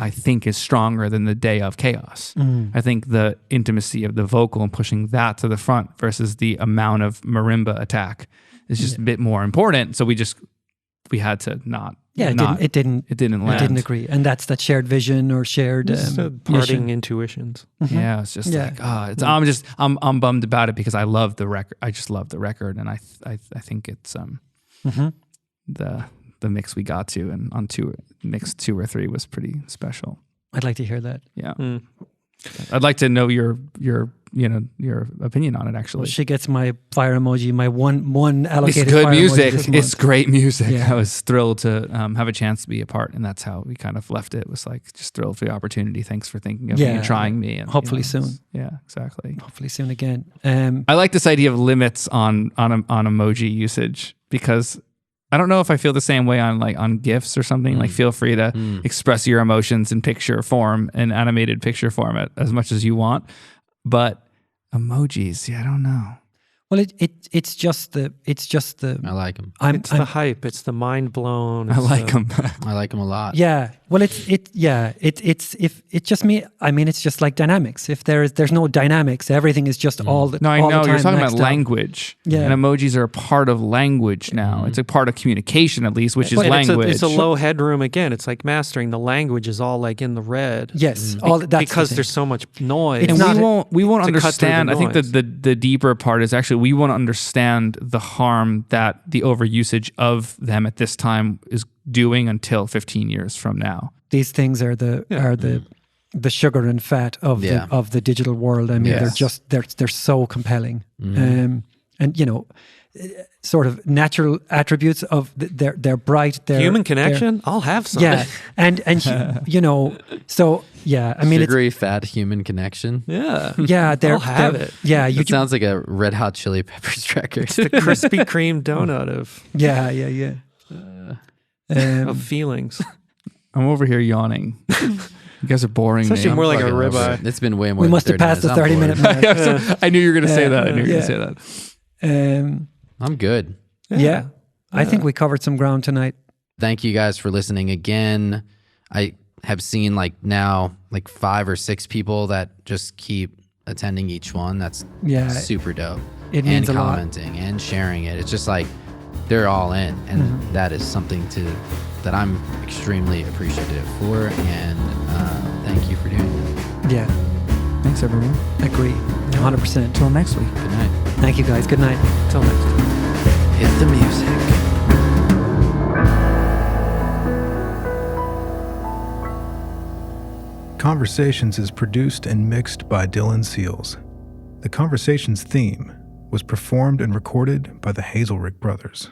I think is stronger than the day of chaos. I think the intimacy of the vocal and pushing that to the front versus the amount of marimba attack is just a bit more important. So we had to not. Yeah, it didn't land. I didn't agree, and that's that shared vision or shared parting intuitions. Yeah, it's just I'm bummed about it because I love the record. I just love the record, and I think it's the mix we got to, and on mix 2 or 3 was pretty special. I'd like to hear that. Yeah, I'd like to know your opinion on it. Actually, well, she gets my fire emoji, my one allocated. It's good fire music. Emoji this month. It's great music. Yeah. I was thrilled to have a chance to be a part, and that's how we kind of left it. It was like just thrilled for the opportunity. Thanks for thinking of me and trying me. And hopefully soon. Yeah, exactly. Hopefully soon again. I like this idea of limits on emoji usage because I don't know if I feel the same way on GIFs or something. Like, feel free to express your emotions in picture form and animated picture format as much as you want. But emojis, I don't know. Well, it's just the. I like them. It's the hype. It's the mind blown. I like them. I like them a lot. Yeah, Well, it's just me. I mean, it's just like dynamics. If there's no dynamics, everything is just all the No, I all know the time you're talking about maxed out. language. Yeah. And emojis are a part of language now. It's a part of communication, at least, which is And language. It's a low headroom again. It's like mastering the language is all like in the red. Yes, all that's because the thing. there's so much noise. It's And not we won't to cut through the understand. I think noise. that the deeper part is actually we won't understand the harm that the overusage of them at this time is doing until 15 years from now. These things are the sugar and fat of the digital world. I mean, they're so compelling, and sort of natural attributes of they're bright. They're human connection. I'll have some. Yeah, and so yeah. I mean, sugary fat human connection. Yeah. I'll have it. Yeah, It sounds like a Red Hot Chili Peppers record. It's the Krispy Kreme donut of feelings. I'm over here yawning. You guys are boring It's actually me. more like a Fucking over ribeye. it. It's been way more. we than must have 30 passed the minutes. 30-minute mark. I knew you were going to say that. I knew you were going to say that. I'm good. Yeah. I think we covered some ground tonight. Thank you guys for listening again. I have seen now 5 or 6 people that just keep attending each one. That's super dope. It means a and lot. commenting and sharing it. It's just like they're all in, and that is something that I'm extremely appreciative for. And thank you for doing it. Yeah. Thanks, everyone. Agree. 100%. Until next week. Good night. Thank you guys. Good night. Till next time. Hit the music. Conversations is produced and mixed by Dylan Seals. The Conversations theme was performed and recorded by the Hazelrick Brothers.